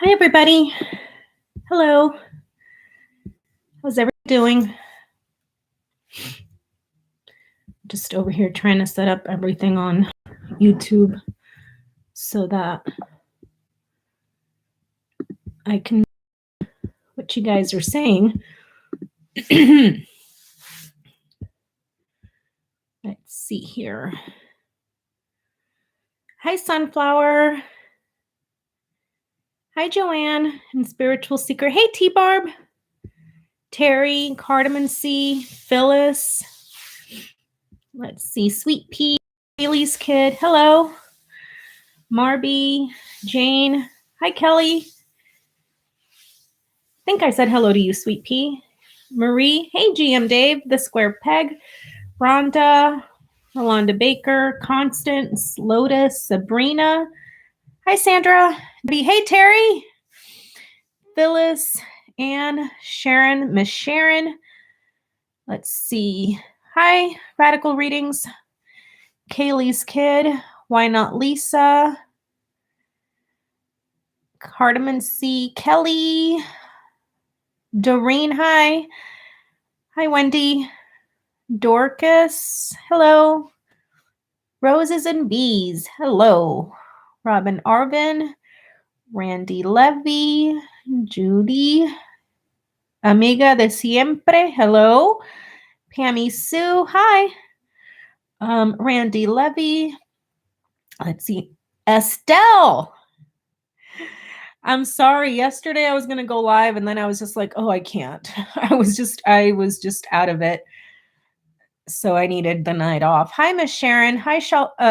Hi, everybody. Hello. How's everyone doing? Just over here trying to set up everything on YouTube so that I can what you guys are saying. Let's see here. Hi, Sunflower. Hi, Joanne and Spiritual Seeker. Hey, T-Barb. Terry, Cardamom C, Phyllis. Let's see, Sweet Pea, Bailey's Kid. Hello. Marby, Jane. Hi, Kelly. I think I said hello to you, Sweet Pea. Marie. Hey, GM Dave. The Square Peg. Rhonda. Rolanda Baker. Constance. Lotus. Sabrina. Hi, Sandra. Hey, Terry. Phyllis. Anne. Sharon. Miss Sharon. Let's see. Hi, Radical Readings. Kaylee's Kid. Why Not Lisa? Cardamom C. Kelly. Doreen, hi. Hi, Wendy. Dorcas, hello. Roses and Bees, hello. Robin Arvin. Randy Levy. Judy. Amiga de Siempre, hello. Pammy Sue, hi. Randy Levy. Let's see. Estelle. I'm sorry. Yesterday I was going to go live and then I was just like, oh, I can't. I was just out of it. So I needed the night off. Hi, Miss Sharon. Hi,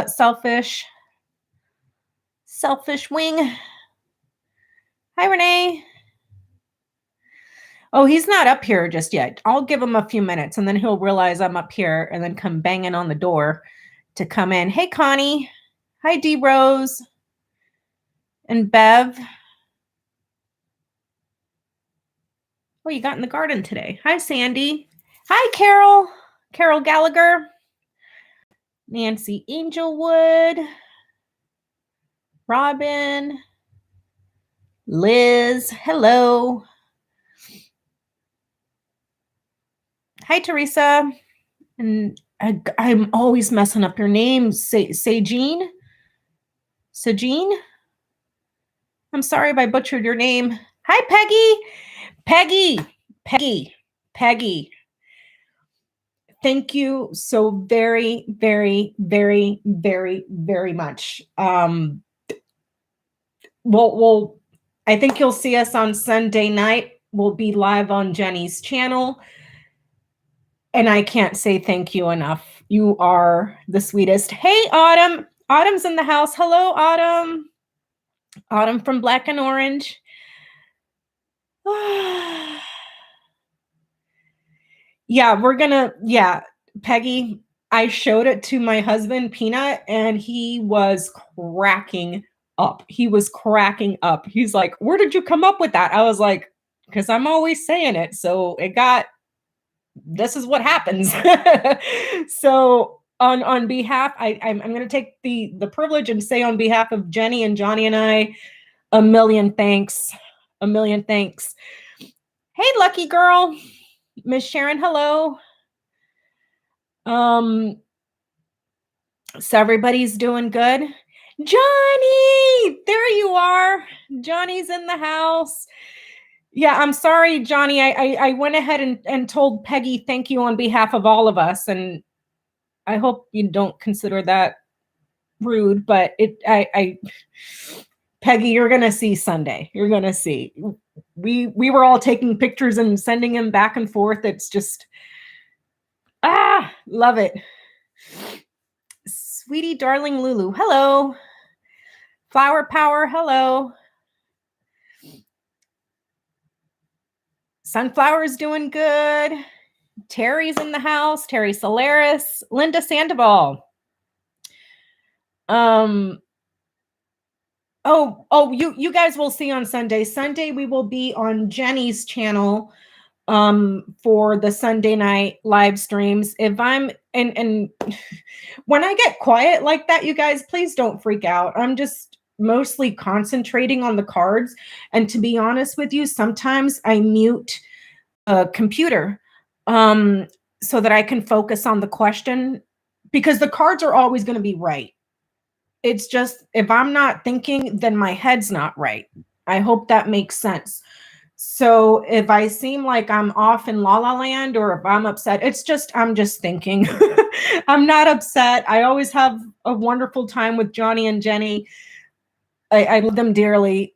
Selfish. Selfish Wing. Hi, Renee. Oh, he's not up here just yet. I'll give him a few minutes and then he'll realize I'm up here and then come banging on the door to come in. Hey, Connie. Hi, D Rose. And Bev. Oh, you got in the garden today. Hi, Sandy. Hi, Carol. Carol Gallagher. Nancy Angelwood. Robin. Liz. Hello. Hi, Teresa. And I'm always messing up your name. Sajine? Sajine? I'm sorry if I butchered your name. Hi, Peggy. Peggy. Thank you so very, very, very, very, very much. Well, I think you'll see us on Sunday night. We'll be live on Jenny's channel. And I can't say thank you enough. You are the sweetest. Hey, Autumn. Autumn's in the house. Hello, Autumn. Autumn from Black and Orange. Yeah, Peggy, I showed it to my husband, Peanut, and he was cracking up. He's like, where did you come up with that? I was like, because I'm always saying it. So this is what happens. So on behalf, I'm going to take the privilege and say on behalf of Jenny and Johnny and I, a million thanks. Hey, lucky girl. Miss Sharon, hello. So everybody's doing good. Johnny, there you are. Johnny's in the house. Yeah, I'm sorry, Johnny. I went ahead and told Peggy thank you on behalf of all of us, and I hope you don't consider that rude, but Peggy, you're gonna see Sunday. You're gonna see. We were all taking pictures and sending him back and forth. It's just love it. Sweetie darling Lulu, hello. Flower Power, hello. Sunflower's doing good. Terry's in the house. Terry Solaris. Linda Sandoval. You guys will see on Sunday. Sunday we will be on Jenny's channel for the Sunday night live streams. If I'm and when I get quiet like that, you guys, please don't freak out. I'm just mostly concentrating on the cards. And to be honest with you, sometimes I mute a computer so that I can focus on the question, because the cards are always going to be right. It's just, if I'm not thinking, then my head's not right. I hope that makes sense. So if I seem like I'm off in la la land, or if I'm upset, it's just, I'm just thinking. I'm not upset. I always have a wonderful time with Johnny and Jenny. I love them dearly.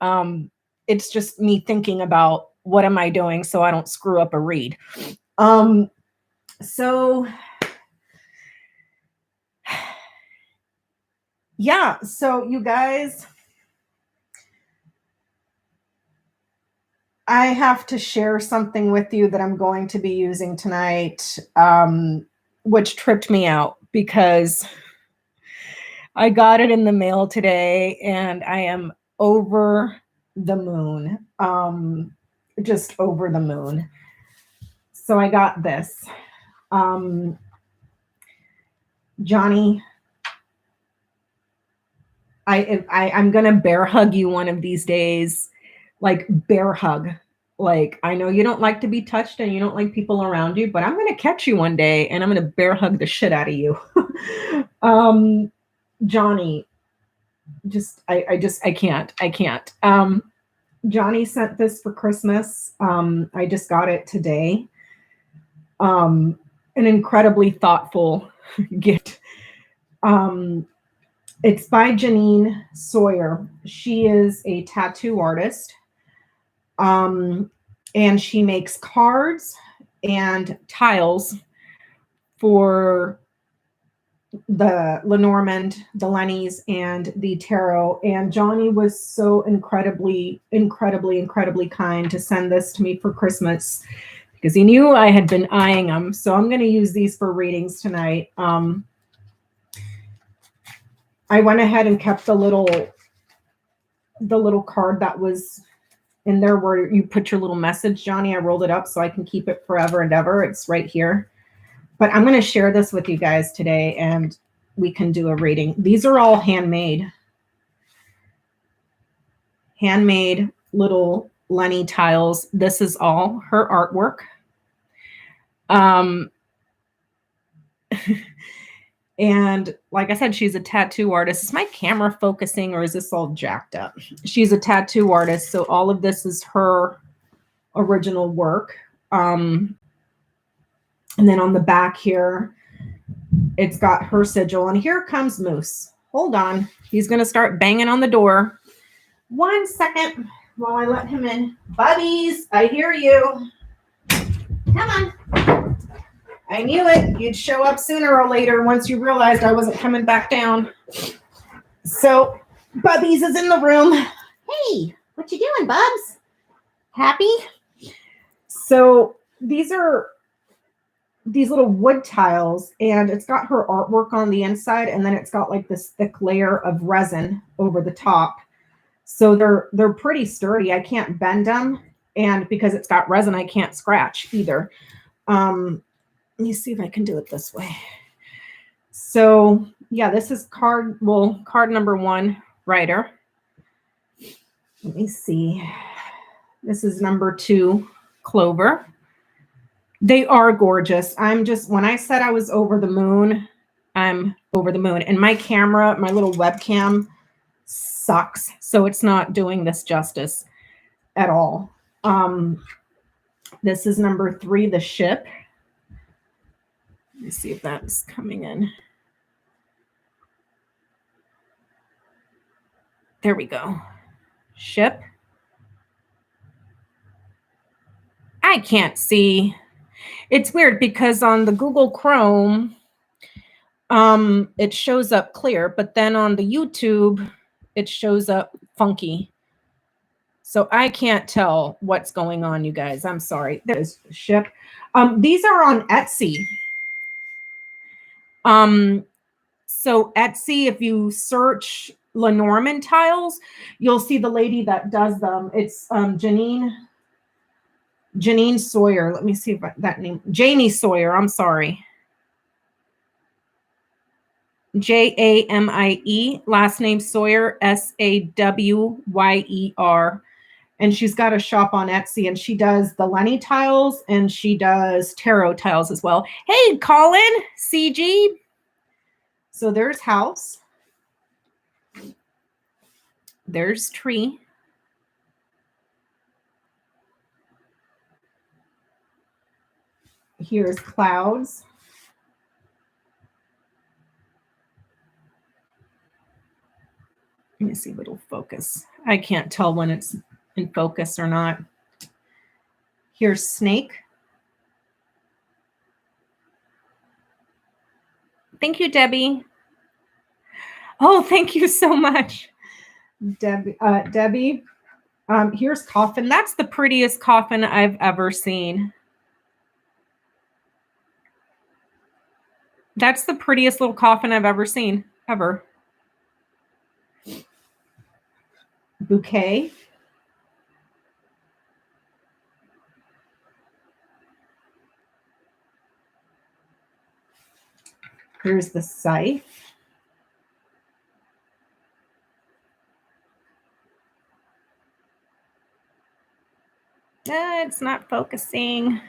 It's just me thinking about what am I doing so I don't screw up a read. So yeah, so you guys, I have to share something with you that I'm going to be using tonight, which tripped me out because I got it in the mail today and I am over the moon. Just over the moon. So I got this. Johnny, I'm gonna bear hug you one of these days, like bear hug. Like, I know you don't like to be touched and you don't like people around you, but I'm gonna catch you one day and I'm gonna bear hug the shit out of you. Johnny, I can't. Johnny sent this for Christmas. I just got it today. An incredibly thoughtful gift. It's by Janine Sawyer. She is a tattoo artist. And she makes cards and tiles for the Lenormand, the Lennies, and the tarot. And Johnny was so incredibly kind to send this to me for Christmas because he knew I had been eyeing them. So I'm going to use these for readings tonight. I went ahead and kept the little card that was in there where you put your little message, Johnny. I rolled it up so I can keep it forever and ever. It's right here. But I'm going to share this with you guys today and we can do a reading. These are all handmade little Lenny tiles. This is all her artwork. And like I said, she's a tattoo artist. Is my camera focusing or is this all jacked up? She's a tattoo artist. So all of this is her original work. And then on the back here, it's got her sigil. And here comes Moose. Hold on. He's going to start banging on the door. 1 second while I let him in. Bubbies, I hear you. Come on. I knew it. You'd show up sooner or later once you realized I wasn't coming back down. So Bubbies is in the room. Hey, what you doing, Bubs? Happy? So these are these little wood tiles, and it's got her artwork on the inside, and then it's got like this thick layer of resin over the top. So they're pretty sturdy. I can't bend them, and because it's got resin, I can't scratch either. Let me see if I can do it this way. So yeah, this is card number 1, Rider. Let me see. This is number 2, Clover. They are gorgeous. When I said I was over the moon, I'm over the moon. And my camera, my little webcam sucks. So it's not doing this justice at all. This is number 3, the Ship. Let me see if that's coming in. There we go. Ship. I can't see. It's weird because on the Google Chrome, it shows up clear, but then on the YouTube, it shows up funky. So I can't tell what's going on, you guys. I'm sorry. There's Ship. These are on Etsy. So Etsy, if you search Lenormand tiles, you'll see the lady that does them. It's Janine Sawyer. Let me see if that name, Jamie Sawyer. I'm sorry. Jamie, last name Sawyer, Sawyer. And she's got a shop on Etsy, and she does the Lenny tiles and she does tarot tiles as well. Hey, Colin, CG. So there's house. There's tree. Here's clouds. Let me see if it'll focus. I can't tell when it's in focus or not. Here's snake. Thank you, Debbie. Oh, thank you so much, Debbie. Here's coffin. That's the prettiest coffin I've ever seen. That's the prettiest little coffin I've ever seen, ever. Bouquet. Here's the scythe. It's not focusing.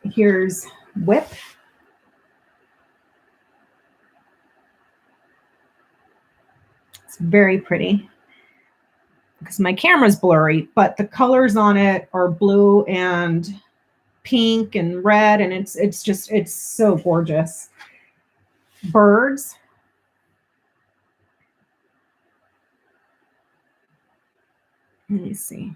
Here's whip. It's very pretty because my camera's blurry, but the colors on it are blue and pink and red, and it's so gorgeous. Birds. Let me see.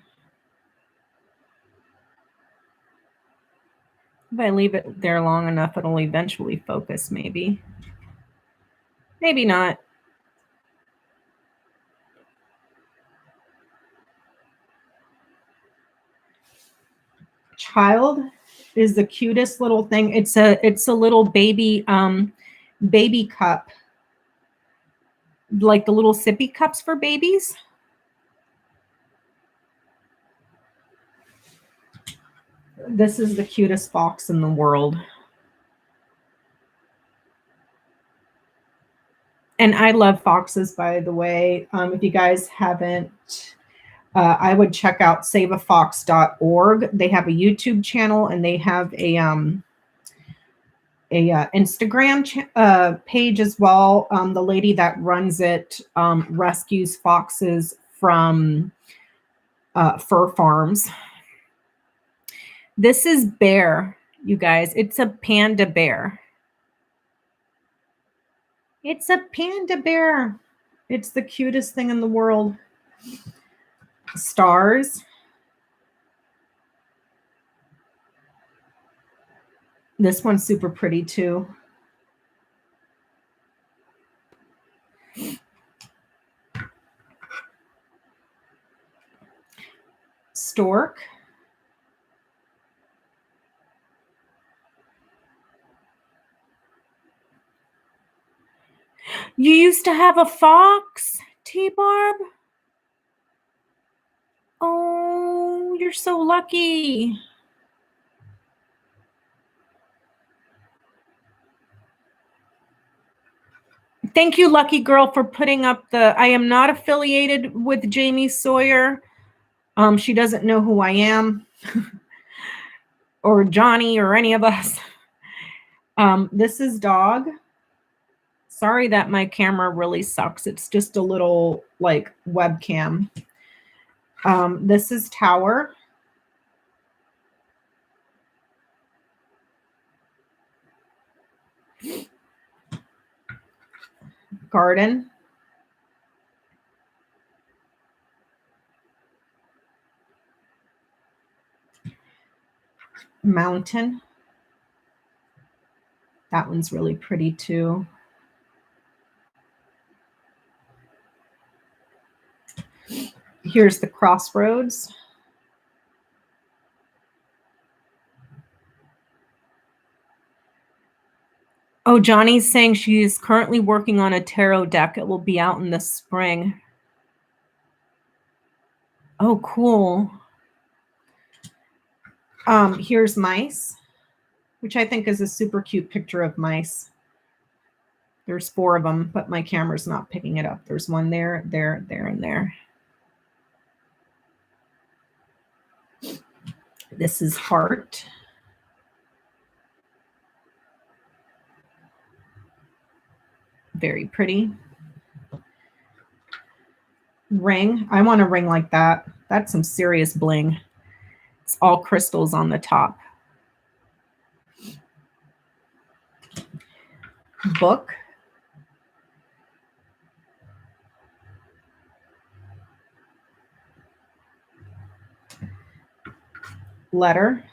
If I leave it there long enough, it'll eventually focus, maybe. Maybe not. Child is the cutest little thing. It's a little baby baby cup, like the little sippy cups for babies. This is the cutest fox in the world. And I love foxes, by the way. If you guys haven't, I would check out saveafox.org. They have a YouTube channel and they have a Instagram page as well. The lady that runs it rescues foxes from fur farms. This is bear, you guys. It's a panda bear. It's a panda bear. It's the cutest thing in the world. Stars. This one's super pretty too. Stork. You used to have a fox, T-Barb? Oh, you're so lucky. Thank you, Lucky Girl, for putting up the, I am not affiliated with Jamie Sawyer. She doesn't know who I am or Johnny or any of us. This is dog. Sorry that my camera really sucks. It's just a little like webcam. This is tower. Garden. Mountain. That one's really pretty too. Here's the crossroads. Oh, Johnny's saying she's currently working on a tarot deck. It will be out in the spring. Oh, cool. Here's mice. which I think is a super cute picture of mice. There's 4 of them, but my camera's not picking it up. There's one there, there, there, and there. This is heart. Very pretty. Ring. I want a ring like that. That's some serious bling. It's all crystals on the top. Book. Letter.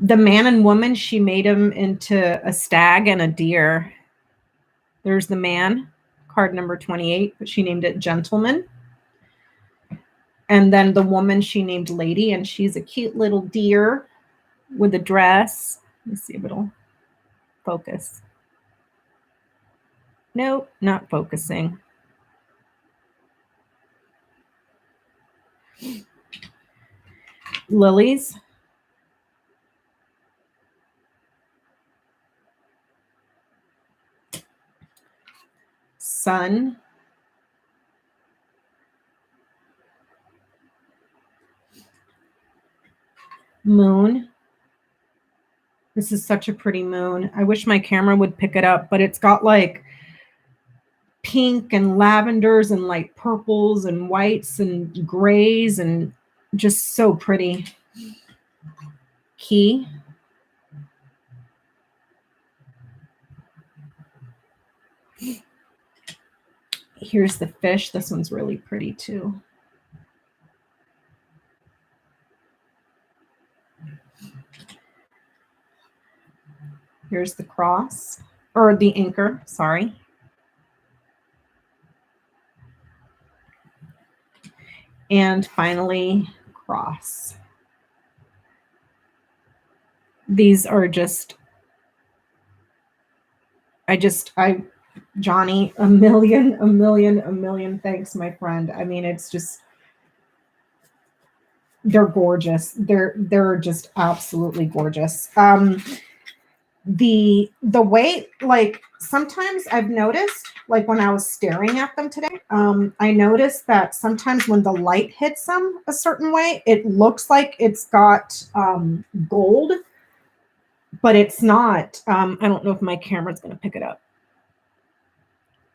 The man and woman, she made him into a stag and a deer. There's the man, card number 28, but she named it gentleman. And then the woman, she named lady, and she's a cute little deer with a dress. Let me see if it'll focus. Nope, not focusing. Lilies. Sun. Moon. This is such a pretty moon. I wish my camera would pick it up, but it's got like pink and lavenders and light purples and whites and grays and just so pretty. Key. Here's the fish. This one's really pretty too. Here's the cross, or the anchor, sorry. And finally, cross. These are just, Johnny, a million thanks, my friend. I mean, it's just, they're gorgeous. They're just absolutely gorgeous. The way, like, sometimes I've noticed, like when I was staring at them today, I noticed that sometimes when the light hits them a certain way, it looks like it's got gold, but it's not. I don't know if my camera's going to pick it up.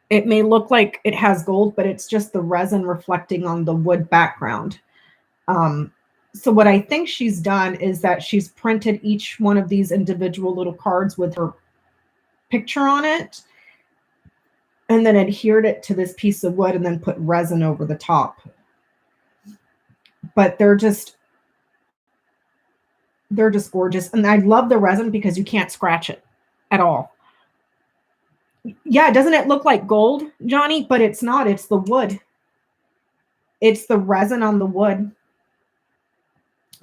It may look like it has gold, but it's just the resin reflecting on the wood background. So what I think she's done is that she's printed each one of these individual little cards with her picture on it, and then adhered it to this piece of wood and then put resin over the top. But they're just gorgeous. And I love the resin because you can't scratch it at all. Yeah, doesn't it look like gold, Johnny? But it's not. It's the wood. It's the resin on the wood.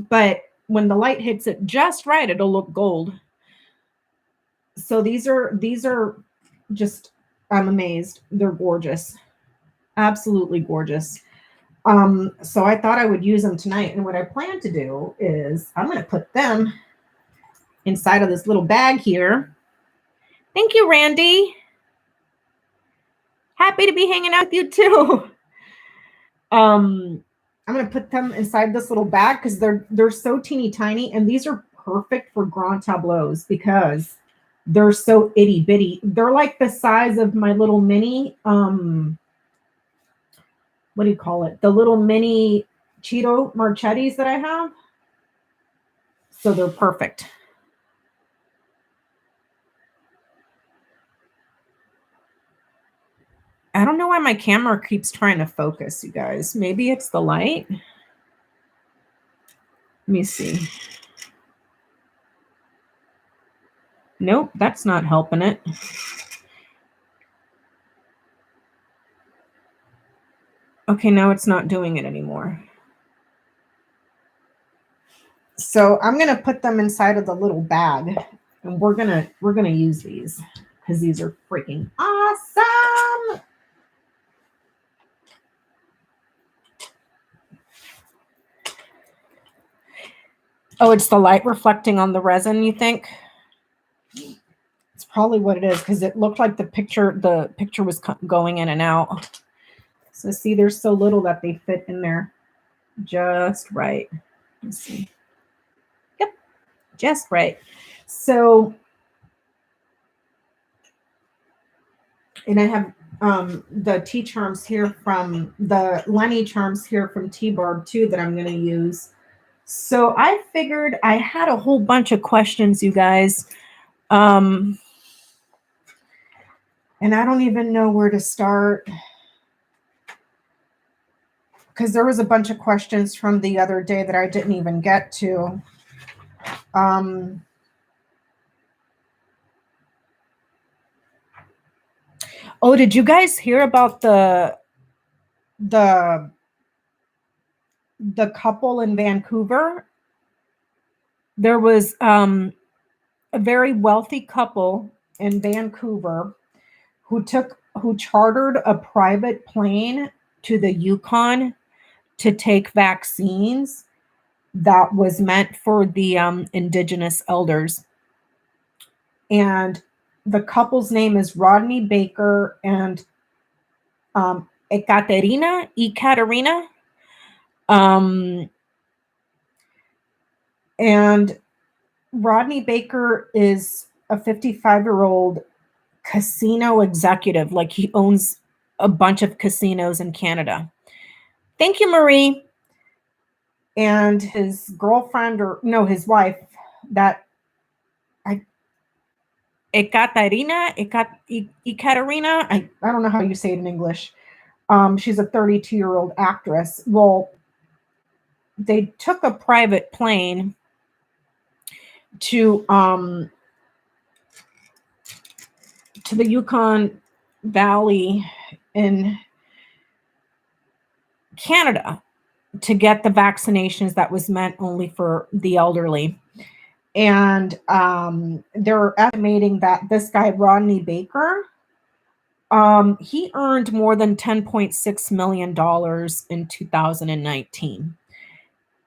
But when the light hits it just right, it'll look gold. So these are just, I'm amazed. They're gorgeous. Absolutely gorgeous. So I thought I would use them tonight. And what I plan to do is I'm going to put them inside of this little bag here. Thank you, Randy. Happy to be hanging out with you too. I'm going to put them inside this little bag because they're so teeny tiny, and these are perfect for grand tableaus because they're so itty bitty. They're like the size of my little mini, what do you call it? The little mini Ciro Marchettis that I have. So they're perfect. I don't know why my camera keeps trying to focus, you guys. Maybe it's the light. Let me see. Nope, that's not helping it. Okay, now it's not doing it anymore. So I'm going to put them inside of the little bag, and we're going to use these because these are freaking awesome. Oh, it's the light reflecting on the resin, you think? It's probably what it is, because it looked like the picture was going in and out. So see, there's so little that they fit in there just right. Let's see. Yep, just right. So, and I have the tea charms here from the Lenny charms here from T-Barb too that I'm going to use. So I figured I had a whole bunch of questions, you guys. And I don't even know where to start, because there was a bunch of questions from the other day that I didn't even get to. Oh, did you guys hear about the couple in Vancouver? There was a very wealthy couple in Vancouver who chartered a private plane to the Yukon to take vaccines that was meant for the indigenous elders. And the couple's name is Rodney Baker and Ekaterina. And Rodney Baker is a 55-year-old casino executive. Like, he owns a bunch of casinos in Canada. Thank you, Marie. And his girlfriend, his wife, Ekaterina, I don't know how you say it in English. She's a 32-year-old actress. Well, they took a private plane to the Yukon Valley in Canada to get the vaccinations that was meant only for the elderly. And they're estimating that this guy, Rodney Baker, he earned more than $10.6 million in 2019.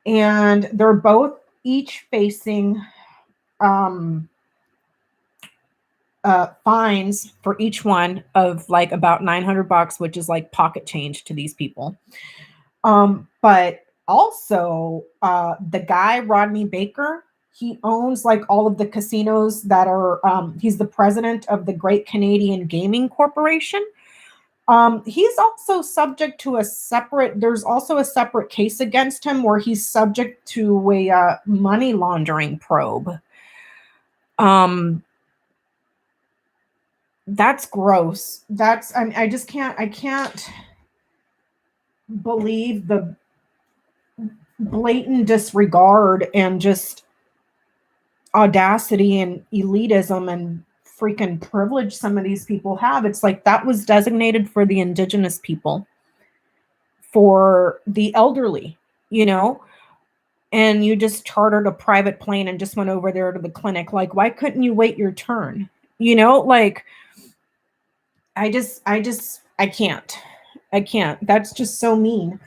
And they're both each facing fines for each one of like about $900, which is like pocket change to these people. But also, the guy, Rodney Baker, he owns like all of the casinos that are, he's the president of the Great Canadian Gaming Corporation. He's also subject to there's also a separate case against him where he's subject to a money laundering probe. That's gross. I can't believe the blatant disregard and just audacity and elitism and freaking privilege some of these people have. It's like that was designated for the indigenous people, for the elderly, and you just chartered a private plane and just went over there to the clinic. Like, why couldn't you wait your turn? Like, I can't. That's just so mean.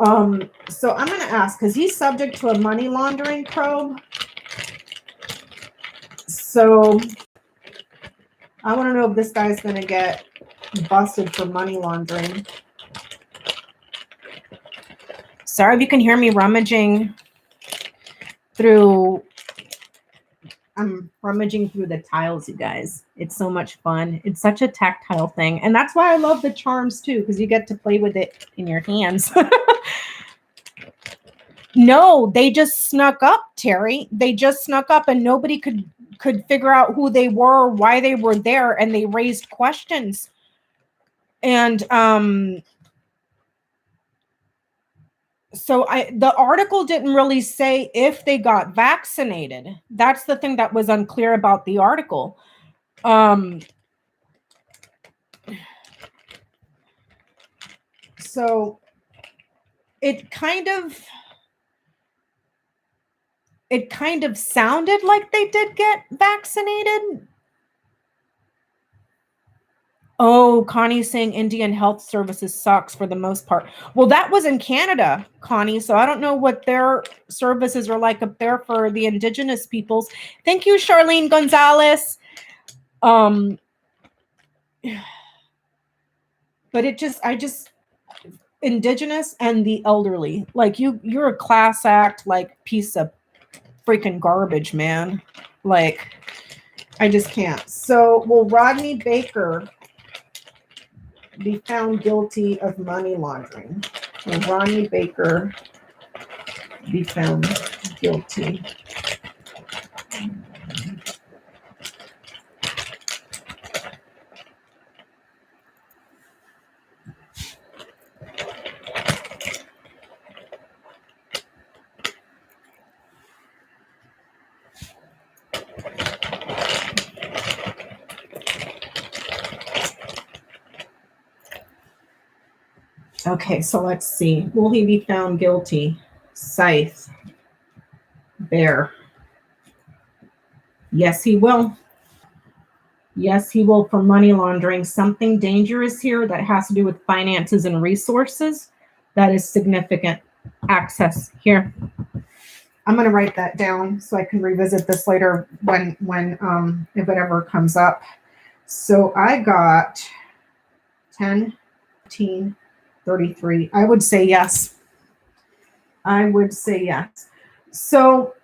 So I'm going to ask, because he's subject to a money laundering probe. So I want to know if this guy's going to get busted for money laundering. Sorry if you can hear me rummaging through. I'm rummaging through the tiles, you guys. It's so much fun. It's such a tactile thing. And that's why I love the charms too, because you get to play with it in your hands. No, they just snuck up, Terry. They just snuck up and nobody could figure out who they were, why they were there, and they raised questions. And so the article didn't really say if they got vaccinated. That's the thing that was unclear about the article. So it kind of sounded like they did get vaccinated. Oh, Connie's saying Indian health services sucks for the most part. Well, that was in Canada, Connie. So I don't know what their services are like up there for the indigenous peoples. Thank you, Charlene Gonzalez. But indigenous and the elderly, like you're a class act, like piece of freaking garbage, man. Like, I just can't. So will Rodney Baker be found guilty of money laundering? Will Rodney Baker be found guilty? Okay, so let's see. Will he be found guilty? Scythe. Bear. Yes, he will. Yes, he will, for money laundering. Something dangerous here that has to do with finances and resources. That is significant. Access here. I'm going to write that down so I can revisit this later when if it ever comes up. So I got 10, 15, 33. I would say yes. I would say yes. So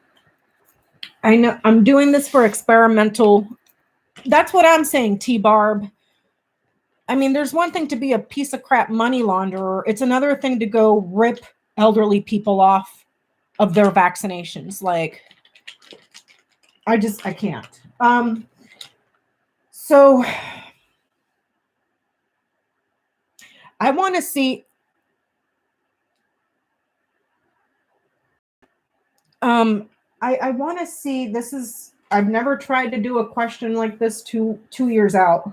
I know I'm doing this for experimental. That's what I'm saying, T-Barb. I mean, there's one thing to be a piece of crap money launderer. It's another thing to go rip elderly people off of their vaccinations. Like, I can't. So I want to see. I want to see. This is. I've never tried to do a question like this 2 years out.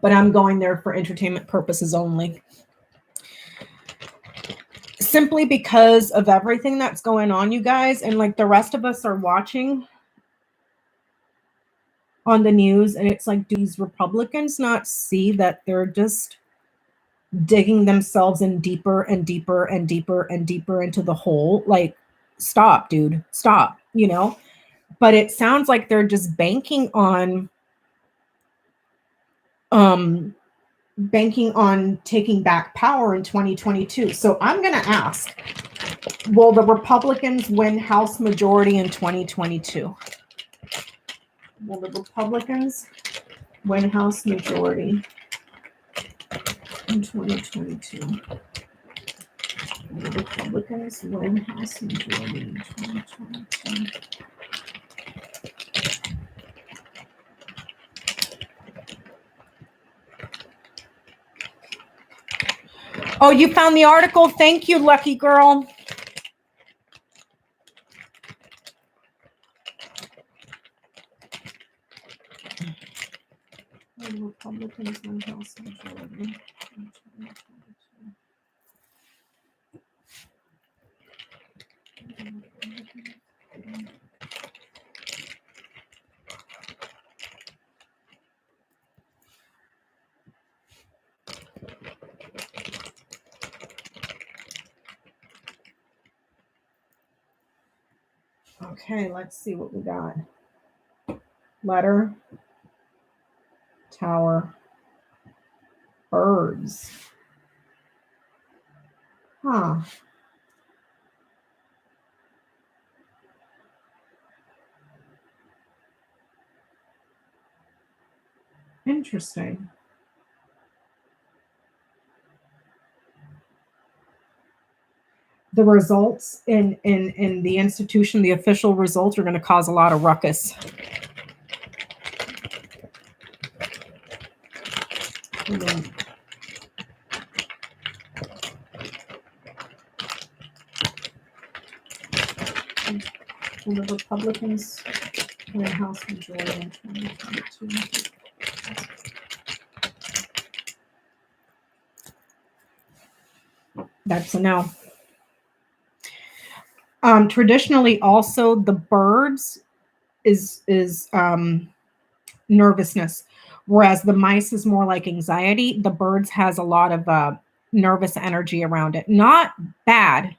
But I'm going there for entertainment purposes only. Simply because of everything that's going on, you guys, and like the rest of us are watching on the news, and it's like, do these Republicans not see that they're just digging themselves in deeper and deeper and deeper and deeper into the hole? Like, stop, dude, stop, you know? But it sounds like they're just banking on taking back power in 2022. So I'm going to ask, will the Republicans win House majority in 2022? Will the Republicans win House majority in 2022? Will the Republicans win House majority in 2022? Oh, you found the article? Thank you, lucky girl. Will the Republicans win House majority in 2022? Okay, let's see what we got. Letter, tower, birds. Huh. Interesting. The results in the institution, the official results, are going to cause a lot of ruckus. Will the Republicans win House majority in 2022? That's a no. Traditionally, also the birds is nervousness, whereas the mice is more like anxiety. The birds has a lot of nervous energy around it. Not bad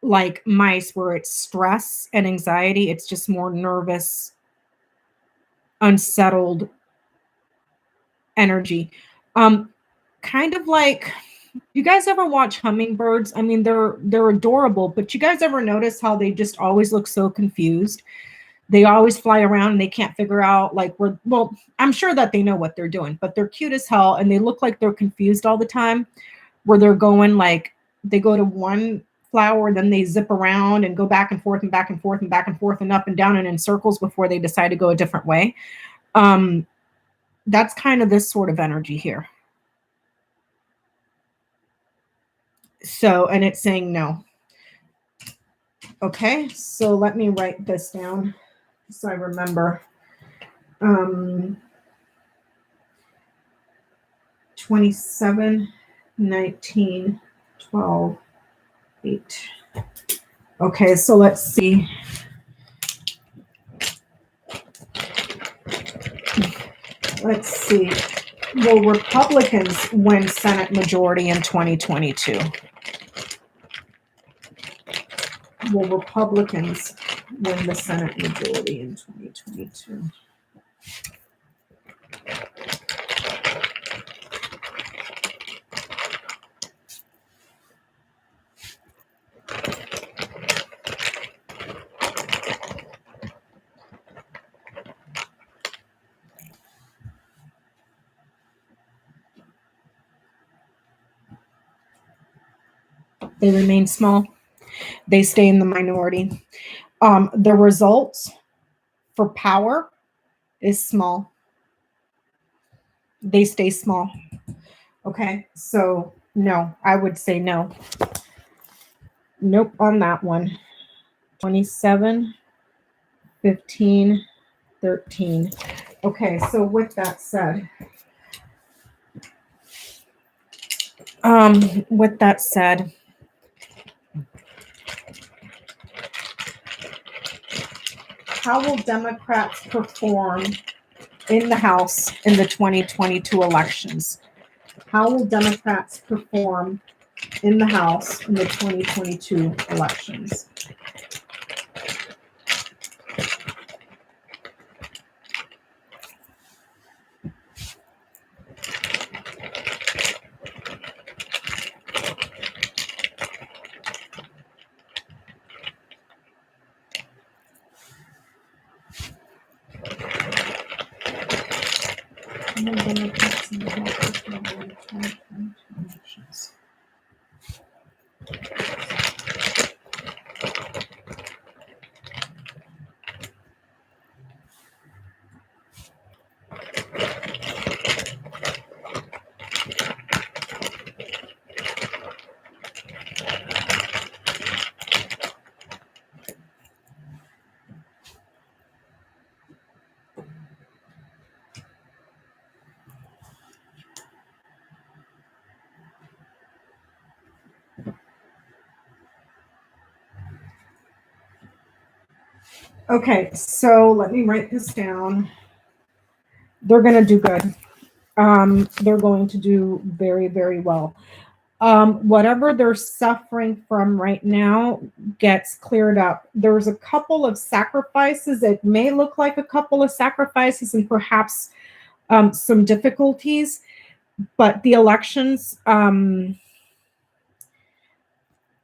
like mice where it's stress and anxiety. It's just more nervous, unsettled energy. Kind of like, you guys ever watch hummingbirds? I mean, they're adorable, but you guys ever notice how they just always look so confused? They always fly around and they can't figure out like well, I'm sure that they know what they're doing, but they're cute as hell and they look like they're confused all the time, where they're going like they go to one flower, then they zip around and go back and forth and back and forth and back and forth and up and down and in circles before they decide to go a different way. That's kind of this sort of energy here. So, and it's saying no. Okay, so let me write this down so I remember. 27, 19, 12, 8. Okay, so let's see. Let's see. Will Republicans win Senate majority in 2022? Will Republicans win the Senate majority in 2022? They remain small. They stay in the minority. The results for power is small. They stay small. Okay, so no, I would say no. Nope on that one. 27, 15, 13. Okay, so with that said, how will Democrats perform in the House in the 2022 elections? How will Democrats perform in the House in the 2022 elections? Democrats in the House in the 2022 elections. Okay, so let me write this down. They're going to do good. They're going to do very, very well. Whatever they're suffering from right now gets cleared up. There's a couple of sacrifices. It may look like a couple of sacrifices and perhaps some difficulties, but the elections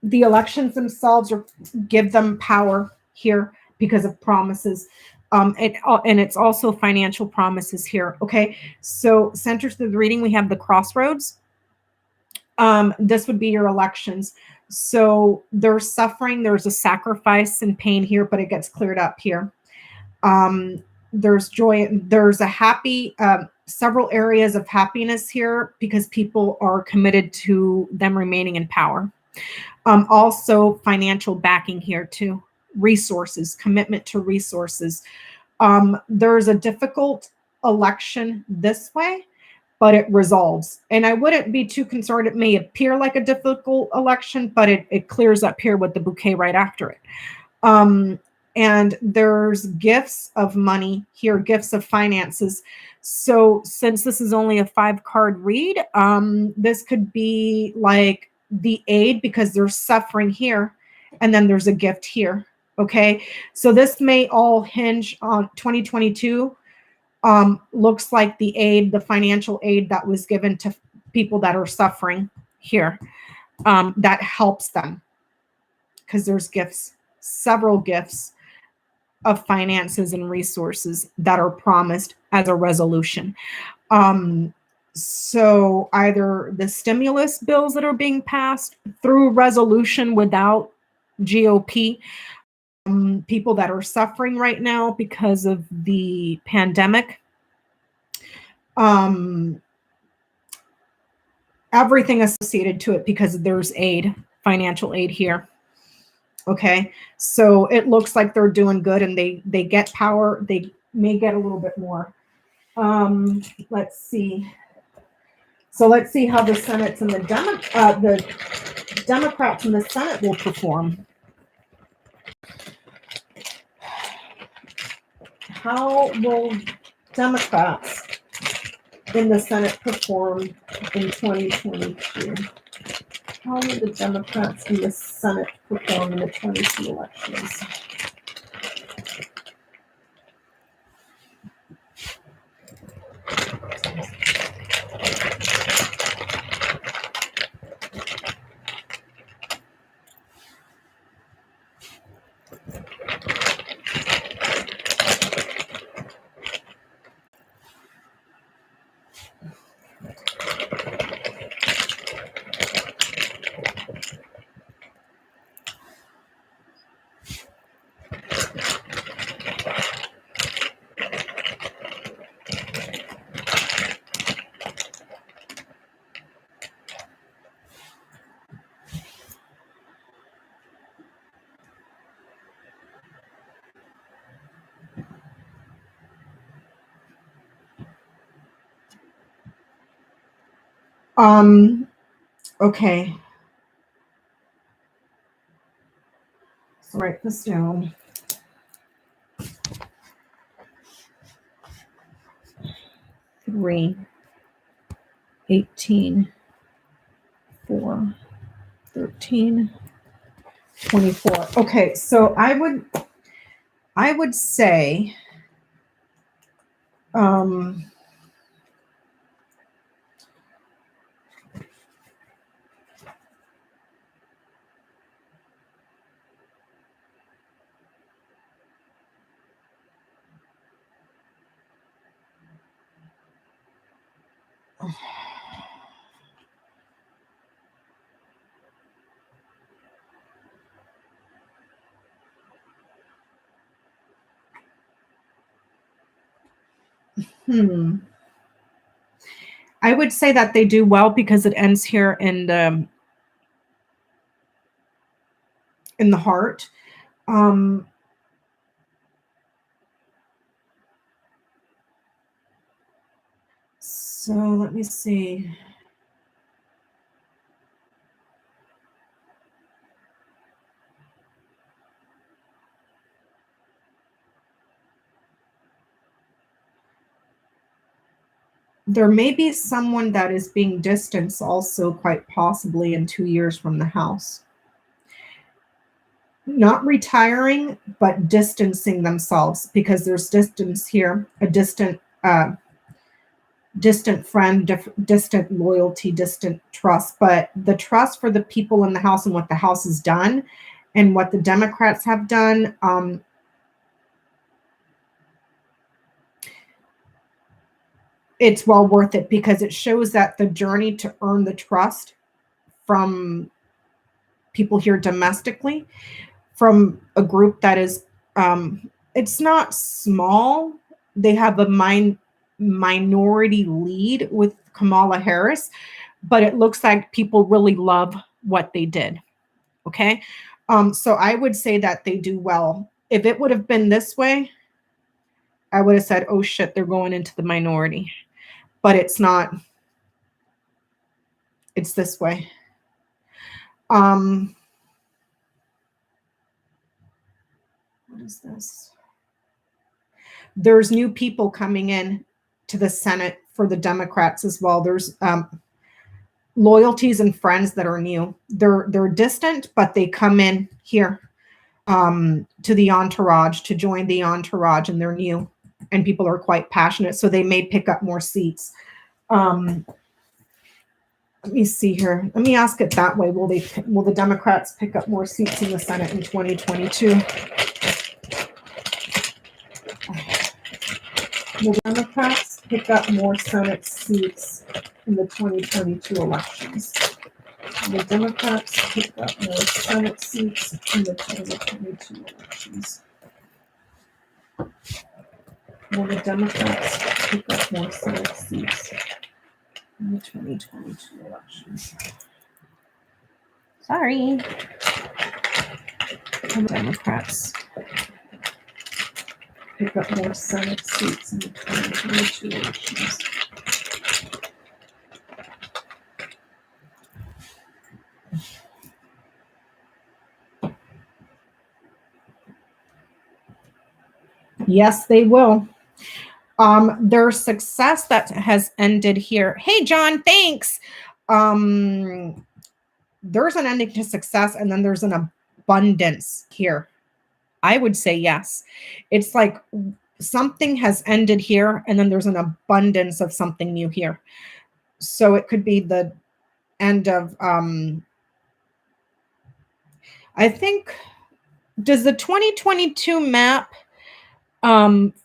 themselves give them power here because of promises. And it's also financial promises here. Okay, so centers of the reading, we have the crossroads. This would be your elections. So they're suffering. There's a sacrifice and pain here, but it gets cleared up here. There's joy. There's a happy, several areas of happiness here because people are committed to them remaining in power. Also financial backing here too. Resources, commitment to resources. There's a difficult election this way, but it resolves. And I wouldn't be too concerned. It may appear like a difficult election, but it clears up here with the bouquet right after it. And there's gifts of money here, gifts of finances. So since this is only a 5-card read, this could be like the aid, because there's suffering here, and then there's a gift here. Okay, so this may all hinge on 2022. Looks like the aid, the financial aid that was given to people that are suffering here, that helps them, because there's gifts, several gifts of finances and resources that are promised as a resolution. So either the stimulus bills that are being passed through resolution without GOP, people that are suffering right now because of the pandemic, everything associated to it, because there's aid, financial aid here. Okay, so it looks like they're doing good, and they get power. They may get a little bit more. Let's see. So let's see how the Senate's and the Democrats in the Senate will perform. How will Democrats in the Senate perform in 2022? How will the Democrats in the Senate perform in the 22 elections? Okay. So write this down. 3, 18, 4, 13, 24. Okay, so I would say, I would say that they do well, because it ends here in the heart. So let me see. There may be someone that is being distanced also, quite possibly in 2 years from the house. Not retiring, but distancing themselves, because there's distance here, a distant friend, distant loyalty, distant trust. But the trust for the people in the house and what the house has done and what the Democrats have done, it's well worth it, because it shows that the journey to earn the trust from people here domestically, from a group that is, it's not small. They have a minority lead with Kamala Harris, but it looks like people really love what they did. Okay. So I would say that they do well. If it would have been this way, I would have said, oh shit, they're going into the minority. But it's not. It's this way. What is this? There's new people coming in to the Senate for the Democrats as well. There's loyalties and friends that are new. They're distant, but they come in here to the entourage, to join the entourage, and they're new, and people are quite passionate, so they may pick up more seats. Let me see here. Let me ask it that way. Will the Democrats pick up more seats in the Senate in 2022? Will the Democrats pick up more Senate seats in the 2022 elections? Will the Democrats pick up more Senate seats in the 2022 elections? Will the Democrats pick up more Senate seats in the 2022 elections? Sorry. Democrats pick up more Senate seats in the 2022 elections. Yes, they will. Their success that has ended here. Hey, John, thanks. There's an ending to success, and then there's an abundance here. I would say yes. It's like something has ended here, and then there's an abundance of something new here. So it could be the end of, I think, does the 2022 map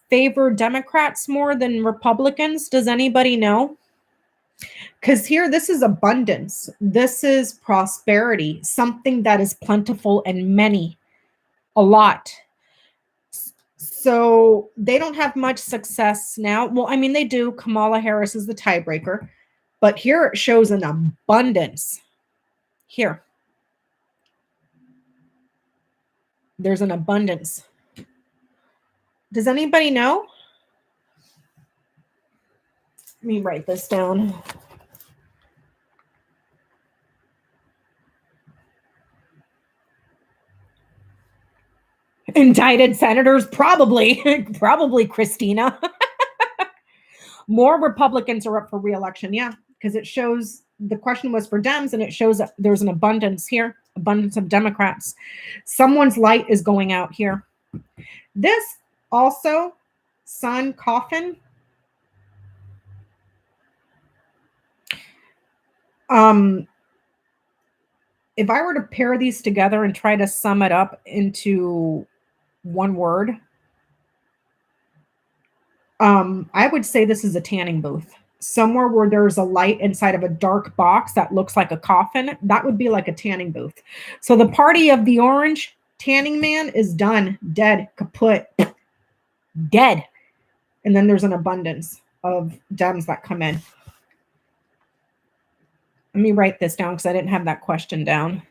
favor Democrats more than Republicans? Does anybody know? Because here, this is abundance. This is prosperity, something that is plentiful and many, a lot. So they don't have much success now. Well, I mean, they do. Kamala Harris is the tiebreaker. But here it shows an abundance. Here. There's an abundance. Does anybody know? Let me write this down. Indicted senators? Probably. Probably, Christina. More Republicans are up for re-election. Yeah, because it shows, the question was for Dems, and it shows that there's an abundance here, abundance of Democrats. Someone's light is going out here. This also, Sun Coffin. If I were to pair these together and try to sum it up into one word, I would say this is a tanning booth. Somewhere where there's a light inside of a dark box that looks like a coffin, that would be like a tanning booth. So the party of the orange tanning man is done, dead, kaput, dead. And then there's an abundance of Dems that come in. Let me write this down because I didn't have that question down.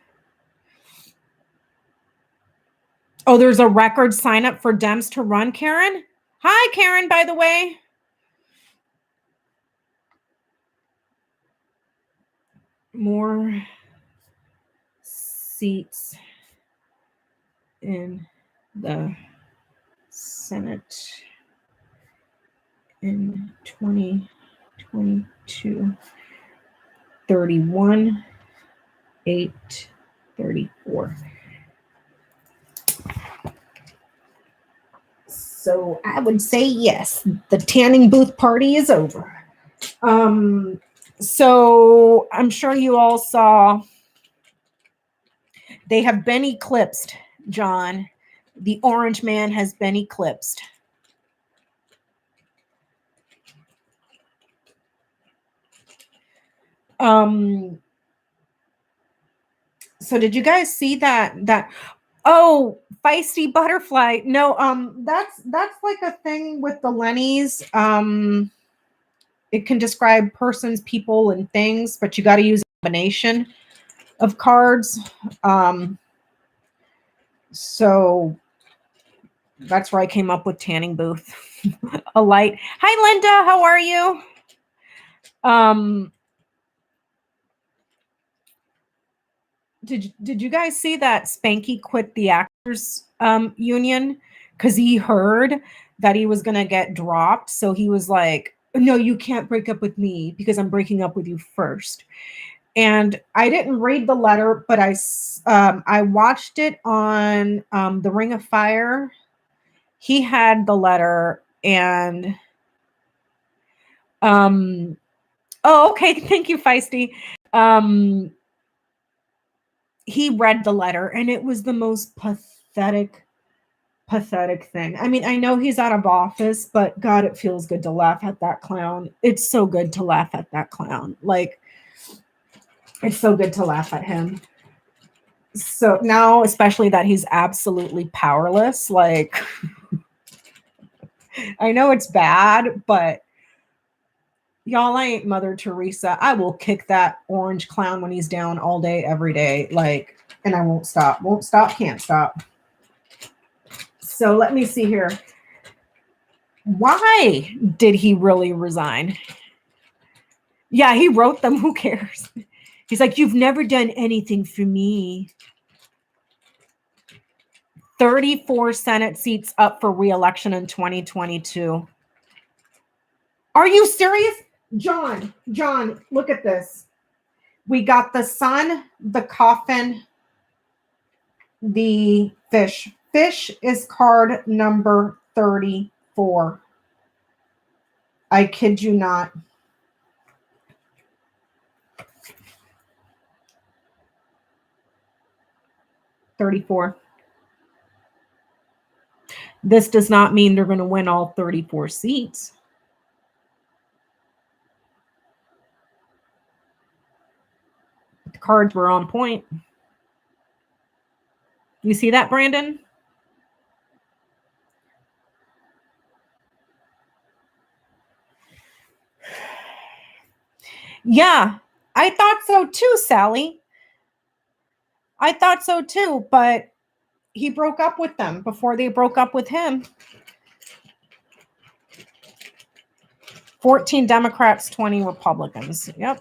Oh, there's a record sign up for Dems to run, Karen. Hi, Karen, by the way. More seats in the Senate in 2022. 31, 8, 34. So I would say yes, the tanning booth party is over. So I'm sure you all saw they have been eclipsed, John. The orange man has been eclipsed. So did you guys see that oh, feisty butterfly? No, that's like a thing with the Lennies. It can describe persons, people, and things, but you got to use a combination of cards. So that's where I came up with tanning booth. A light. Hi, Linda. How are you? Did you guys see that Spanky quit the actors union because he heard that he was going to get dropped. So he was like, no, you can't break up with me because I'm breaking up with you first. And I didn't read the letter, but I watched it on the Ring of Fire. He had the letter, and oh, okay, thank you, Feisty. He read the letter, and it was the most pathetic thing. I mean, I know he's out of office, but God, it feels good to laugh at that clown. It's so good to laugh at that clown. Like, it's so good to laugh at him. So now, especially that he's absolutely powerless, like, I know it's bad, but y'all, I ain't Mother Teresa. I will kick that orange clown when he's down all day, every day. Like, and I won't stop, can't stop. So let me see here. Why did he really resign? Yeah, he wrote them. Who cares? He's like, you've never done anything for me. 34 Senate seats up for re-election in 2022. Are you serious? John, look at this. We got the sun, the coffin, the fish. Fish is card number 34. I kid you not. $34. This does not mean they're going to win all 34 seats. The cards were on point. You see that, Brandon? Yeah, I thought so too, Sally. I thought so too, but he broke up with them before they broke up with him. 14 Democrats, 20 Republicans. Yep.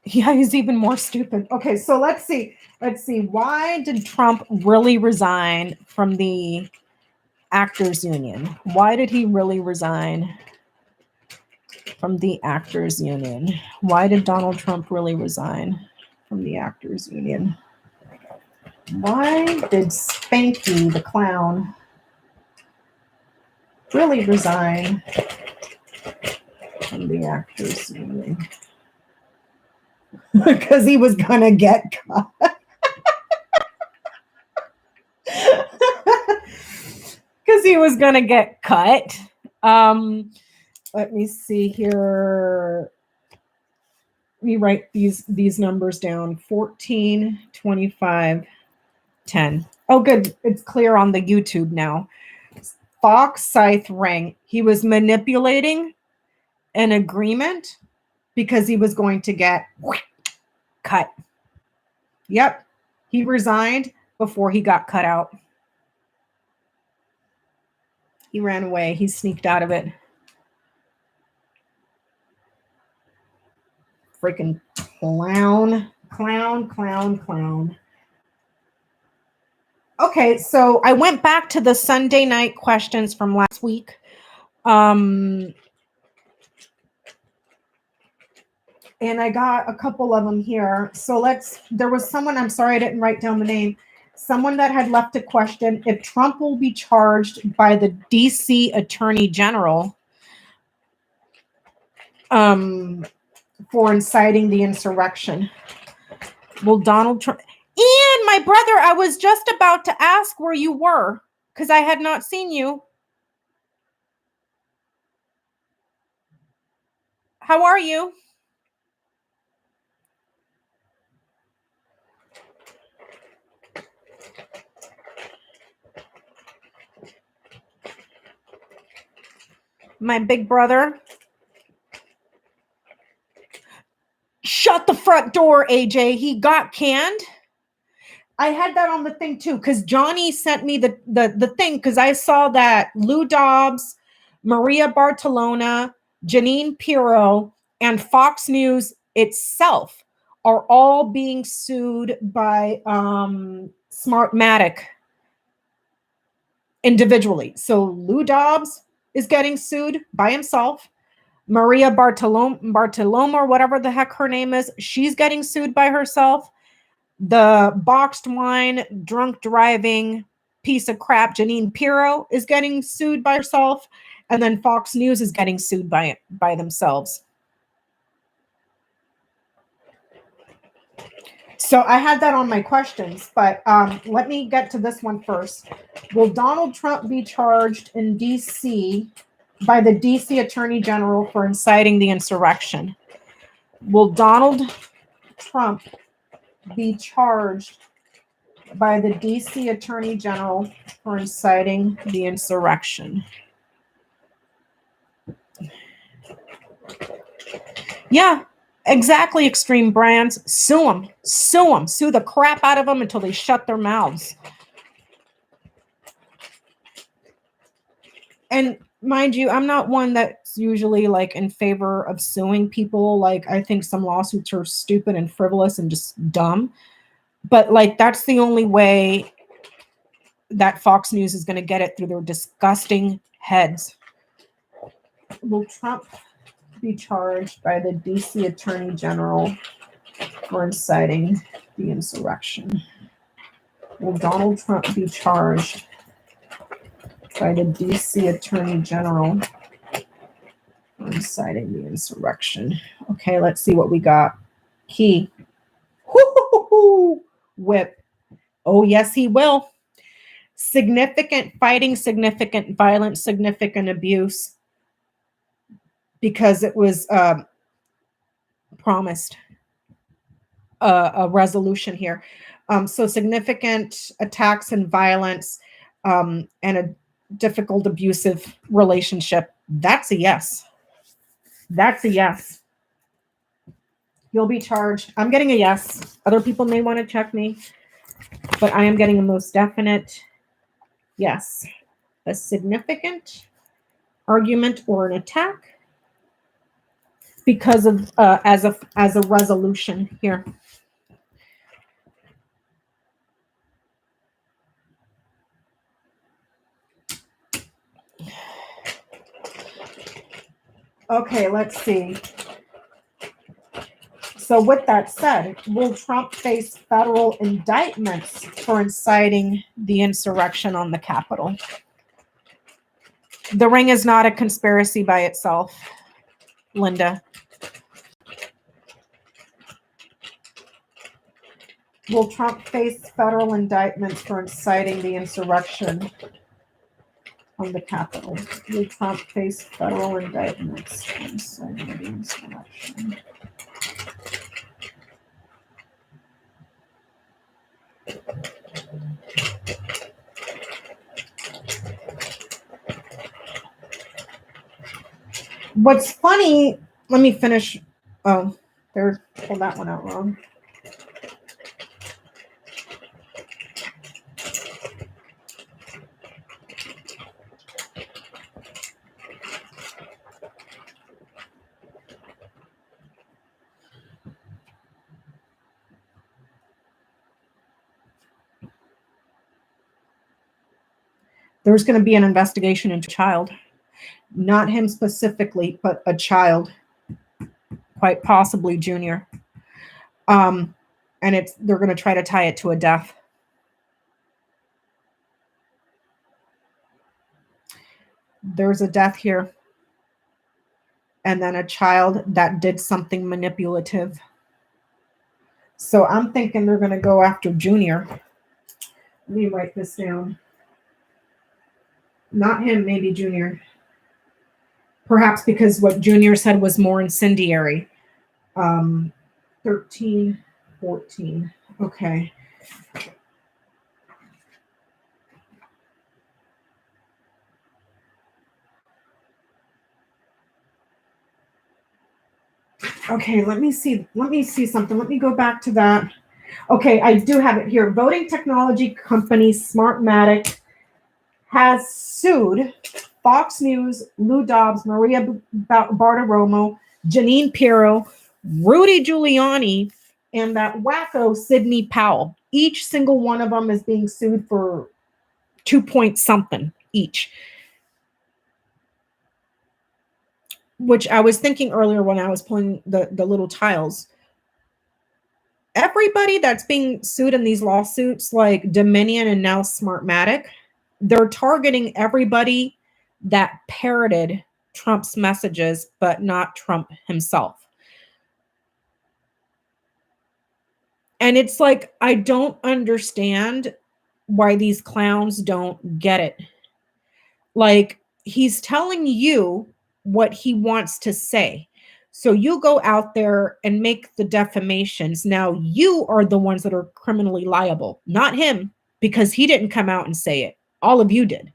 Yeah, he's even more stupid. Okay, so let's see. Why did Trump really resign from the Actors Union? Why did he really resign from the Actors Union? Why did Donald Trump really resign from the Actors Union? Why did Spanky the clown really resign from the Actors Union? Because he was gonna get cut. Because he was gonna get cut. Let me see here. Let me write these numbers down. 14, 25, 10. Oh, good. It's clear on the YouTube now. Fox Scythe Ring. He was manipulating an agreement because he was going to get cut. Yep. He resigned before he got cut out. He ran away. He sneaked out of it. Freaking clown. Okay, so I went back to the Sunday night questions from last week. And I got a couple of them here. So there was someone, I'm sorry I didn't write down the name, someone that had left a question, if Trump will be charged by the DC Attorney General for inciting the insurrection. Will Donald Trump... Ian, my brother, I was just about to ask where you were because I had not seen you. How are you? My big brother. Shut the front door, AJ. He got canned. I had that on the thing too, because Johnny sent me the thing because I saw that Lou Dobbs, Maria Bartolona, Janine Pirro, and Fox News itself are all being sued by Smartmatic individually. So Lou Dobbs is getting sued by himself. Maria Bartoloma, or whatever the heck her name is, she's getting sued by herself. The boxed wine, drunk driving piece of crap, Janine Pirro, is getting sued by herself. And then Fox News is getting sued by themselves. So I had that on my questions, but let me get to this one first. Will Donald Trump be charged in D.C. by the D.C. Attorney General for inciting the insurrection? Will Donald Trump be charged by the D.C. Attorney General for inciting the insurrection? Yeah, exactly, Extreme Brands. Sue them. Sue them. Sue the crap out of them until they shut their mouths. And mind you, I'm not one that's usually like in favor of suing people. Like, I think some lawsuits are stupid and frivolous and just dumb. But like, that's the only way that Fox News is going to get it, through their disgusting heads. Will Trump be charged by the DC Attorney General for inciting the insurrection? Will Donald Trump be charged by the DC Attorney General for inciting the insurrection? Okay, let's see what we got. Key. Whip. Oh, yes, he will. Significant fighting, significant violence, significant abuse, because it was promised a resolution here. So significant attacks and violence and a difficult abusive relationship. That's a yes. That's a yes. You'll be charged. I'm getting a yes. Other people may want to check me, but I am getting a most definite yes. A significant argument or an attack because of as a resolution here. Okay, let's see. So with that said, will Trump face federal indictments for inciting the insurrection on the Capitol? The ring is not a conspiracy by itself, Linda. Will Trump face federal indictments for inciting the insurrection on the Capitol? Will Trump face federal indictments for inciting the insurrection? What's funny, let me finish. Oh, there's, pulled that one out wrong. There's going to be an investigation into a child. Not him specifically, but a child, quite possibly junior. And they're going to try to tie it to a death. There's a death here. And then a child that did something manipulative. So I'm thinking they're going to go after Junior. Let me write this down. Not him, maybe Junior. Perhaps because what Junior said was more incendiary. 13, 14. Okay. Okay, let me see something. Let me go back to that. Okay, I do have it here. Voting technology company Smartmatic has sued Fox News, Lou Dobbs, Maria Bartiromo, Janine Pirro, Rudy Giuliani, and that wacko Sidney Powell. Each single one of them is being sued for 2 point something each. Which I was thinking earlier when I was pulling the little tiles. Everybody that's being sued in these lawsuits, like Dominion and now Smartmatic, they're targeting everybody that parroted Trump's messages, but not Trump himself. And it's like, I don't understand why these clowns don't get it. Like, he's telling you what he wants to say. So you go out there and make the defamations. Now you are the ones that are criminally liable, not him, because he didn't come out and say it. All of you did.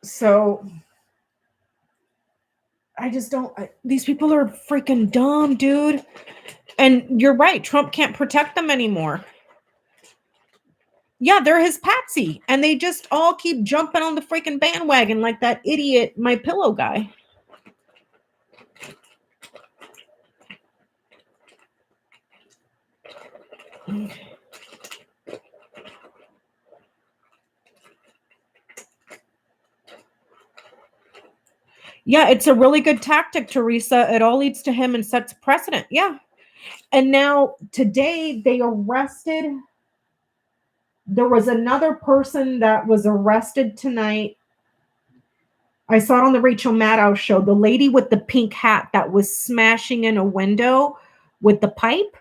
So I just don't, these people are freaking dumb, dude. And you're right. Trump can't protect them anymore. Yeah, they're his patsy. And they just all keep jumping on the freaking bandwagon like that idiot, My Pillow guy. Yeah, it's a really good tactic, Teresa. It all leads to him and sets precedent. Yeah. And now today they arrested. There was another person that was arrested tonight. I saw it on the Rachel Maddow show. The lady with the pink hat that was smashing in a window with the pipe.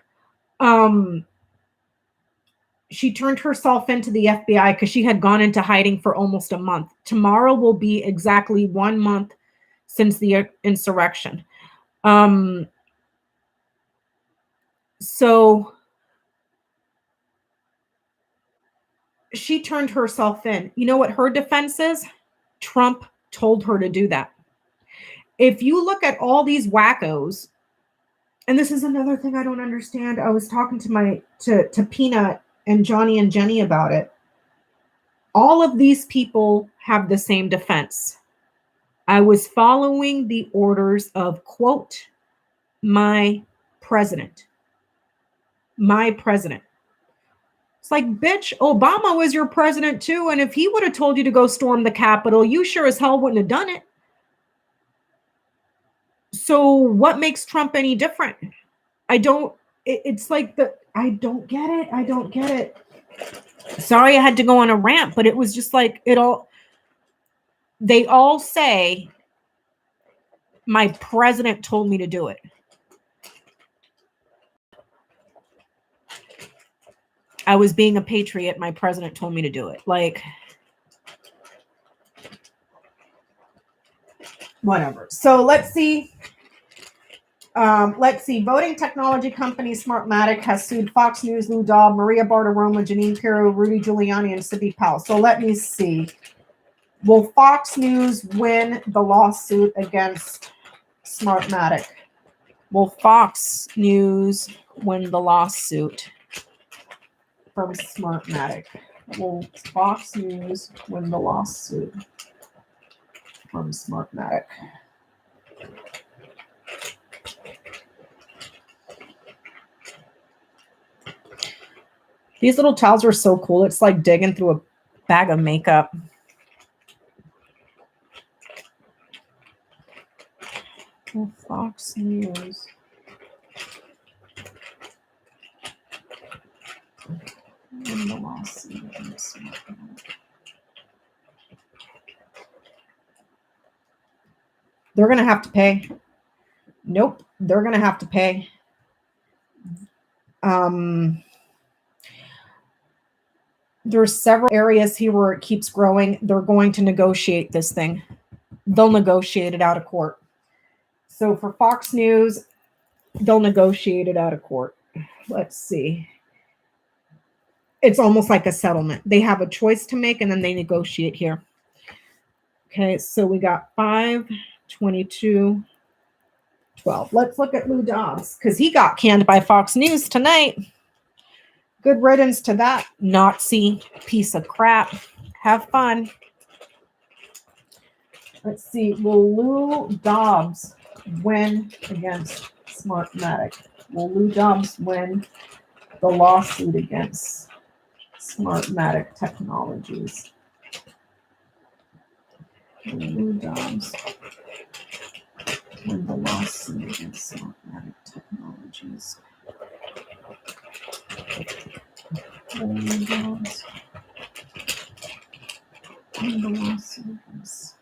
She turned herself into the FBI because she had gone into hiding for almost a month. Tomorrow will be exactly 1 month since the insurrection. So she turned herself in. You know what her defense is? Trump told her to do that. If you look at all these wackos, and this is another thing I don't understand. I was talking to Peanut and Johnny and Jenny about it. All of these people have the same defense. I was following the orders of, quote, my president. My president. It's like, bitch, Obama was your president too. And if he would have told you to go storm the Capitol, you sure as hell wouldn't have done it. So what makes Trump any different? It's like I don't get it. I don't get it. Sorry I had to go on a rant, but it was just like they all say, my president told me to do it. I was being a patriot. My president told me to do it. Like, whatever. So let's see. Voting technology company Smartmatic has sued Fox News, Lou Dobbs, Maria Bartiromo, Janine Pirro, Rudy Giuliani, and Sidney Powell. So let me see. Will Fox News win the lawsuit against Smartmatic? Will Fox News win the lawsuit from Smartmatic? Will Fox News win the lawsuit from Smartmatic? These little towels are so cool. It's like digging through a bag of makeup. Will Fox News win the lawsuit? They're going to have to pay. Nope. They're going to have to pay. There's several areas here where it keeps growing. They're going to negotiate this thing. They'll negotiate it out of court. So for Fox News, they'll negotiate it out of court. Let's see. It's almost like a settlement. They have a choice to make, and then they negotiate here. Okay, so we got 5, 22, 12. Let's look at Lou Dobbs, because he got canned by Fox News tonight. Good riddance to that Nazi piece of crap. Have fun. Let's see. Will Lou Dobbs win against Smartmatic? Will Lou Dobbs win the lawsuit against Smartmatic Technologies? Will Lou Dobbs win the lawsuit against Smartmatic Technologies? Will Lou Dobbs win the lawsuit against...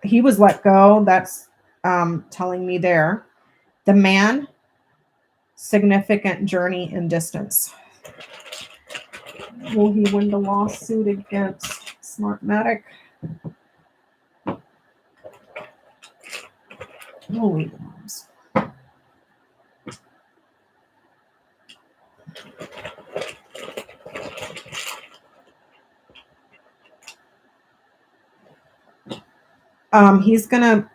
He was let go. That's telling me there. The man, significant journey and distance. Will he win the lawsuit against Smartmatic? Holy bombs. He's gonna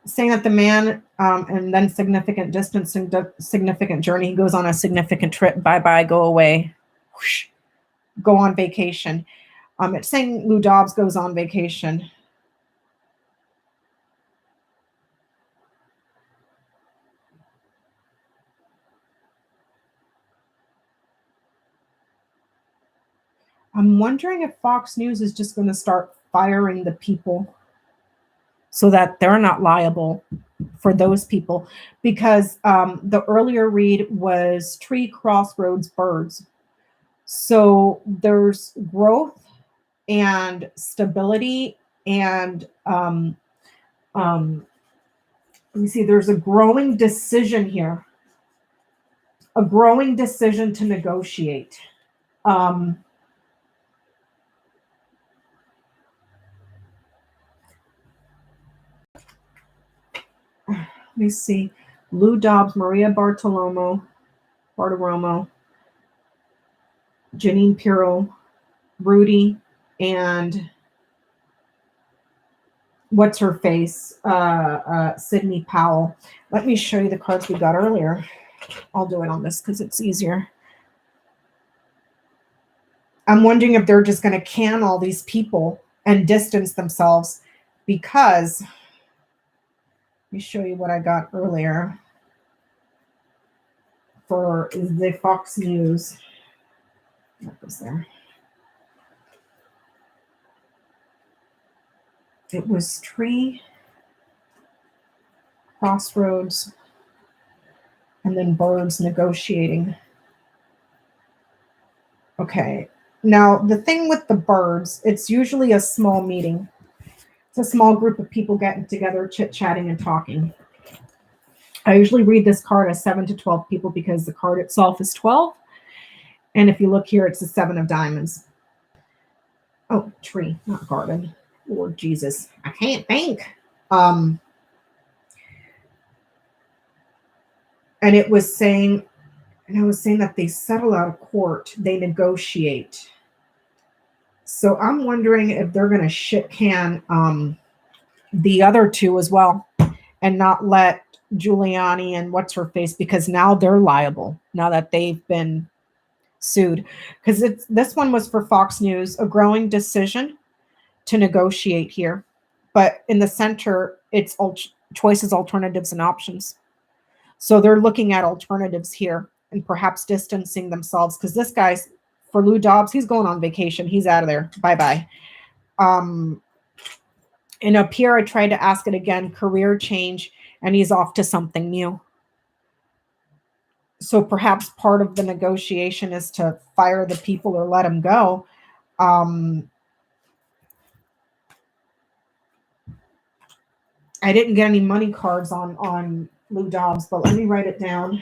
saying that the man and then significant distance and significant journey. He goes on a significant trip. Bye-bye, go away. Whoosh, go on vacation. It's saying Lou Dobbs goes on vacation. I'm wondering if Fox News is just going to start firing the people so that they're not liable for those people, because the earlier read was tree crossroads birds. So there's growth and stability and let me see, there's a growing decision here, a growing decision to negotiate. Let me see. Lou Dobbs, Maria Bartiromo, Janine Pirro, Rudy, and what's her face? Sydney Powell. Let me show you the cards we got earlier. I'll do it on this because it's easier. I'm wondering if they're just going to can all these people and distance themselves, because let me show you what I got earlier for the Fox News. That was there. It was tree, crossroads, and then birds negotiating. Okay. Now, the thing with the birds, it's usually a small meeting. It's a small group of people getting together, chit-chatting and talking. I usually read this card as 7 to 12 people because the card itself is 12. And if you look here, it's the 7 of diamonds. Oh, tree, not garden. Lord Jesus, I can't think. And it was saying, and I was saying that they settle out of court, they negotiate. So I'm wondering if they're going to shit can the other two as well and not let Giuliani and what's her face, because now they're liable now that they've been sued. Because this one was for Fox News, a growing decision to negotiate here. But in the center, it's choices, alternatives, and options. So they're looking at alternatives here and perhaps distancing themselves, because this guy's, for Lou Dobbs, he's going on vacation. He's out of there. Bye-bye. And up here, I tried to ask it again, career change, and he's off to something new. So perhaps part of the negotiation is to fire the people or let them go. I didn't get any money cards on Lou Dobbs, but let me write it down,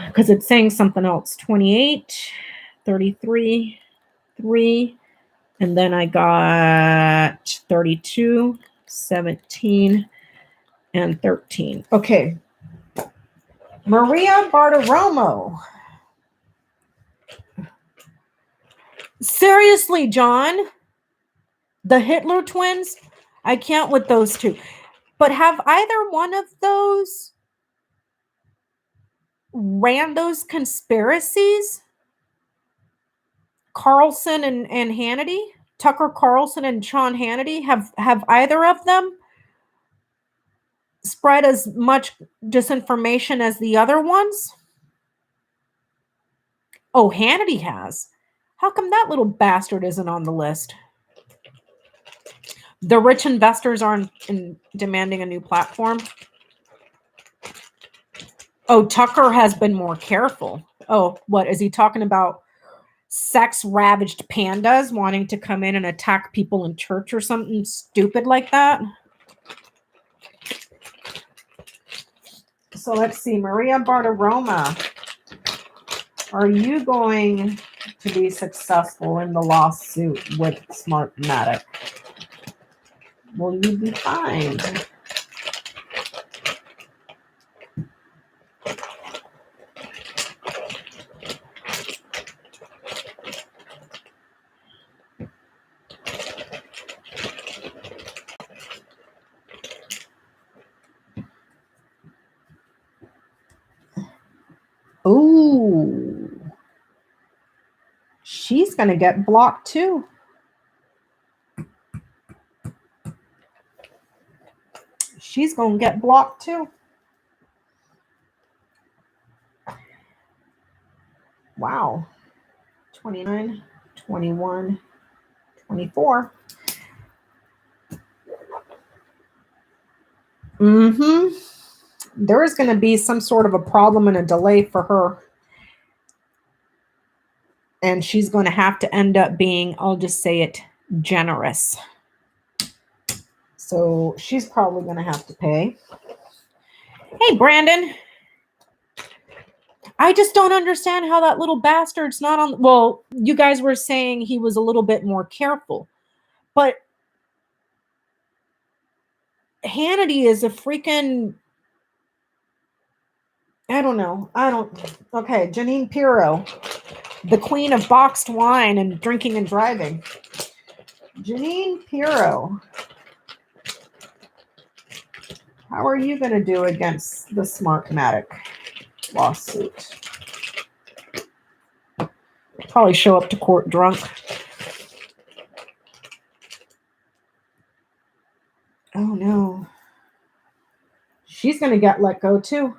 because it's saying something else. 28, 33, 3, and then I got 32, 17, and 13. Okay. Maria Bartiromo. Seriously, John? The Hitler twins? I can't with those two. But have either one of those ran those conspiracies? Carlson and Hannity? Tucker Carlson and Sean Hannity? Have either of them spread as much disinformation as the other ones? Oh, Hannity has. How come that little bastard isn't on the list? The rich investors aren't demanding a new platform. Oh, Tucker has been more careful. Oh, what is he talking about? Sex-ravaged pandas wanting to come in and attack people in church or something stupid like that? So let's see. Maria Bartiromo, are you going to be successful in the lawsuit with Smartmatic? Will you be fined? Ooh. She's going to get blocked too. She's going to get blocked too. Wow. 29, 21, 24. There is going to be some sort of a problem and a delay for her. And she's going to have to end up being, I'll just say it, generous. So she's probably going to have to pay. Hey, Brandon. I just don't understand how that little bastard's not on. Well, you guys were saying he was a little bit more careful. But Hannity is a freaking... I don't know. Okay, Jeanine Pirro, the queen of boxed wine and drinking and driving. Jeanine Pirro, how are you going to do against the Smartmatic lawsuit? Probably show up to court drunk. Oh, no. She's going to get let go, too.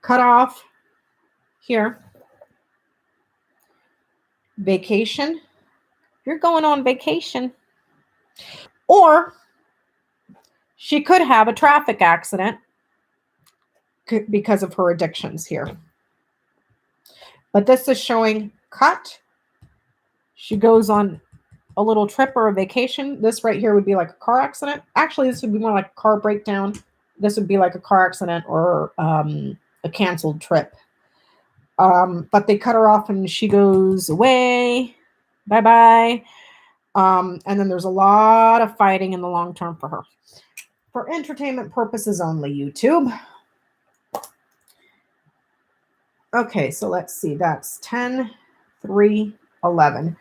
Cut off. Here. Vacation. You're going on vacation. Or she could have a traffic accident because of her addictions here. But this is showing cut. She goes on a little trip or a vacation. This right here would be like a car accident. Actually, this would be more like a car breakdown. This would be like a car accident or a canceled trip. But they cut her off and she goes away. Bye-bye. And then there's a lot of fighting in the long term for her. For entertainment purposes only, YouTube. Okay, so let's see. That's 10, 3, 11.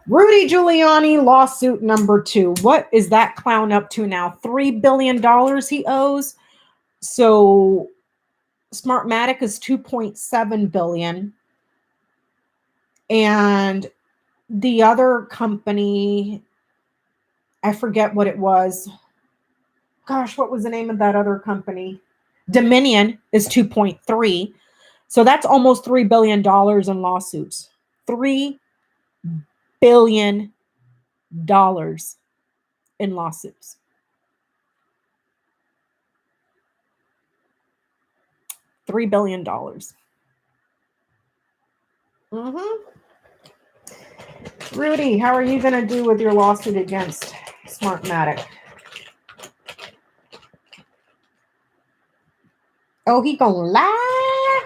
Rudy Giuliani lawsuit number 2. What is that clown up to now? $3 billion he owes. So Smartmatic is $2.7 billion. And the other company, I forget what it was. Gosh, what was the name of that other company? Dominion is 2.3. So that's almost $3 billion in lawsuits. $3 billion in lawsuits. $3 billion. Rudy, how are you going to do with your lawsuit against Smartmatic? Oh, he gonna lie?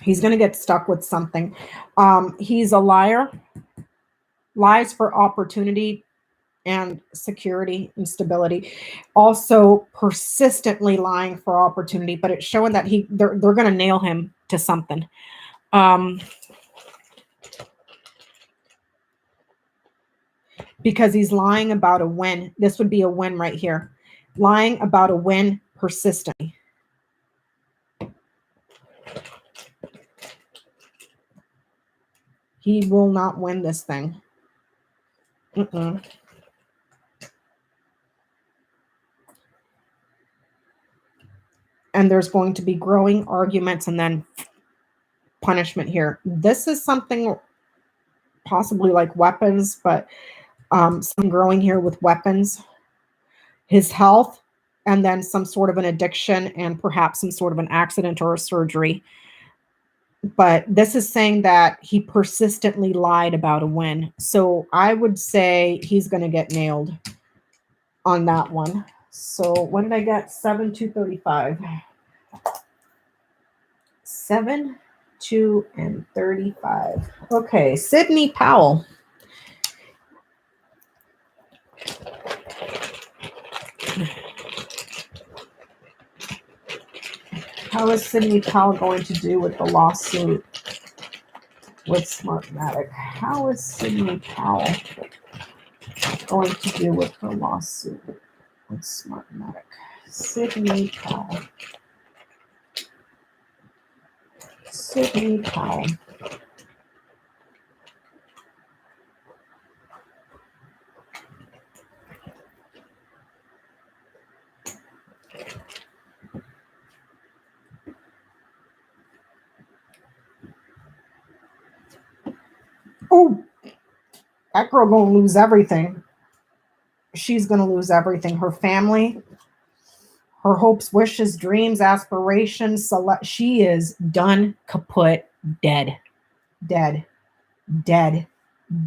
He's going to get stuck with something. He's a liar. Lies for opportunity and security and stability. Also persistently lying for opportunity, but it's showing that they're going to nail him to something. Because he's lying about a win. This would be a win right here. Lying about a win persistently. He will not win this thing. And there's going to be growing arguments and then punishment here. This is something possibly like weapons, but some growing here with weapons. His health, and then some sort of an addiction and perhaps some sort of an accident or a surgery. But this is saying that he persistently lied about a win. So I would say he's going to get nailed on that one. So when did I get? 7, 2, 35. 7, 2, and 35. Okay, Sidney Powell. How is Sidney Powell going to do with the lawsuit with Smartmatic? How is Sidney Powell going to do with her lawsuit with Smartmatic? Sidney Powell. Sidney Powell. Oh, that girl gonna lose everything. She's gonna lose everything. Her family, her hopes, wishes, dreams, aspirations. She is done, kaput, dead. Dead. Dead.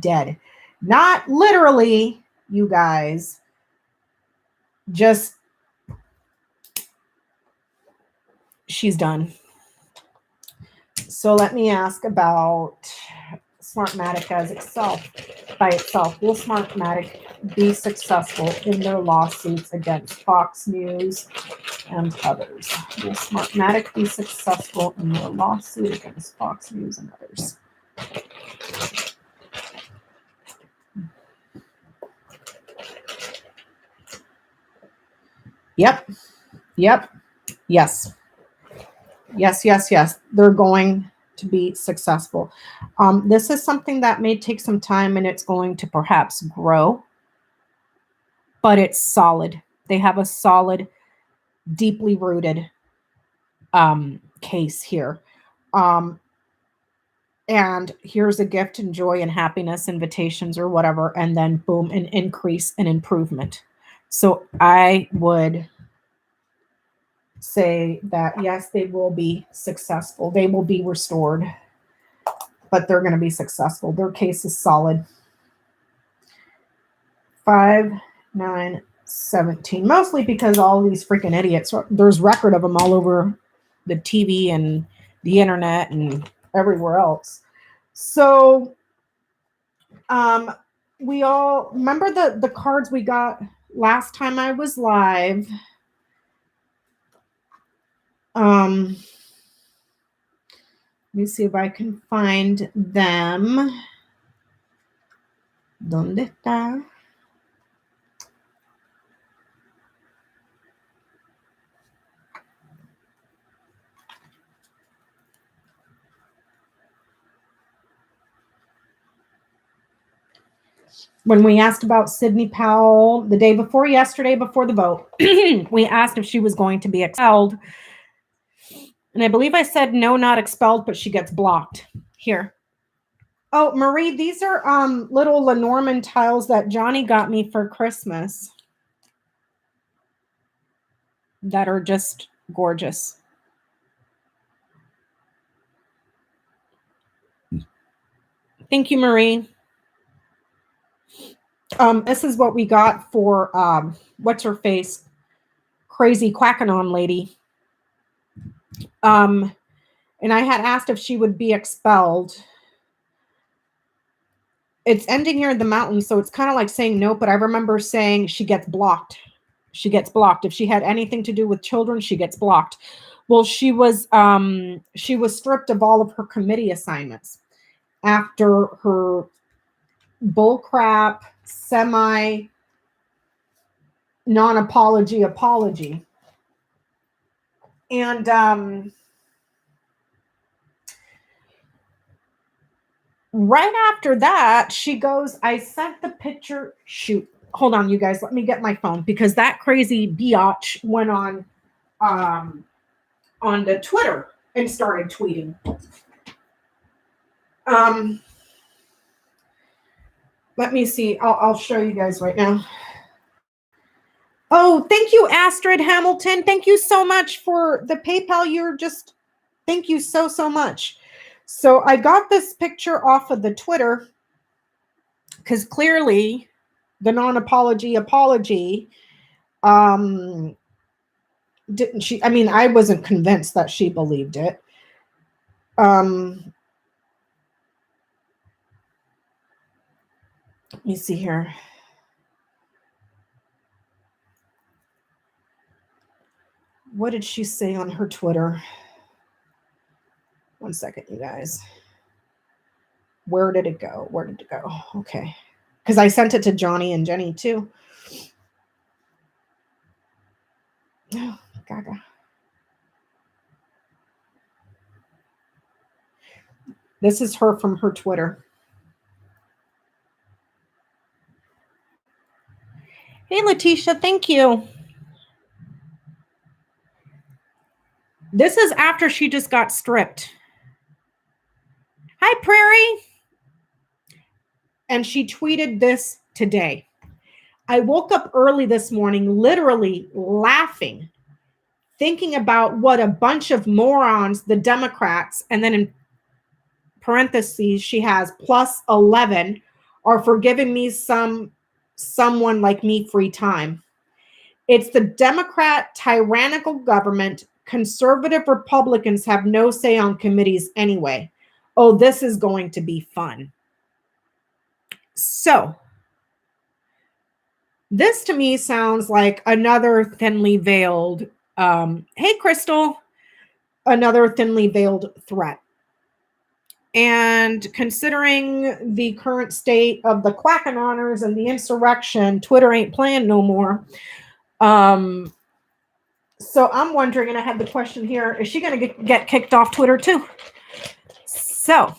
Dead. Not literally, you guys. Just, she's done. So let me ask about Smartmatic as itself. By itself, will Smartmatic be successful in their lawsuits against Fox News and others? Will Smartmatic be successful in their lawsuit against Fox News and others? Yep. Yep. Yes. Yes, yes, yes. They're going to be successful. This is something that may take some time and it's going to perhaps grow, but it's solid. They have a solid, deeply rooted case here. And here's a gift and joy and happiness, invitations or whatever, and then boom, an increase and improvement. So I would say that yes, they will be successful. They will be restored, but they're going to be successful. Their case is solid. 5, 9, 17. Mostly because all these freaking idiots, there's record of them all over the TV and the internet and everywhere else. So we all remember the cards we got last time I was live. Let me see if I can find them. ¿Dónde está? When we asked about Sidney Powell the day before yesterday, before the vote, we asked if she was going to be expelled. And I believe I said no, not expelled, but she gets blocked. Here. Oh, Marie, these are little Lenormand tiles that Johnny got me for Christmas that are just gorgeous. Thank you, Marie. This is what we got for what's her face? Crazy Quackanon lady. And I had asked if she would be expelled. it's ending here in the mountains, so it's kind of like saying no, but I remember saying she gets blocked. She gets blocked. If she had anything to do with children, she gets blocked. Well, she was stripped of all of her committee assignments after her bullcrap semi non-apology apology. And right after that, she goes, I sent the picture. Shoot. Hold on, you guys. Let me get my phone because that crazy biatch went on the Twitter and started tweeting. Let me see. I'll show you guys right now. Oh, thank you, Astrid Hamilton. Thank you so much for the PayPal. Thank you so, so much. So I got this picture off of the Twitter because clearly the non-apology apology, didn't she? I mean, I wasn't convinced that she believed it. Let me see here. What did she say on her Twitter? One second, you guys. Where did it go? Where did it go? Okay. Because I sent it to Johnny and Jenny too. Oh, gaga. This is her from her Twitter. Hey, Letitia, thank you. This is after she just got stripped. Hi, Prairie. And she tweeted this today. I woke up early this morning, literally laughing, thinking about what a bunch of morons the Democrats, and then in parentheses, she has plus 11, are for giving me someone like me free time. It's the Democrat tyrannical government. Conservative Republicans have no say on committees anyway. Oh, this is going to be fun. So, this to me sounds like another thinly veiled, hey, Crystal, another thinly veiled threat. And considering the current state of the Quackenoners and the insurrection, Twitter ain't playing no more. So I'm wondering, and I have the question here, is she going to get kicked off Twitter too? So,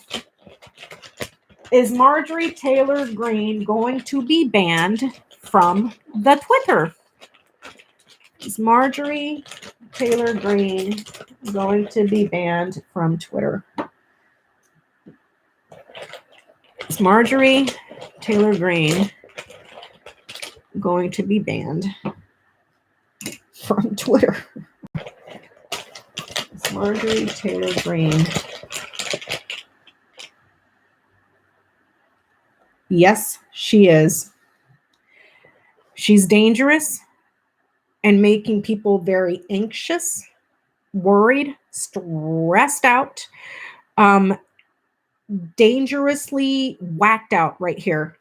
is Marjorie Taylor Greene going to be banned from the Twitter? Is Marjorie Taylor Greene going to be banned from Twitter? Is Marjorie Taylor Greene going to be banned from Twitter? Is Marjorie Taylor Greene? Yes, she is. She's dangerous and making people very anxious, worried, stressed out, dangerously whacked out right here.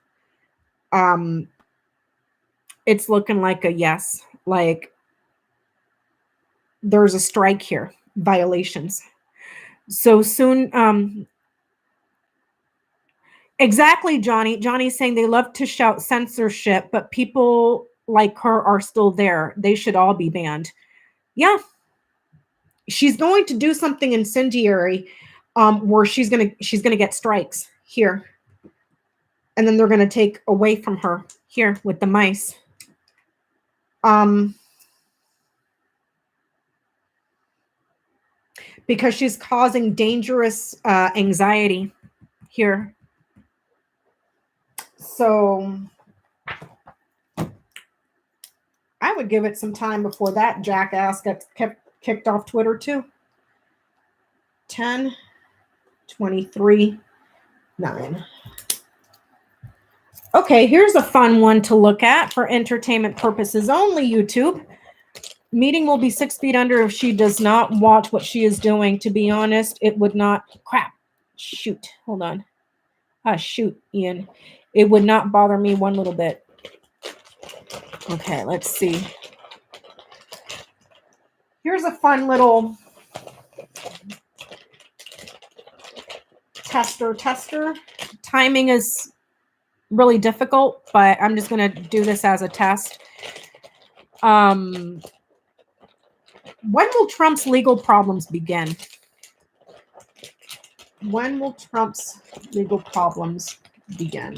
It's looking like a yes, like there's a strike here, violations. So soon, exactly, Johnny. Johnny's saying they love to shout censorship, but people like her are still there. They should all be banned. Yeah. She's going to do something incendiary where she's gonna get strikes here. And then they're gonna take away from her here with the mice. Because she's causing dangerous anxiety here. So I would give it some time before that jackass gets kicked off Twitter too. 10, 23, 9. Okay, here's a fun one to look at for entertainment purposes only, YouTube. Meeting will be 6 feet under if she does not watch what she is doing. To be honest, it would not. Crap. Shoot. Hold on. Shoot, Ian. It would not bother me one little bit. Okay, let's see. Here's a fun little tester. Timing is really difficult, but I'm just going to do this as a test. When will Trump's legal problems begin? When will Trump's legal problems begin?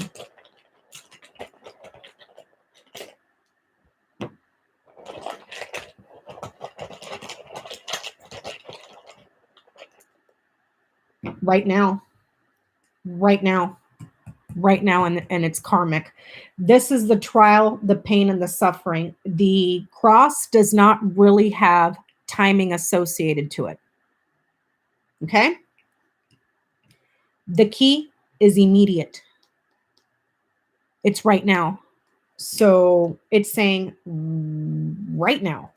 Right now. Right now. Right now, and it's karmic. This is the trial, the pain, and the suffering. The cross does not really have timing associated to it. Okay? The key is immediate. It's right now. So it's saying right now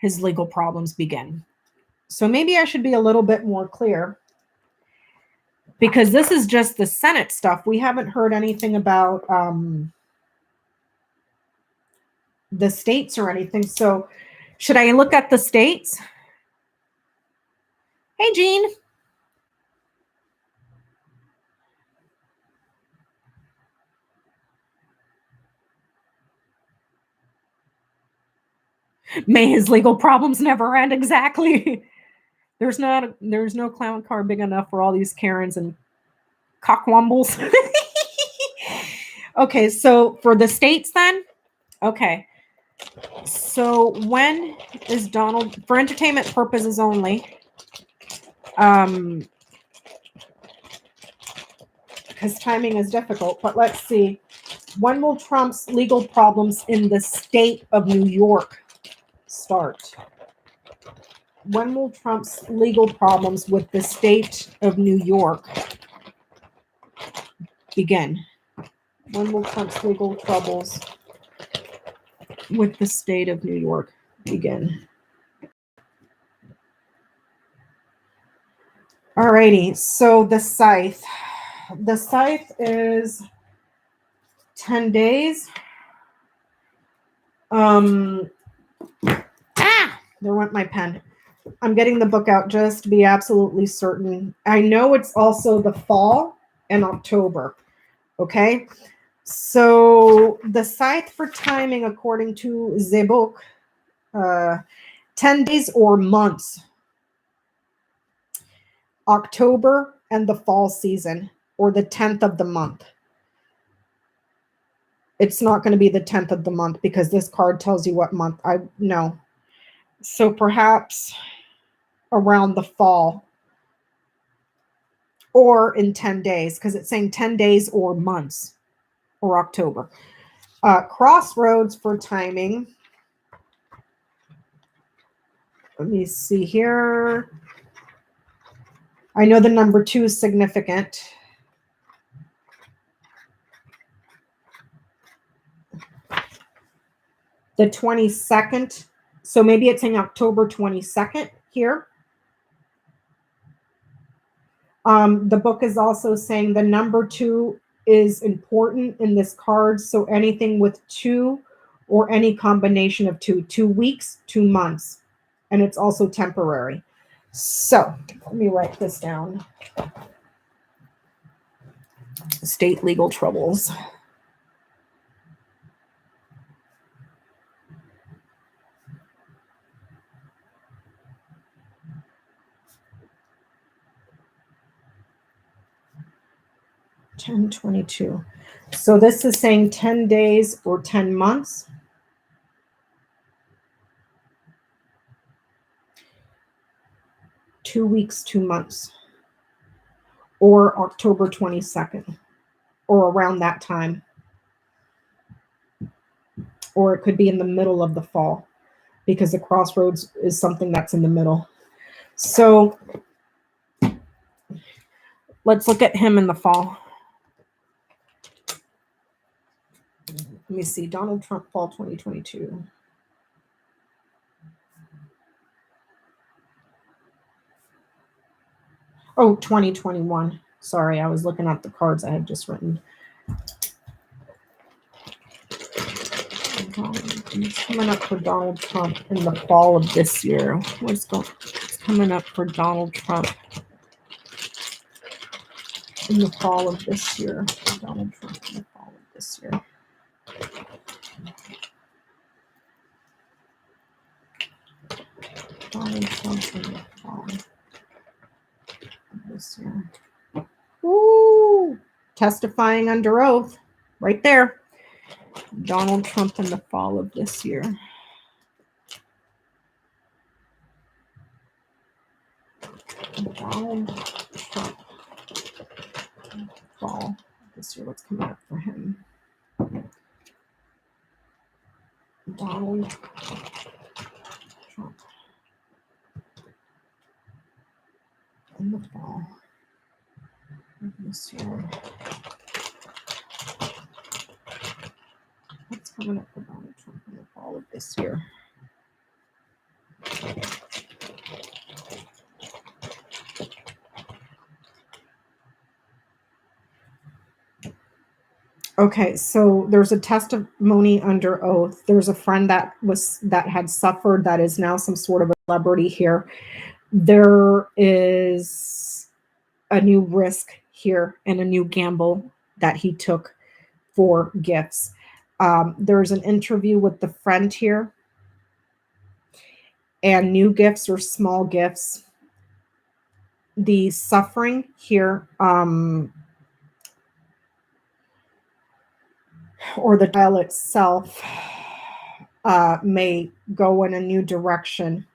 his legal problems begin. So maybe I should be a little bit more clear, because this is just the Senate stuff. We haven't heard anything about the states or anything. So should I look at the states? Hey, Jean. May his legal problems never end. Exactly. There's no clown car big enough for all these Karens and cockwombles. Okay, so for the states then? Okay. So when is Donald, for entertainment purposes only, because timing is difficult, but let's see. When will Trump's legal problems in the state of New York start? When will Trump's legal problems with the state of New York begin? When will Trump's legal troubles with the state of New York begin? Alrighty, so the scythe. The scythe is 10 days. There went my pen. I'm getting the book out just to be absolutely certain. I know it's also the fall and October. Okay. So the scythe for timing, according to the book, 10 days or months. October and the fall season, or the 10th of the month. It's not going to be the 10th of the month because this card tells you what month. I know. So perhaps around the fall or in 10 days, because it's saying 10 days or months, or October. Crossroads for timing. Let me see here. I know the number 2 is significant. The 22nd. So maybe it's saying October 22nd here. The book is also saying the number 2 is important in this card. So anything with 2 or any combination of 2, 2 weeks, 2 months. And it's also temporary. So let me write this down. State legal troubles. $10.22. So this is saying 10 days or 10 months. Two weeks, 2 months, or October 22nd, or around that time. Or it could be in the middle of the fall, because the crossroads is something that's in the middle. So let's look at him in the fall. Let me see. Donald Trump, fall 2022. Oh, 2021. Sorry, I was looking at the cards I had just written. coming up for Donald Trump in the fall of this year? What's coming up for Donald Trump in the fall of this year? Donald Trump in the fall of this year. Donald Trump in the fall of this year. Woo! Testifying under oath, right there. Donald Trump in the fall of this year. Donald Trump fall this year. What's coming up for him? Donald Trump in the fall of this year. What's coming up for Donald Trump in the fall of this year? Okay, so there's a testimony under oath. There's a friend that had suffered that is now some sort of a celebrity here. There is a new risk here and a new gamble that he took for gifts. There's an interview with the friend here, and new gifts or small gifts. The suffering here, or the dial itself, may go in a new direction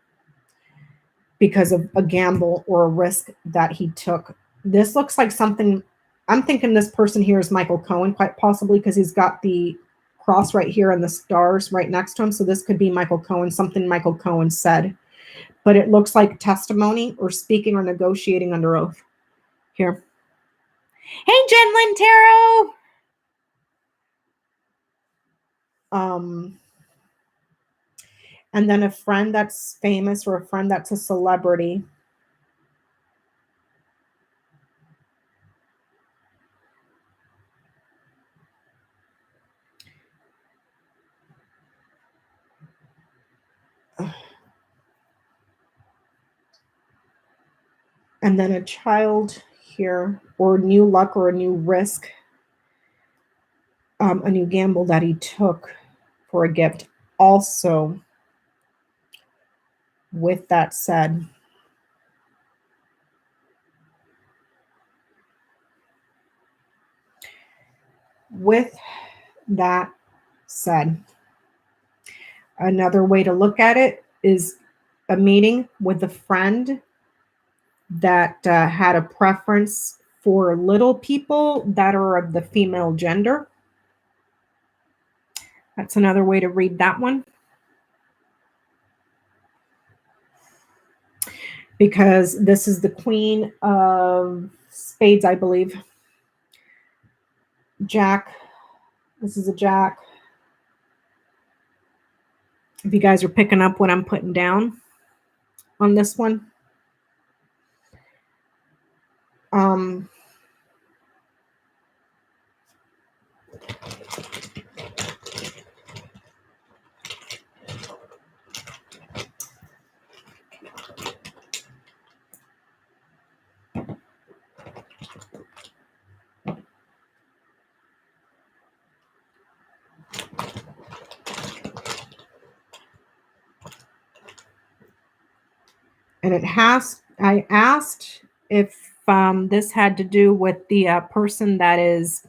because of a gamble or a risk that he took. This looks like something, I'm thinking this person here is Michael Cohen, quite possibly, because he's got the cross right here and the stars right next to him. So this could be Michael Cohen, something Michael Cohen said. But it looks like testimony or speaking or negotiating under oath here. Hey, Jen Lynn Tarot. And then a friend that's famous or a friend that's a celebrity. And then a child here, or new luck or a new risk, a new gamble that he took for a gift. Also, with that said, another way to look at it is a meeting with a friend that had a preference for little people that are of the female gender. That's another way to read that one. Because this is the Queen of Spades, I believe. Jack. This is a Jack. If you guys are picking up what I'm putting down on this one. And I asked if this had to do with the person that is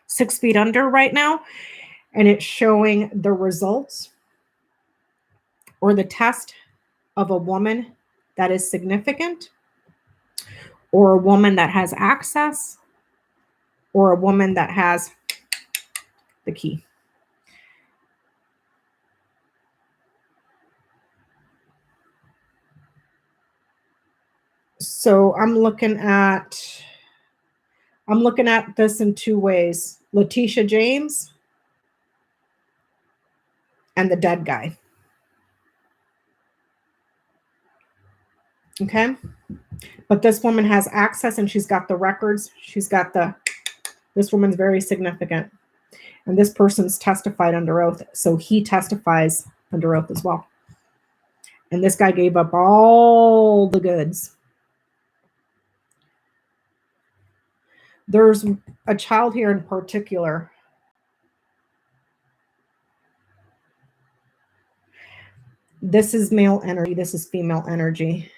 6 feet under right now, and it's showing the results or the test of a woman that is significant, or a woman that has access, or a woman that has the key. So I'm looking at this in two ways. Letitia James and the dead guy. Okay? But this woman has access and she's got the records. This woman's very significant. And this person's testified under oath. So he testifies under oath as well. And this guy gave up all the goods. There's a child here in particular. This is male energy. This is female energy.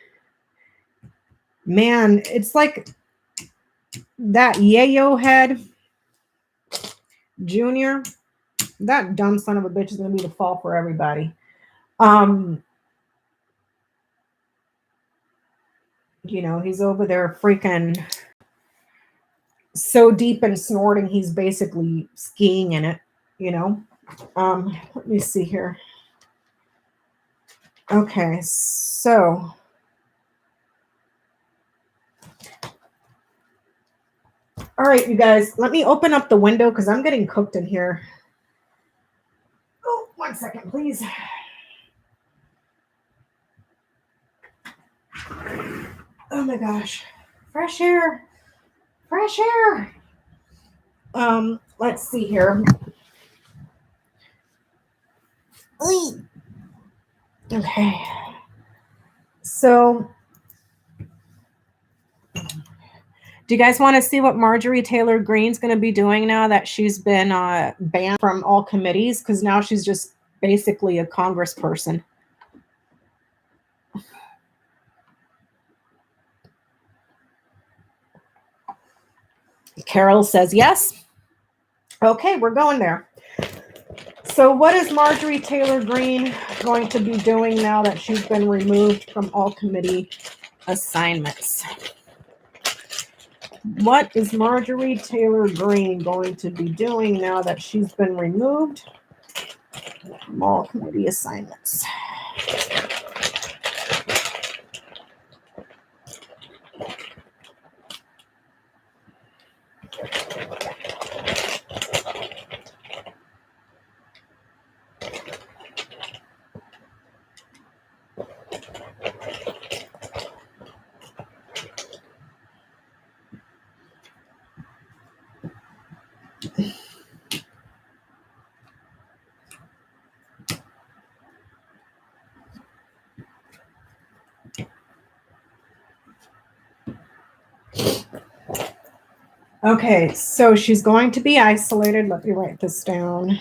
Man, it's like that yayo head Junior. That dumb son of a bitch is going to be the fall for everybody. You know, he's over there freaking so deep and snorting, he's basically skiing in it, you know. Let me see here. Okay, so all right, you guys, let me open up the window because I'm getting cooked in here. Oh, 1 second, please. Oh my gosh. Fresh air. Fresh air. Let's see here. Okay. So do you guys want to see what Marjorie Taylor Greene's going to be doing now that she's been banned from all committees? Because now she's just basically a congressperson. Carol says yes. Okay, we're going there. So what is Marjorie Taylor Greene going to be doing now that she's been removed from all committee assignments? What is Marjorie Taylor Greene going to be doing now that she's been removed from all committee assignments? Okay, so she's going to be isolated. Let me write this down.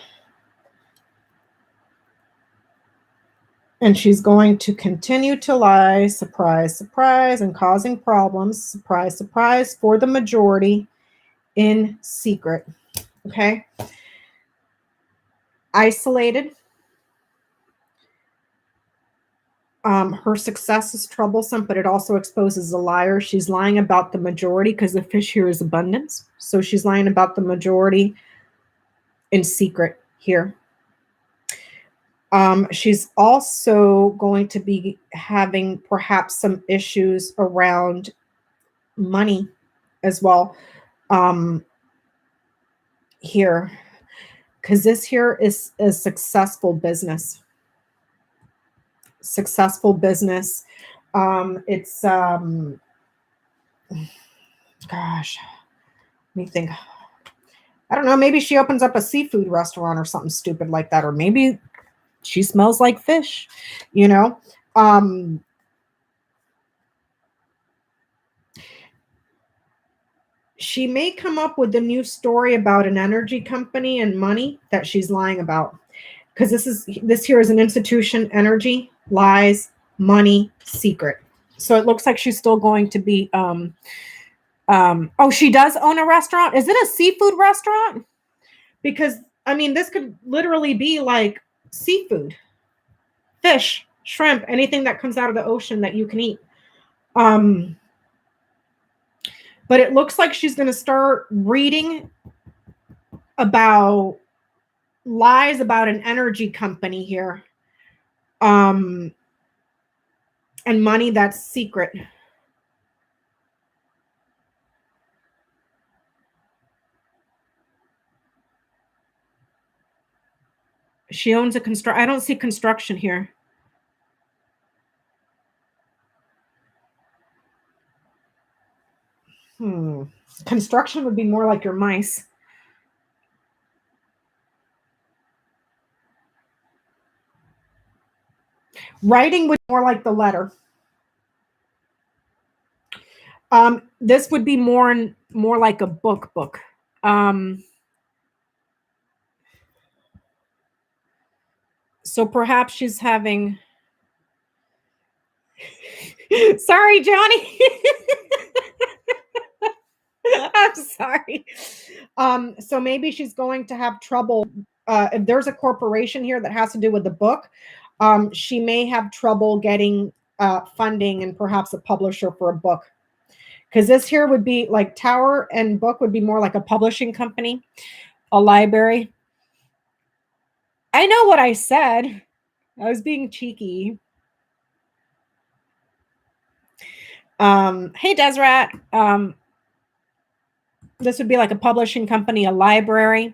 And she's going to continue to lie, surprise, surprise, and causing problems, surprise, surprise, for the majority in secret. Okay? Isolated. Her success is troublesome, but it also exposes a liar. She's lying about the majority because the fish here is abundance. So she's lying about the majority in secret here. She's also going to be having perhaps some issues around money as well here, because this here is a successful business. Successful business. It's gosh, let me think. I don't know, maybe she opens up a seafood restaurant or something stupid like that, or maybe she smells like fish, you know. She may come up with a new story about an energy company and money that she's lying about, because this here is an institution, energy, lies, money, secret. So it looks like she's still going to be oh, she does own a restaurant. Is it a seafood restaurant? Because I mean, this could literally be like seafood, fish, shrimp, anything that comes out of the ocean that you can eat. But it looks like she's going to start reading about lies about an energy company here. And money that's secret. She owns a I don't see construction here. Construction would be more like your mice. Writing would be more like the letter. This would be more like a book. So perhaps she's having. Sorry, Johnny. I'm sorry. So maybe she's going to have trouble. If there's a corporation here that has to do with the book, she may have trouble getting funding and perhaps a publisher for a book. Because this here would be like Tower and Book would be more like a publishing company, a library. I know what I said. I was being cheeky. Hey, Desrat. This would be like a publishing company, a library.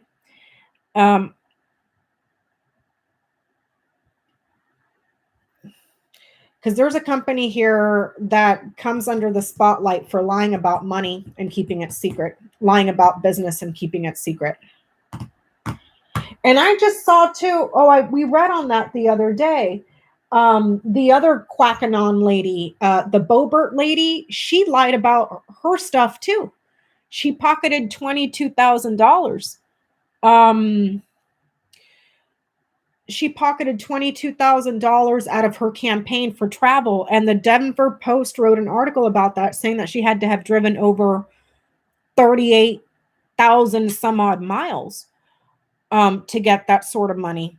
Because there's a company here that comes under the spotlight for lying about money and keeping it secret, lying about business and keeping it secret. And I just saw too, we read on that the other day. The other Quackanon lady, the Bobert lady, she lied about her stuff too. She pocketed $22,000. She pocketed $22,000 out of her campaign for travel. And the Denver Post wrote an article about that, saying that she had to have driven over 38,000 some odd miles to get that sort of money.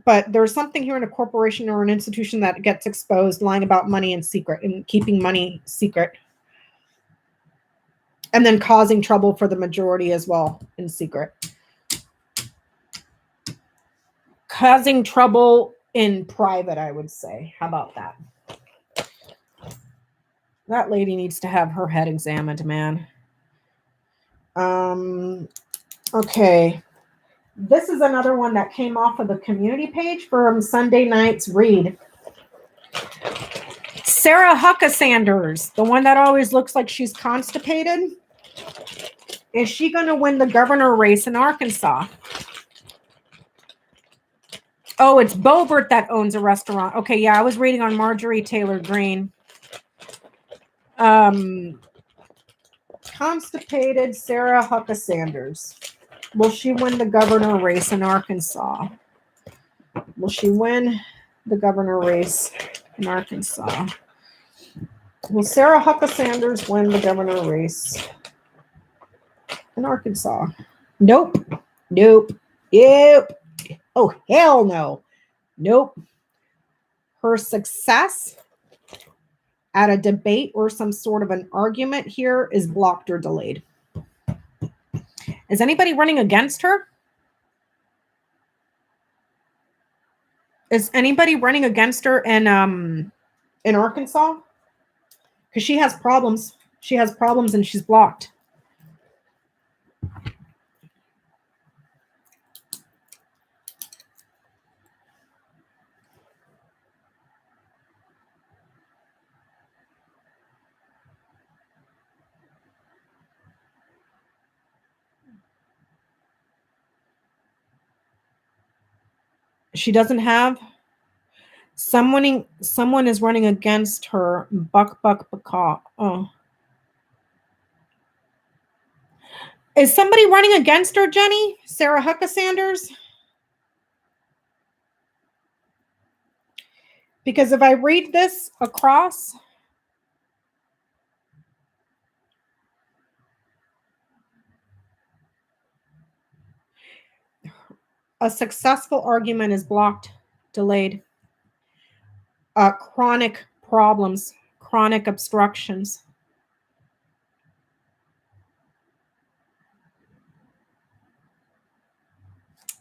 But there's something here in a corporation or an institution that gets exposed, lying about money in secret and keeping money secret. And then causing trouble for the majority as well in secret. Causing trouble in private, I would say. How about that? That lady needs to have her head examined, man. Okay. This is another one that came off of the community page from Sunday night's read. Sarah Huckabee Sanders, the one that always looks like she's constipated. Is she going to win the governor race in Arkansas? Oh, it's Bobert that owns a restaurant. Okay, yeah, I was reading on Marjorie Taylor Greene. Constipated Sarah Huckabee Sanders. Will she win the governor race in Arkansas? Will she win the governor race in Arkansas? Will Sarah Huckabee Sanders win the governor race in Arkansas? Nope. Oh, hell no. Nope. Her success at a debate or some sort of an argument here is blocked or delayed. Is anybody running against her? Is anybody running against her in Arkansas? Because she has problems. She has problems and she's blocked. She doesn't have someone is running against her. Buck. Oh. Is somebody running against her, Jenny? Sarah Huckabee Sanders? Because if I read this across, a successful argument is blocked, delayed. Chronic problems, chronic obstructions.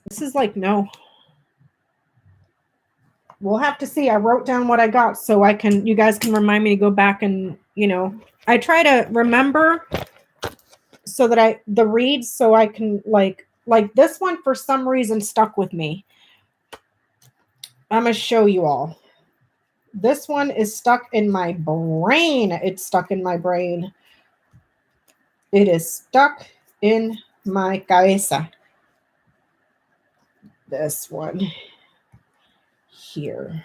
This is like, no. We'll have to see. I wrote down what I got so you guys can remind me to go back and, I try to remember so that the reads so I can like this one for some reason stuck with me. I'm going to show you all. This one is stuck in my brain. It's stuck in my brain. It is stuck in my cabeza. This one here.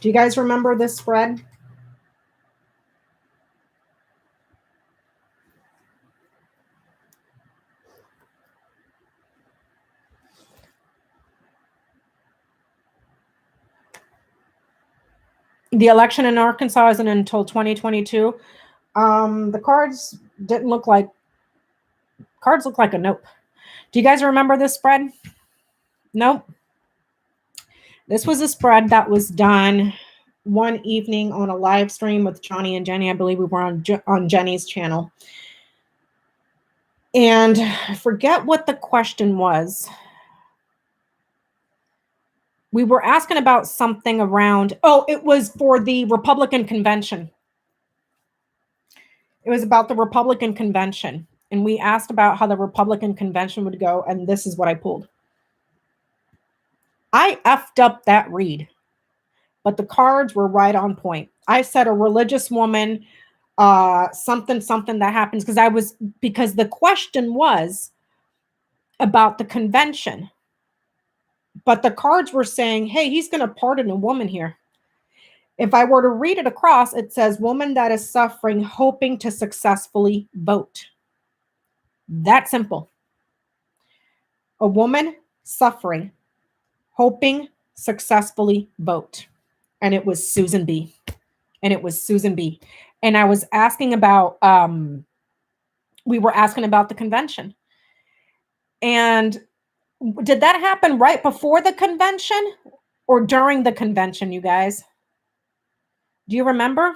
Do you guys remember this spread? The election in Arkansas isn't until 2022. The cards didn't look like cards look like a nope. Do you guys remember this spread? Nope. This was a spread that was done one evening on a live stream with Johnny and Jenny. I believe we were on Jenny's channel. And I forget what the question was. We were asking about something around, it was for the Republican convention. It was about the Republican convention. And we asked about how the Republican convention would go. And this is what I pulled. I effed up that read, but the cards were right on point. I said a religious woman, something that happens because the question was about the convention. But the cards were saying, hey, he's going to pardon a woman here. If I were to read it across, it says, woman that is suffering, hoping to successfully vote. That simple. A woman suffering, hoping successfully vote. And it was Susan B. And I was asking about, we were asking about the convention. And did that happen right before the convention or during the convention, you guys? Do you remember?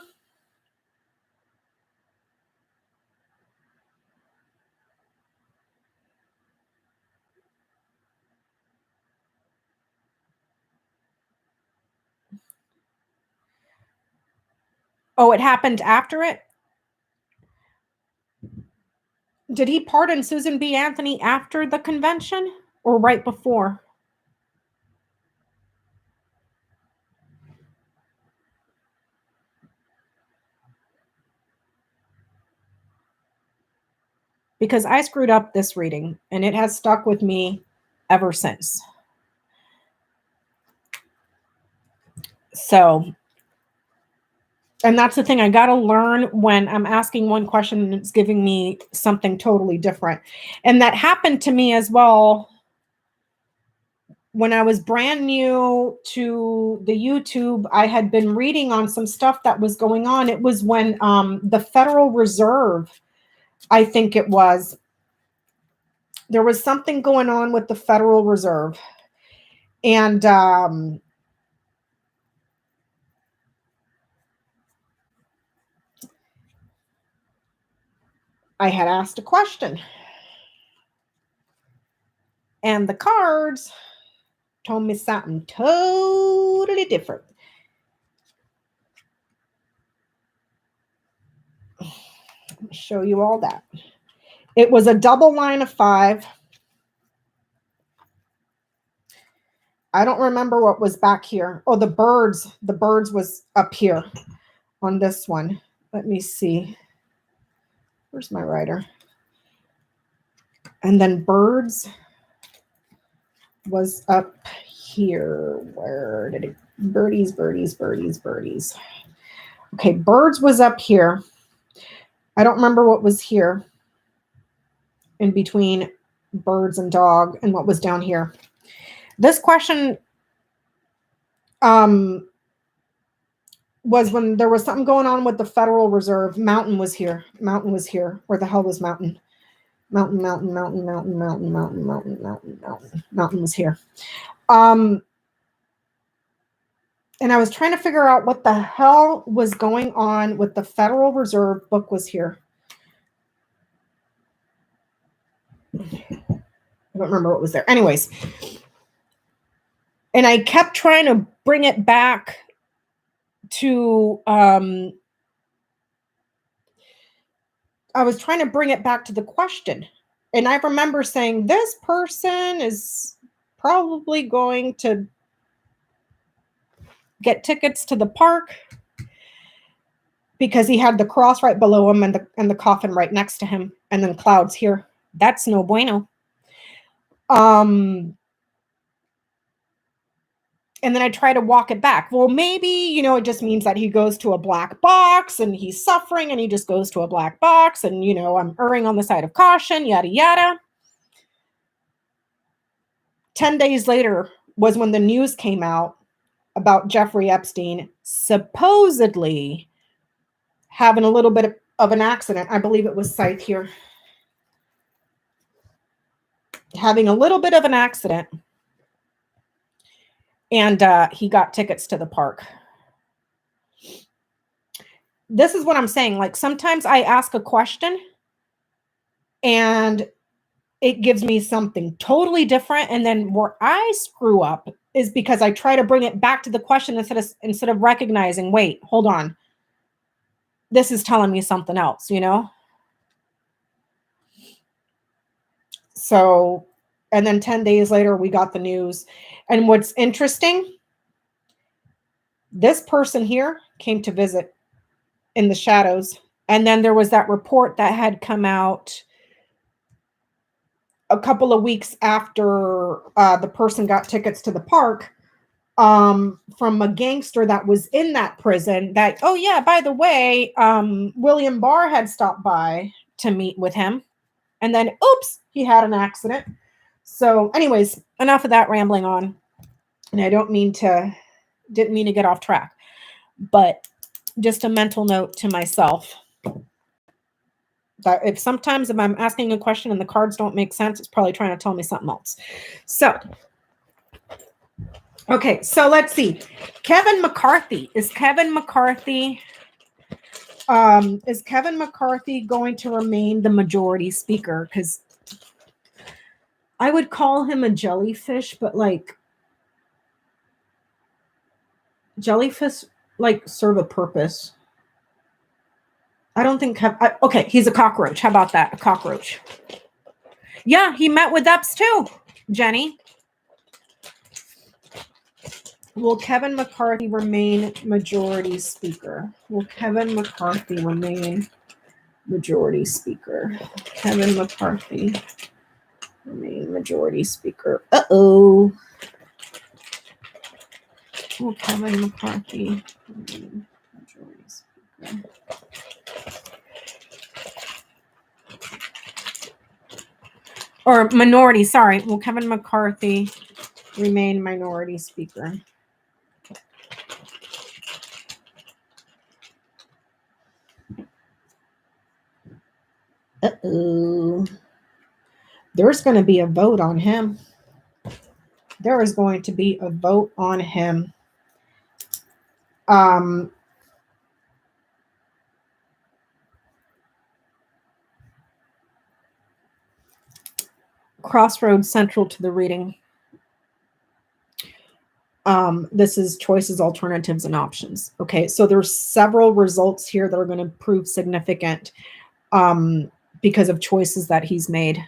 Oh, it happened after it? Did he pardon Susan B. Anthony after the convention or right before? Because I screwed up this reading and it has stuck with me ever since. So, and that's the thing, I got to learn when I'm asking one question and it's giving me something totally different. And that happened to me as well when I was brand new to the YouTube. I had been reading on some stuff that was going on. It was when the Federal Reserve, I think it was, there was something going on with the Federal Reserve. And I had asked a question. And the cards told me something totally different. Let me show you all that. It was a double line of 5. I don't remember what was back here. Oh, the birds. The birds was up here on this one. Let me see. Where's my writer? And then birds was up here. Where did it? Birdies. Okay, birds was up here. I don't remember what was here in between birds and dog and what was down here. This question was when there was something going on with the Federal Reserve. Mountain was here. Where the hell was Mountain? Mountain was here. And I was trying to figure out what the hell was going on with the Federal Reserve. Book was here. I don't remember what was there. Anyways. And I kept trying to bring it back to, I was trying to bring it back to the question. And I remember saying, this person is probably going to get tickets to the park because he had the cross right below him and the coffin right next to him. And then clouds here. That's no bueno. And then I try to walk it back. Well, maybe, it just means that he goes to a black box and he's suffering and he just goes to a black box. And, I'm erring on the side of caution, yada, yada. 10 days later was when the news came out about Jeffrey Epstein supposedly having a little bit of an accident. I believe it was Scythe here. Having a little bit of an accident. And he got tickets to the park. This is what I'm saying. Like, sometimes I ask a question and it gives me something totally different. And then where I screw up is because I try to bring it back to the question instead of recognizing, wait, hold on. This is telling me something else, So, and then 10 days later, we got the news. And what's interesting, this person here came to visit in the shadows. And then there was that report that had come out a couple of weeks after the person got tickets to the park from a gangster that was in that prison that, oh yeah, by the way, William Barr had stopped by to meet with him. And then, oops, he had an accident. So anyways, enough of that rambling on. And I didn't mean to get off track, but just a mental note to myself that if I'm asking a question and the cards don't make sense, it's probably trying to tell me something else. So, okay, so let's see. Kevin McCarthy. Is Kevin McCarthy going to remain the majority speaker? Because I would call him a jellyfish, but like jellyfish like serve a purpose. I don't think okay, he's a cockroach. How about that? A cockroach. Yeah, he met with Epps too, Jenny. Will Kevin McCarthy remain majority speaker? Will Kevin McCarthy remain majority speaker? Kevin McCarthy remain majority speaker. Uh-oh. Will Kevin McCarthy remain majority speaker? Or minority, sorry. Will Kevin McCarthy remain minority speaker? Uh-oh. There's going to be a vote on him. There is going to be a vote on him. Crossroads central to the reading. This is choices, alternatives, and options. Okay, so there's several results here that are going to prove significant because of choices that he's made.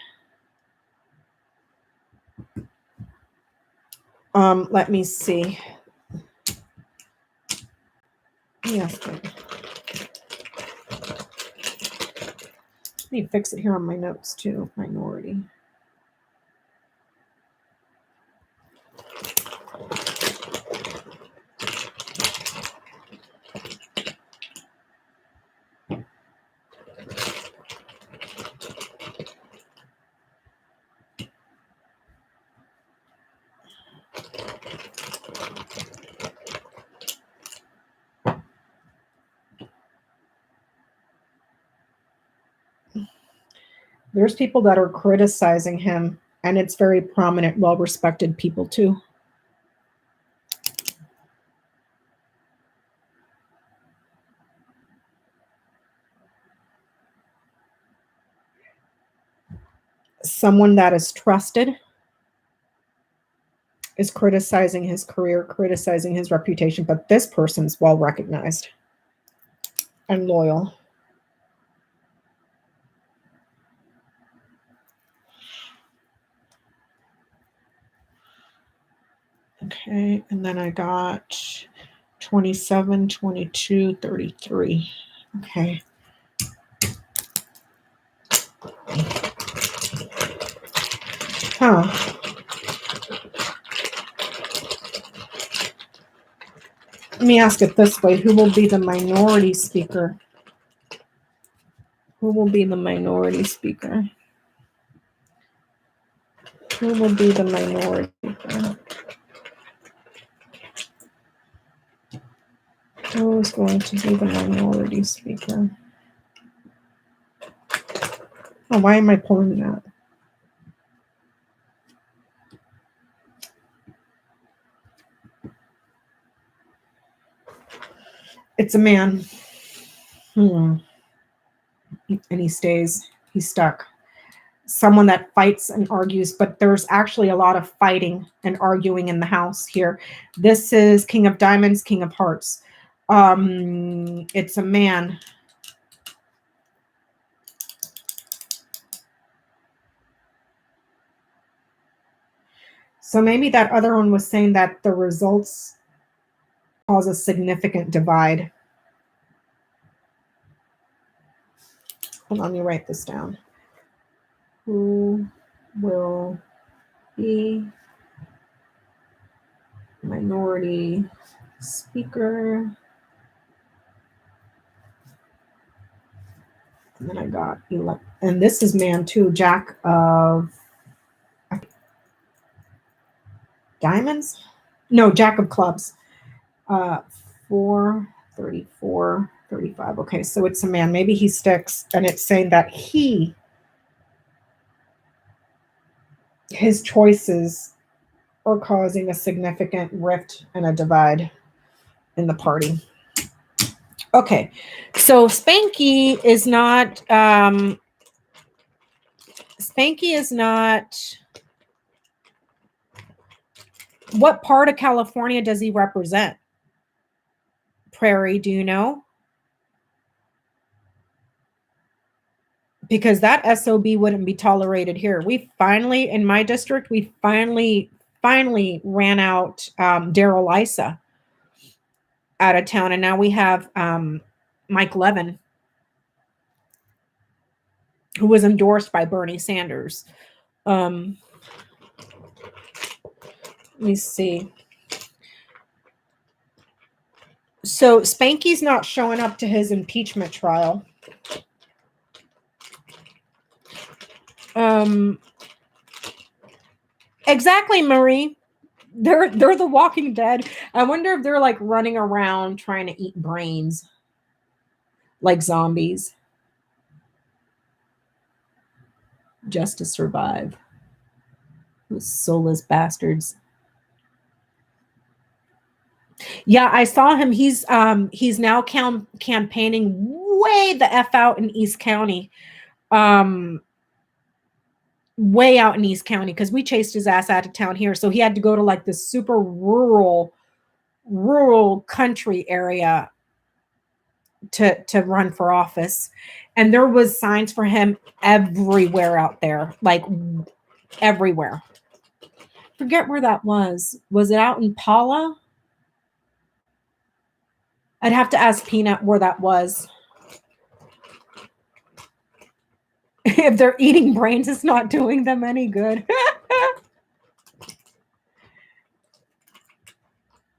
Let me see. Yes. Let me fix it here on my notes too. Minority. There's people that are criticizing him, and it's very prominent, well-respected people too. Someone that is trusted is criticizing his career, criticizing his reputation, but this person's well-recognized and loyal. Okay, and then I got 27, 22, 33. Okay. Huh. Let me ask it this way. Who will be the minority speaker? Who will be the minority speaker? Who will be the minority speaker? Who is going to be the minority speaker? Oh, why am I pulling that? It's a man. And he stays. He's stuck. Someone that fights and argues, but there's actually a lot of fighting and arguing in the house here. This is King of Diamonds, King of Hearts. It's a man. So maybe that other one was saying that the results cause a significant divide. Hold on, let me write this down. Who will be minority speaker? And then I got 11. And this is man too, Jack of Diamonds? No, Jack of Clubs. 4, 34, 35. Okay, so it's a man. Maybe he sticks, and it's saying that his choices are causing a significant rift and a divide in the party. Okay, so Spanky is not, what part of California does he represent? Prairie, do you know? Because that SOB wouldn't be tolerated here. We finally, in my district, we finally ran out Daryl Issa out of town. And now we have Mike Levin, who was endorsed by Bernie Sanders. Let me see. So Spanky's not showing up to his impeachment trial. Exactly, Marie. They're the Walking Dead. I wonder if they're like running around trying to eat brains like zombies just to survive. Those soulless bastards. Yeah, I saw him. He's now campaigning way the F out in East County. Way out in East County, because we chased his ass out of town here. So he had to go to like this super rural country area to run for office. And there was signs for him everywhere out there, like everywhere. Forget where that was. Was it out in Paula? I'd have to ask Peanut where that was. If they're eating brains, it's not doing them any good.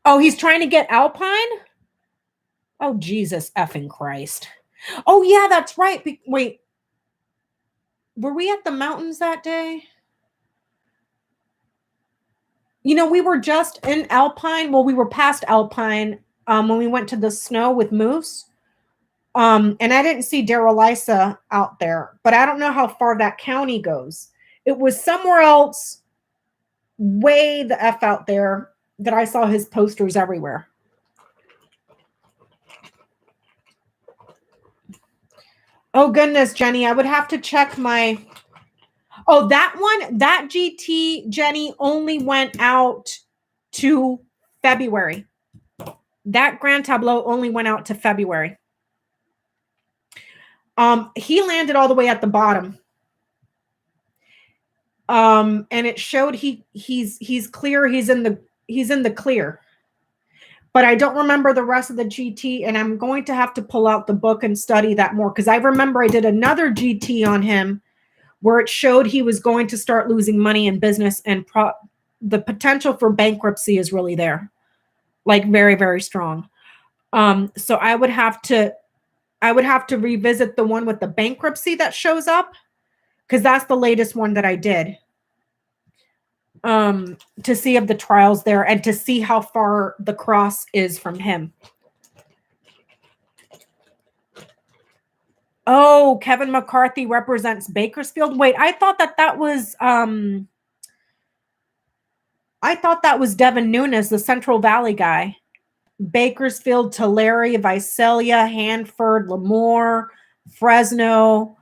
Oh, he's trying to get Alpine? Oh, Jesus effing Christ. Oh, yeah, that's right. Wait. Were we at the mountains that day? You know, we were just in Alpine. Well, we were past Alpine when we went to the snow with Moose. And I didn't see Daryl Issa out there, but I don't know how far that county goes. It was somewhere else, way the F out there, that I saw his posters everywhere. Oh, goodness, Jenny, I would have to check my... Oh, that one, that GT, Jenny, only went out to February. That Grand Tableau only went out to February. He landed all the way at the bottom. And it showed he's clear. He's in the clear. But I don't remember the rest of the GT, and I'm going to have to pull out the book and study that more, because I remember I did another GT on him where it showed he was going to start losing money in business, and the potential for bankruptcy is really there, like very, very strong. So I would have to revisit the one with the bankruptcy that shows up, because that's the latest one that I did. To see if the trial's there and to see how far the cross is from him. Oh, Kevin McCarthy represents Bakersfield. Wait, I thought that was Devin Nunes, the Central Valley guy. Bakersfield, Tulare, Visalia, Hanford, Lemoore, Fresno.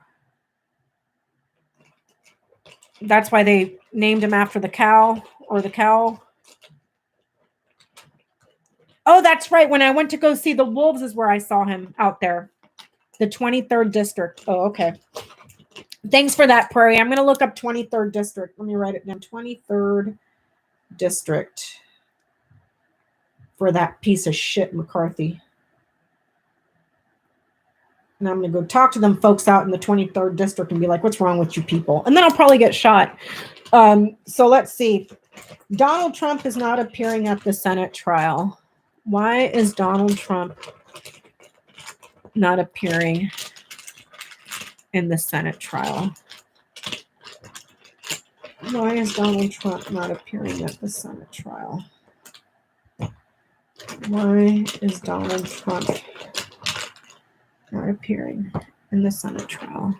That's why they named him after the cow, or the cow. Oh, that's right. When I went to go see the Wolves is where I saw him out there. The 23rd district. Oh, okay. Thanks for that, Prairie. I'm going to look up 23rd district. Let me write it down. 23rd district for that piece of shit McCarthy. And I'm going to go talk to them folks out in the 23rd district and be like, what's wrong with you people? And then I'll probably get shot. So let's see. Donald Trump is not appearing at the Senate trial. Why is Donald Trump not appearing in the Senate trial? Why is Donald Trump not appearing at the Senate trial? Why is Donald Trump not appearing in the Senate trial?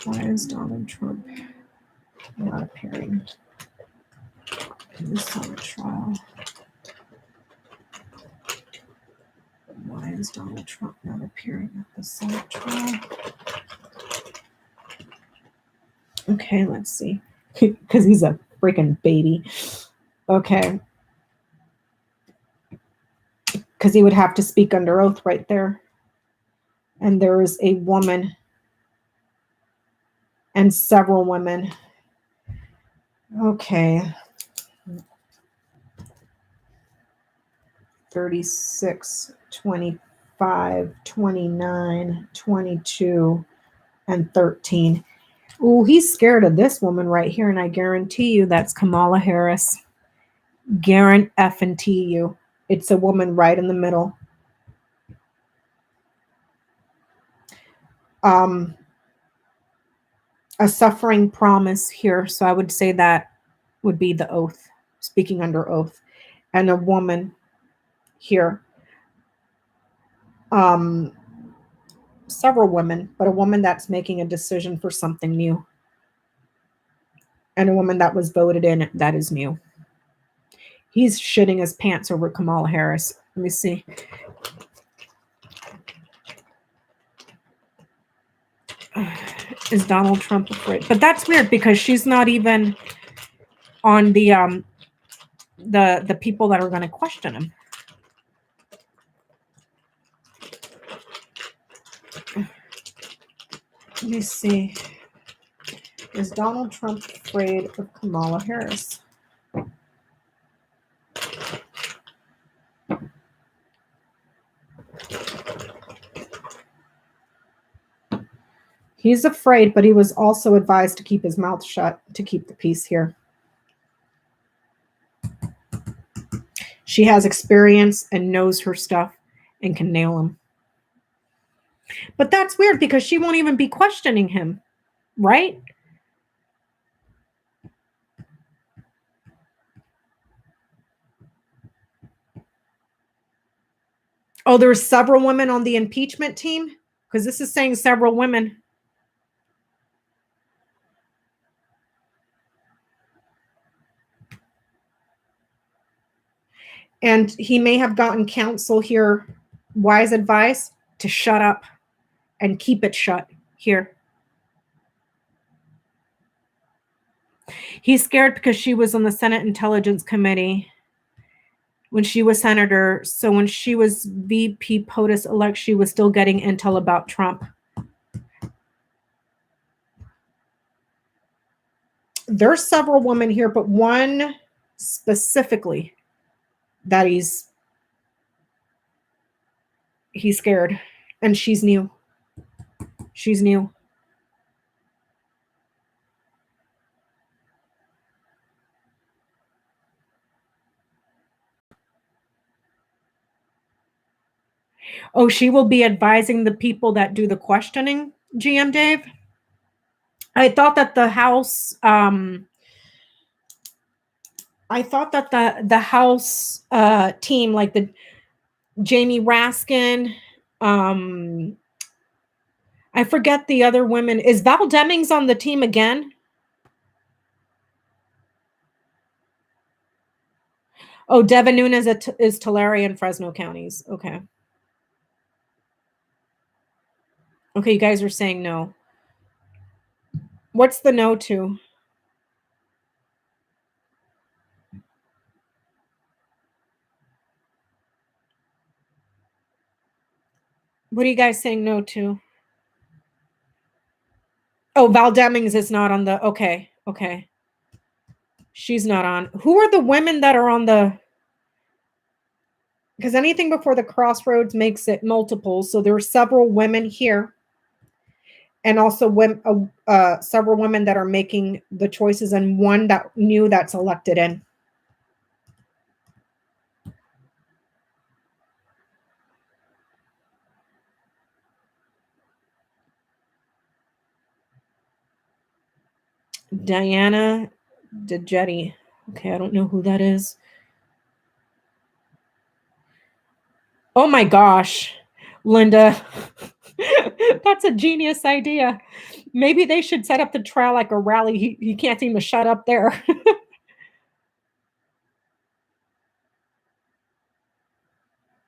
Why is Donald Trump not appearing in the Senate trial? Why is Donald Trump not appearing at the Senate trial? Okay, let's see. Because he's a freaking baby. Okay. Because he would have to speak under oath right there. And there is a woman and several women. Okay. 36, 25, 29, 22, and 13. Ooh, he's scared of this woman right here, and I guarantee you that's Kamala Harris. Guarantee you. It's a woman right in the middle. A suffering promise here, so I would say that would be the oath, speaking under oath. And a woman here. Several women, but a woman that's making a decision for something new. And a woman that was voted in that is new. He's shitting his pants over Kamala Harris. Let me see. Is Donald Trump afraid? But that's weird because she's not even on the people that are going to question him. Let me see. Is Donald Trump afraid of Kamala Harris? He's afraid, but he was also advised to keep his mouth shut to keep the peace here. She has experience and knows her stuff and can nail him. But that's weird because she won't even be questioning him, right? Oh, there's several women on the impeachment team? Because this is saying several women. And he may have gotten counsel here, wise advice, to shut up and keep it shut here. He's scared because she was on the Senate Intelligence Committee when she was senator. So when she was VP POTUS elect, she was still getting intel about Trump. There's several women here, but one specifically that he's scared, and she's new. She's new. Oh, she will be advising the people that do the questioning, GM Dave? I thought that the House, team, like the Jamie Raskin, I forget the other women. Is Val Demings on the team again? Oh, Devin Nunes is Tulare and Fresno counties. Okay. Okay, you guys are saying no. What's the no to? What are you guys saying no to? Oh, Val Demings is not on the... Okay, okay. She's not on. Who are the women that are on the... Because anything before the crossroads makes it multiple. So there are several women here. And also several women that are making the choices, and one that new that's elected in. Diana DeJetti. Okay, I don't know who that is. Oh my gosh, Linda. That's a genius idea. Maybe they should set up the trial like a rally. He can't seem to shut up there.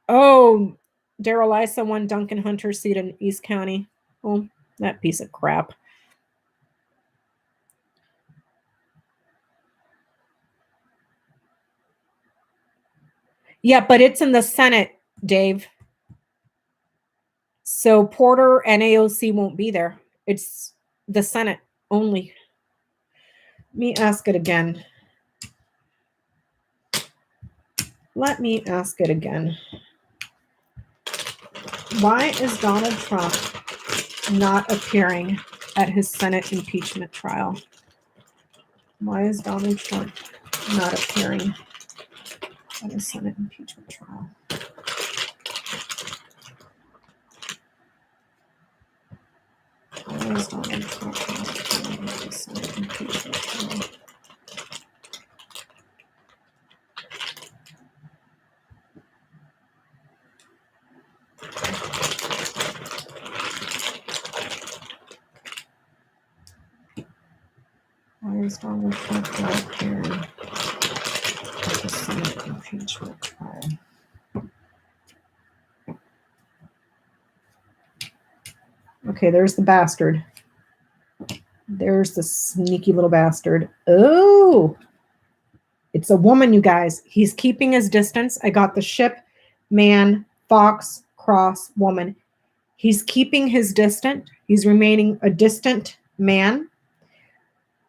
Oh, Daryl Issa won Duncan Hunter's seat in East County. Oh, that piece of crap. Yeah, but it's in the Senate, Dave. So Porter and AOC won't be there. It's the Senate only. Let me ask it again. Let me ask it again. Why is Donald Trump not appearing at his Senate impeachment trial? Why is Donald Trump not appearing at his Senate impeachment trial? Why is Donald Trump not appearing at his Senate impeachment trial? Why is Donald Trump not appearing at the Senate impeachment trial? Okay, there's the bastard. There's the sneaky little bastard. Oh, it's a woman, you guys. He's keeping his distance. I got the ship, man, fox, cross, woman. He's keeping his distance. He's remaining a distant man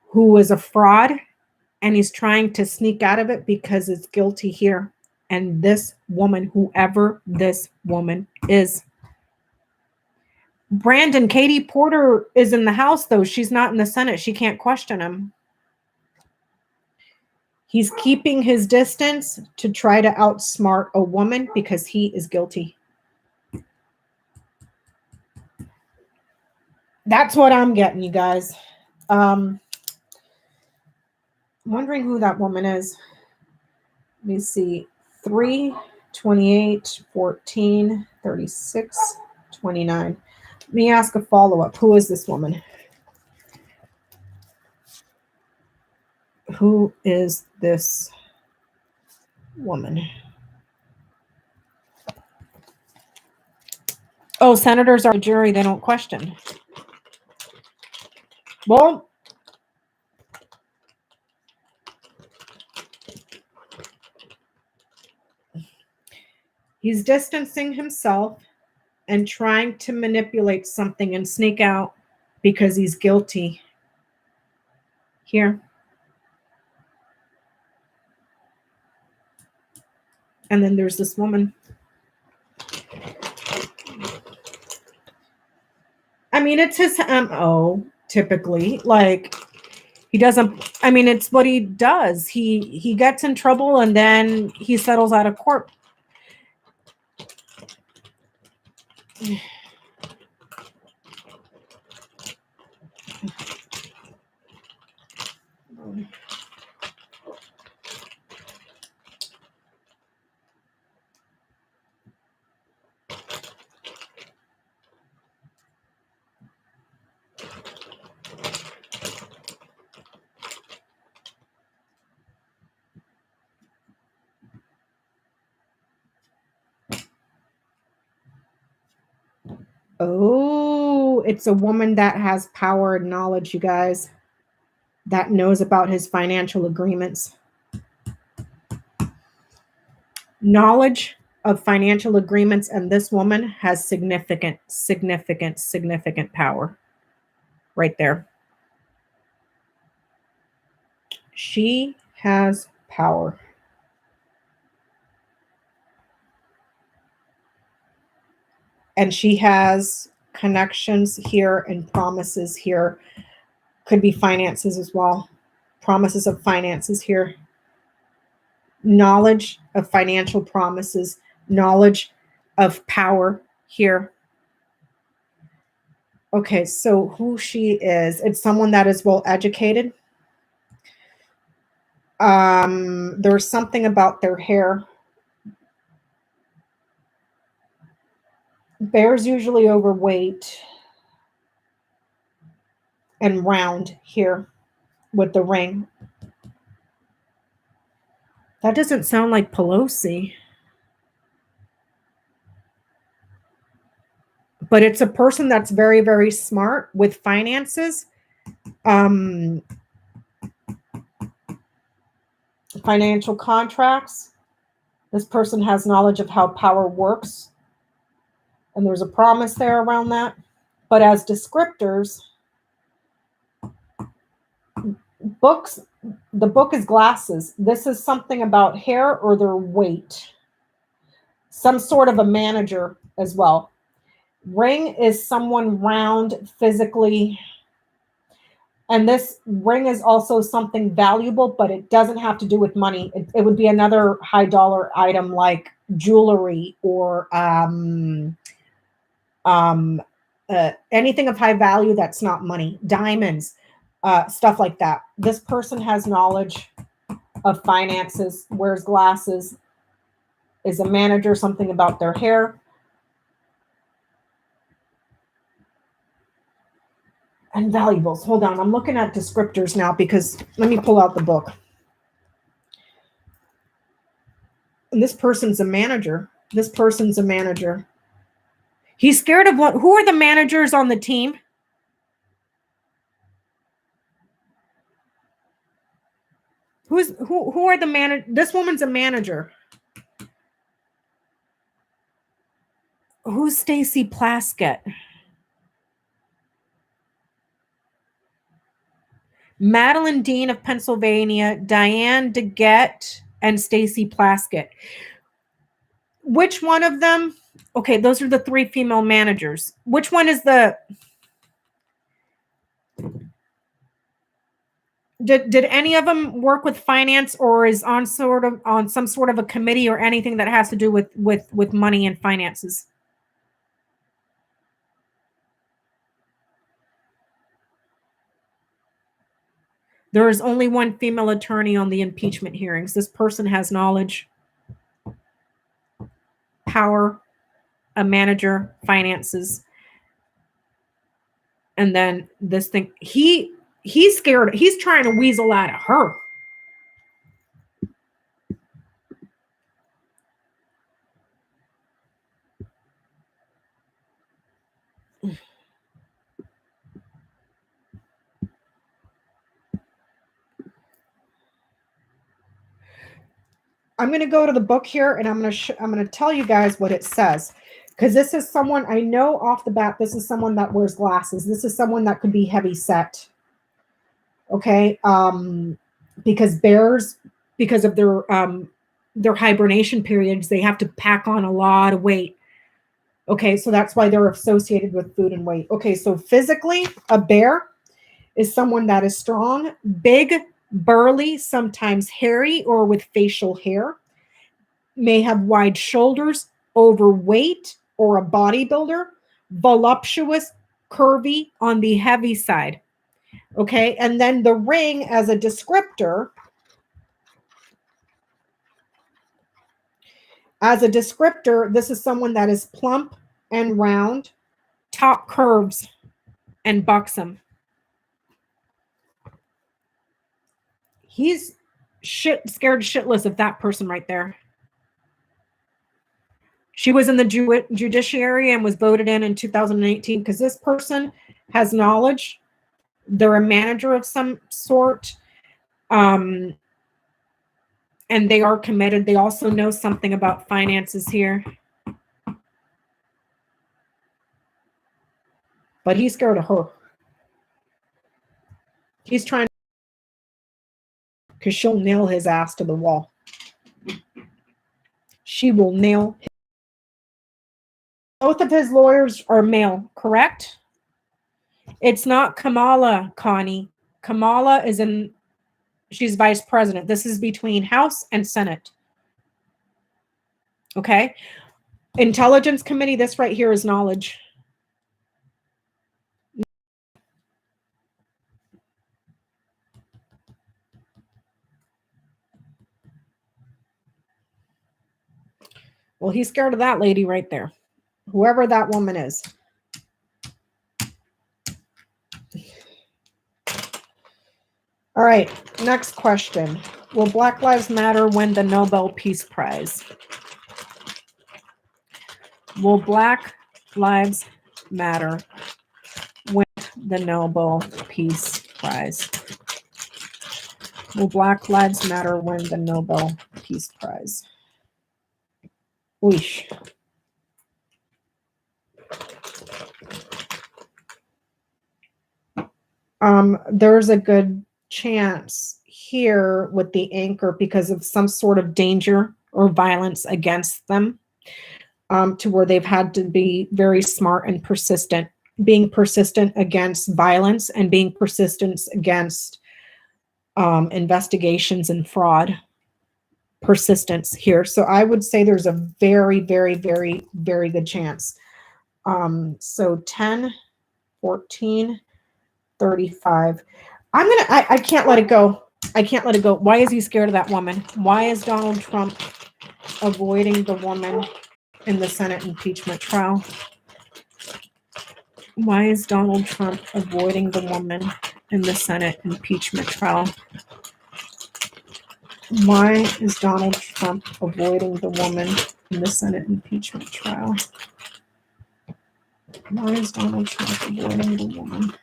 who is a fraud, and he's trying to sneak out of it because it's guilty here. And this woman, whoever this woman is. Brandon, Katie Porter is in the House, though. She's not in the Senate. She can't question him. He's keeping his distance to try to outsmart a woman because he is guilty. That's what I'm getting, you guys. Wondering who that woman is. Let me see. 3, 28, 14, 36, 29. Let me ask a follow-up. Who is this woman? Who is this woman? Oh, senators are a jury. They don't question. Well, he's distancing himself and trying to manipulate something and sneak out because he's guilty. Here. And then there's this woman. I mean, it's his MO, typically. Like, he doesn't... I mean, it's what he does. He gets in trouble and then he settles out of court. Oh, it's a woman that has power and knowledge, you guys, that knows about his financial agreements. Knowledge of financial agreements, and this woman has significant power right there. She has power. And she has connections here and promises here. Could be finances as well. Promises of finances here. Knowledge of financial promises. Knowledge of power here. Okay, so who she is. It's someone that is well educated. There's something about their hair. Bear's usually overweight and round here with the ring. That doesn't sound like Pelosi. But it's a person that's very, very smart with finances. Financial contracts. This person has knowledge of how power works. And there's a promise there around that. But as descriptors, books, the book is glasses. This is something about hair or their weight. Some sort of a manager as well. Ring is someone round physically. And this ring is also something valuable, but it doesn't have to do with money. It would be another high dollar item like jewelry or anything of high value that's not money, diamonds, stuff like that. This person has knowledge of finances, wears glasses, is a manager, something about their hair. And valuables. Hold on. I'm looking at descriptors now because let me pull out the book. And this person's a manager. This person's a manager. He's scared of what? Who are the managers on the team? Who are the manager? This woman's a manager. Who's Stacy Plaskett? Madeline Dean of Pennsylvania, Diane DeGette, and Stacy Plaskett. Which one of them? Okay, those are the three female managers. Which one is the... Did any of them work with finance or is on some sort of a committee or anything that has to do with money and finances? There is only one female attorney on the impeachment hearings. This person has knowledge, power, a manager, finances. And then this thing, he's scared. He's trying to weasel out of her. I'm going to go to the book here and I'm going to tell you guys what it says. Because this is someone, I know off the bat, this is someone that wears glasses. This is someone that could be heavy set. Okay. Because bears, because of their hibernation periods, they have to pack on a lot of weight. Okay. So that's why they're associated with food and weight. Okay. So physically, a bear is someone that is strong, big, burly, sometimes hairy or with facial hair, may have wide shoulders, overweight or a bodybuilder, voluptuous, curvy on the heavy side. Okay, and then the ring as a descriptor. As a descriptor, this is someone that is plump and round, top curves, and buxom. He's scared shitless of that person right there. She was in the judiciary and was voted in 2018 because this person has knowledge. They're a manager of some sort. And they are committed. They also know something about finances here. But he's scared of her. He's trying because she'll nail his ass to the wall. She will nail him. Both of his lawyers are male, correct? It's not Kamala, Connie. Kamala is she's vice president. This is between House and Senate. Okay? Intelligence Committee, this right here is knowledge. Well, he's scared of that lady right there. Whoever that woman is. All right, next question. Will Black Lives Matter win the Nobel Peace Prize? Will Black Lives Matter win the Nobel Peace Prize? Will Black Lives Matter win the Nobel Peace Prize? Weesh. There's a good chance here with the anchor because of some sort of danger or violence against them, to where they've had to be very smart and persistent, being persistent against violence and being persistent against investigations and fraud. Persistence here. So I would say there's a very, very, very, very good chance. So 10, 14, 35. I can't let it go. I can't let it go. Why is he scared of that woman? Why is Donald Trump avoiding the woman in the Senate impeachment trial? Why is Donald Trump avoiding the woman in the Senate impeachment trial? Why is Donald Trump avoiding the woman in the Senate impeachment trial? Why is Donald Trump avoiding the woman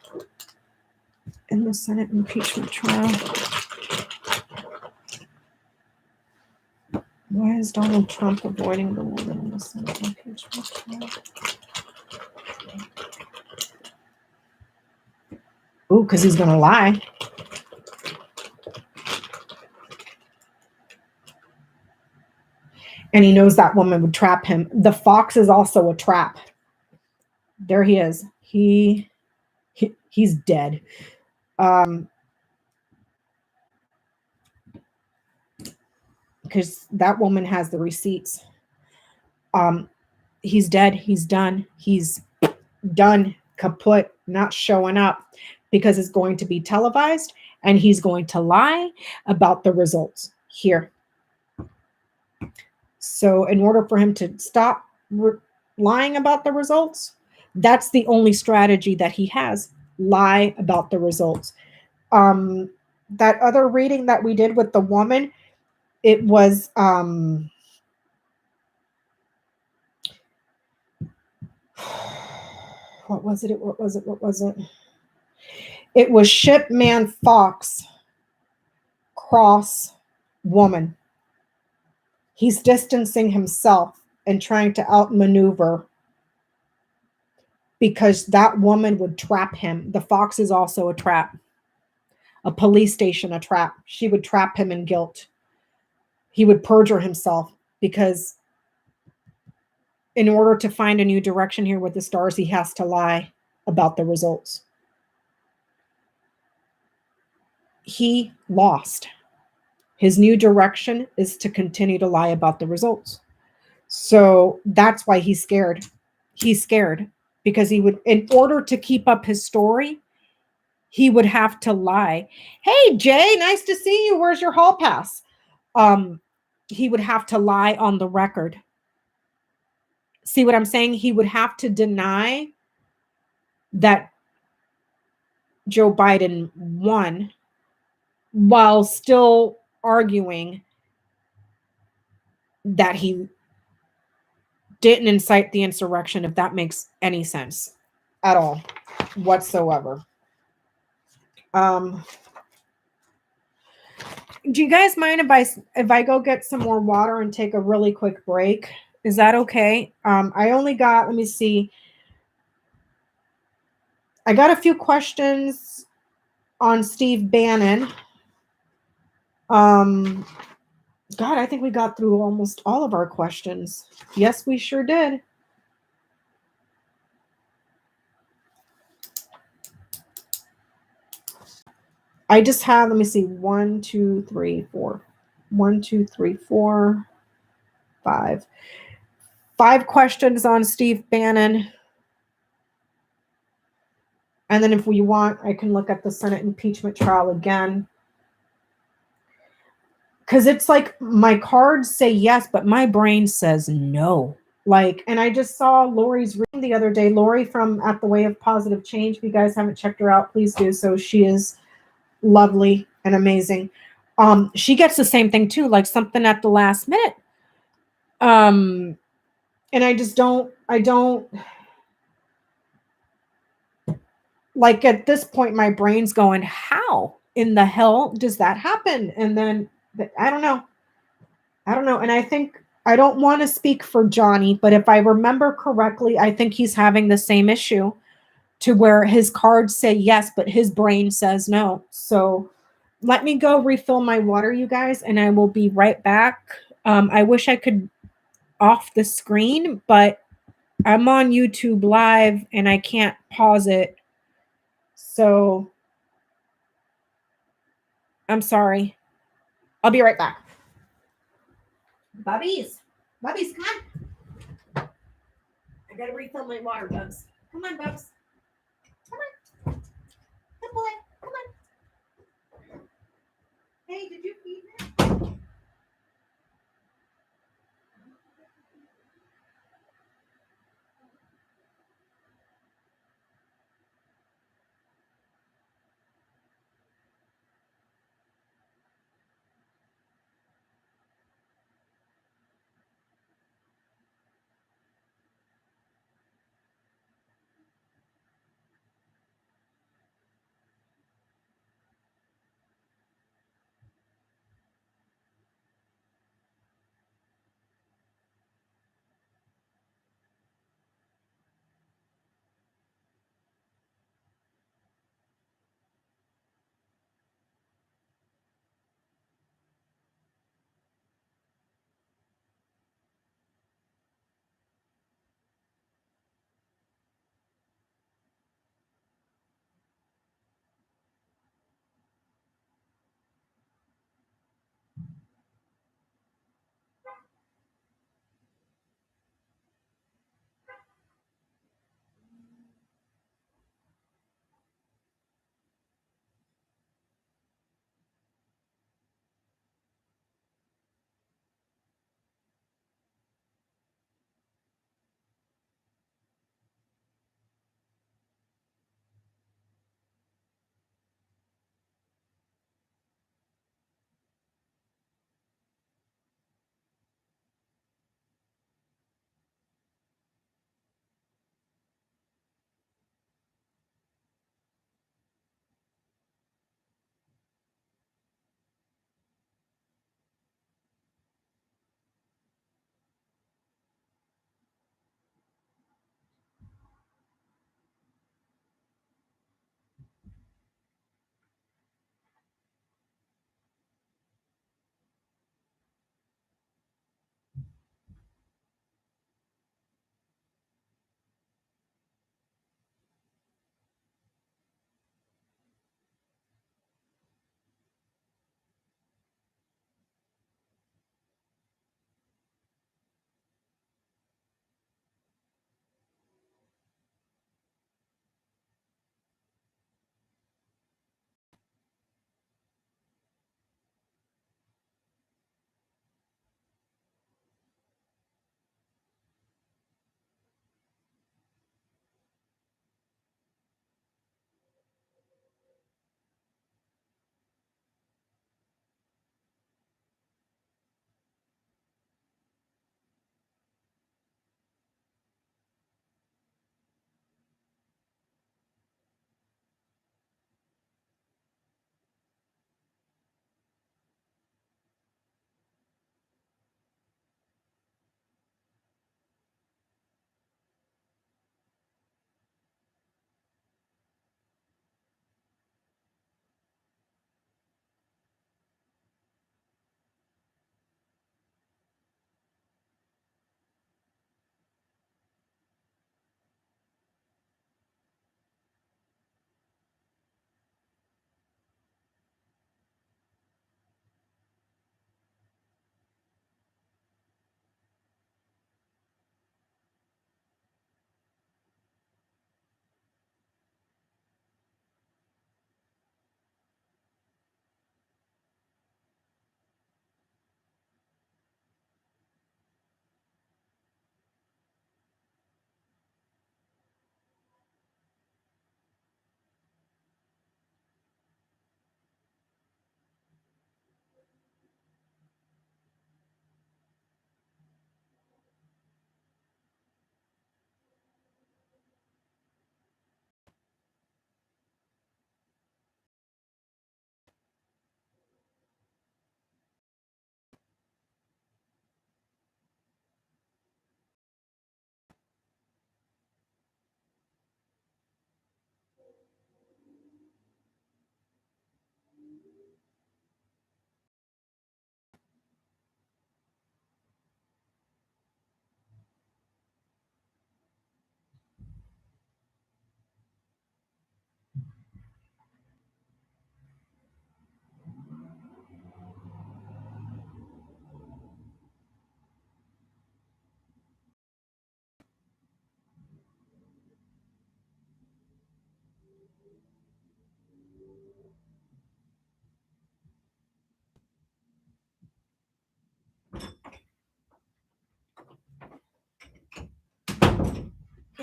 in the Senate impeachment trial? Why is Donald Trump avoiding the woman in the Senate impeachment trial? Ooh, because he's going to lie. And he knows that woman would trap him. The fox is also a trap. There he is. He's dead. Because that woman has the receipts. He's dead. He's done. He's done. Kaput. Not showing up because it's going to be televised and he's going to lie about the results here. So in order for him to stop lying about the results, that's the only strategy that he has. Lie about the results. That other reading that we did with the woman, it was what was it? What was it? It was ship man fox cross woman. He's distancing himself and trying to outmaneuver because that woman would trap him. The fox is also a trap. A police station, a trap. She would trap him in guilt. He would perjure himself because in order to find a new direction here with the stars, he has to lie about the results. He lost. His new direction is to continue to lie about the results. So that's why he's scared. he's scared because he would, in order to keep up his story, he would have to lie. Hey, Jay, nice to see you. Where's your hall pass? He would have to lie on the record. See what I'm saying? He would have to deny that Joe Biden won while still arguing that he didn't incite the insurrection, if that makes any sense at all whatsoever. Do you guys mind if I go get some more water and take a really quick break? Is that okay? I only got, let me see. I got a few questions on Steve Bannon. God, I think we got through almost all of our questions. Yes, we sure did. I just have, let me see, 1, 2, 3, 4. 1, 2, 3, 4, 5. 5 questions on Steve Bannon. And then if we want, I can look at the Senate impeachment trial again. Because it's like my cards say yes, but my brain says no. Like, and I just saw Lori's reading the other day. Lori from At the Way of Positive Change. If you guys haven't checked her out, please do so. She is lovely and amazing. She gets the same thing too, like something at the last minute. And I don't like, at this point, my brain's going, how in the hell does that happen? And then I don't know. And I think, I don't want to speak for Johnny, but if I remember correctly, I think he's having the same issue, to where his cards say yes, but his brain says no. So let me go refill my water, you guys, and I will be right back. I wish I could off the screen, but I'm on YouTube Live and I can't pause it. So I'm sorry. I'll be right back. Bubbies, come on. I gotta refill my water, Bubs. Come on, Bubs. Come on. Good boy. Come on. Hey, did you feed him?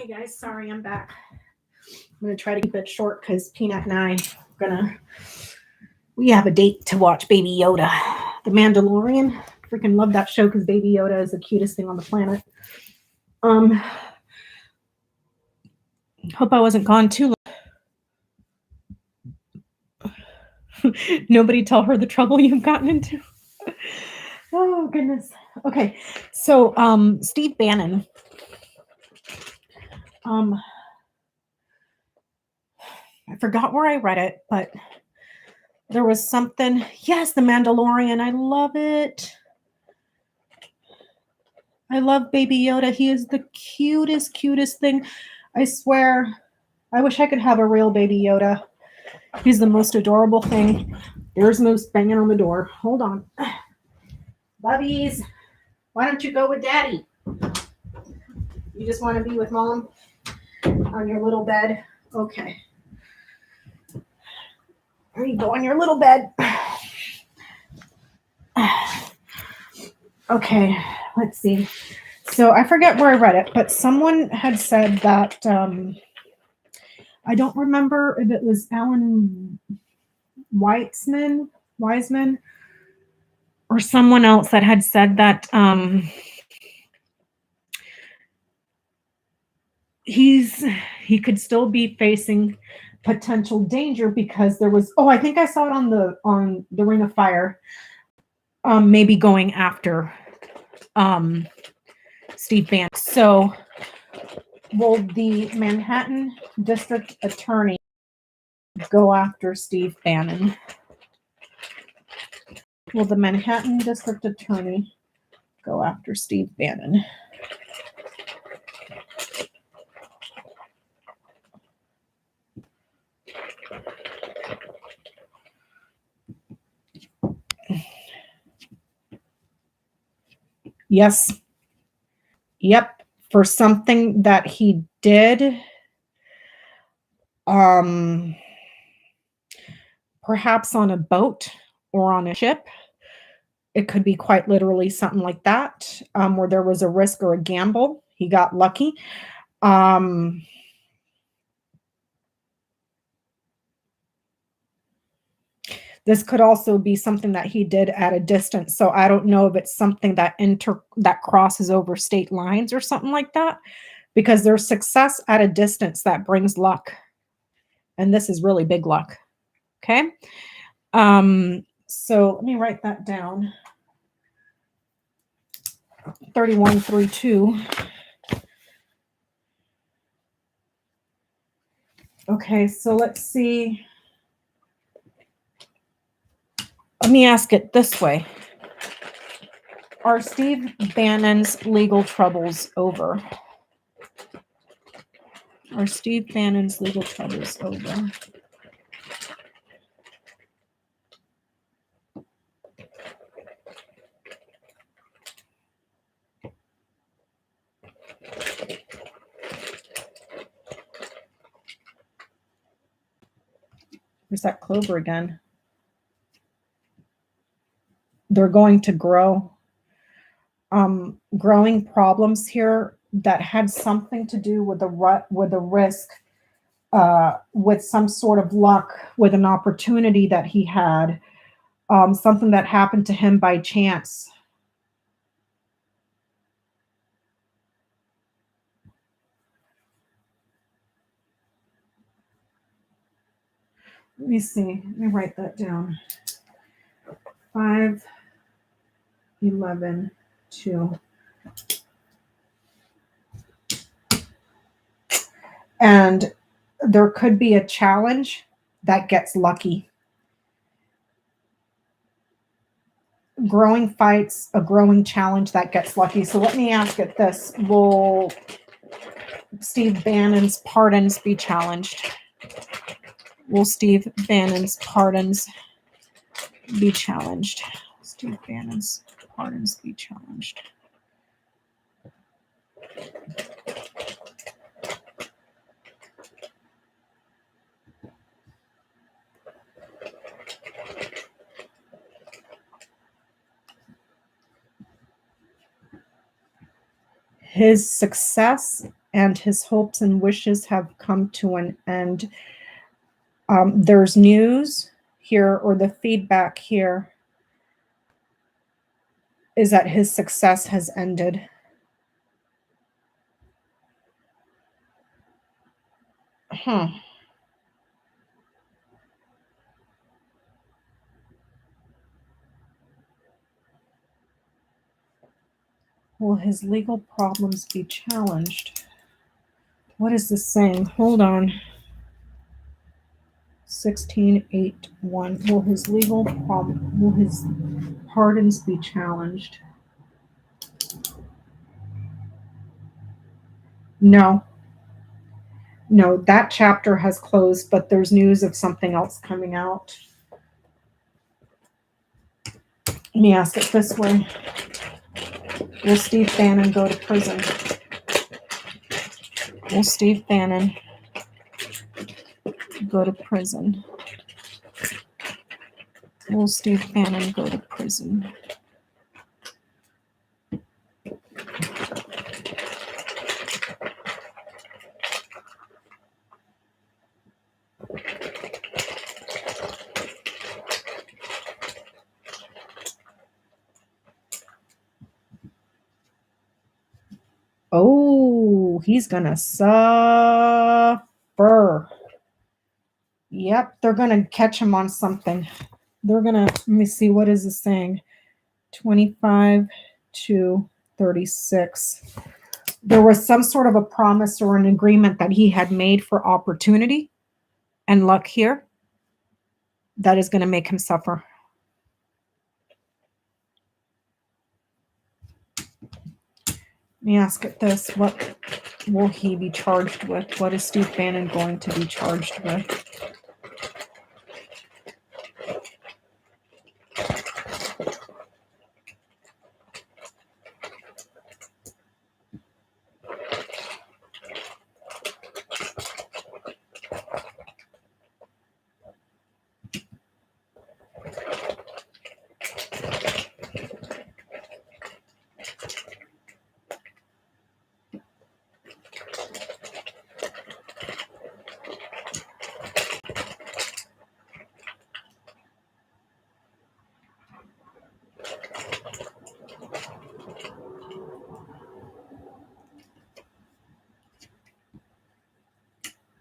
Hey guys, sorry I'm back. I'm gonna try to keep it short because Peanut and I we have a date to watch Baby Yoda, The Mandalorian. Freaking love that show because Baby Yoda is the cutest thing on the planet. Hope I wasn't gone too long. Nobody tell her the trouble you've gotten into. Oh goodness. Okay, so Steve Bannon. I forgot where I read it, but there was something. Yes, The Mandalorian. I love it. I love Baby Yoda. He is the cutest thing. I swear. I wish I could have a real Baby Yoda. He's the most adorable thing. There's Moose banging on the door. Hold on. Bubbies, why don't you go with Daddy? You just want to be with Mom on your little bed? Okay. There you go on your little bed. Okay, let's see. So I forget where I read it, but someone had said that, I don't remember if it was Alan Wiseman, or someone else that had said that he could still be facing potential danger because there was, I think I saw it on the Ring of Fire, maybe going after Steve Bannon. So will the Manhattan District Attorney go after Steve Bannon? Will the Manhattan District Attorney go after Steve Bannon? Yes. Yep. For something that he did, perhaps on a boat or on a ship. It could be quite literally something like that, where there was a risk or a gamble. He got lucky. This could also be something that he did at a distance. So I don't know if it's something that crosses over state lines or something like that, because there's success at a distance that brings luck. And this is really big luck. Okay. So let me write that down. 3132. Okay, so let's see. Let me ask it this way. Are Steve Bannon's legal troubles over? Are Steve Bannon's legal troubles over? Where's that clover again? They're going to grow. Growing problems here that had something to do with the risk, with some sort of luck, with an opportunity that he had, something that happened to him by chance. Let me see. Let me write that down. 5, 11, 2. And there could be a challenge that gets lucky. Growing fights, a growing challenge that gets lucky. So let me ask it this. Will Steve Bannon's pardons be challenged? Will Steve Bannon's pardons be challenged? Steve Bannon's pardons be challenged. His success and his hopes and wishes have come to an end. There's news here, or the feedback here is that his success has ended. Will his legal problems be challenged? What is this saying? Hold on. 1681. Will his pardons be challenged? No. No, that chapter has closed, but there's news of something else coming out. Let me ask it this way. Will Steve Bannon go to prison? Will Steve Bannon go to prison? Will Steve Bannon go to prison? Oh, he's gonna suffer. Yep, they're gonna catch him on something. They're gonna, let me see, what is this saying? 25 to 36. There was some sort of a promise or an agreement that he had made for opportunity and luck here that is going to make him suffer. Let me ask it this. What will he be charged with? What is Steve Bannon going to be charged with?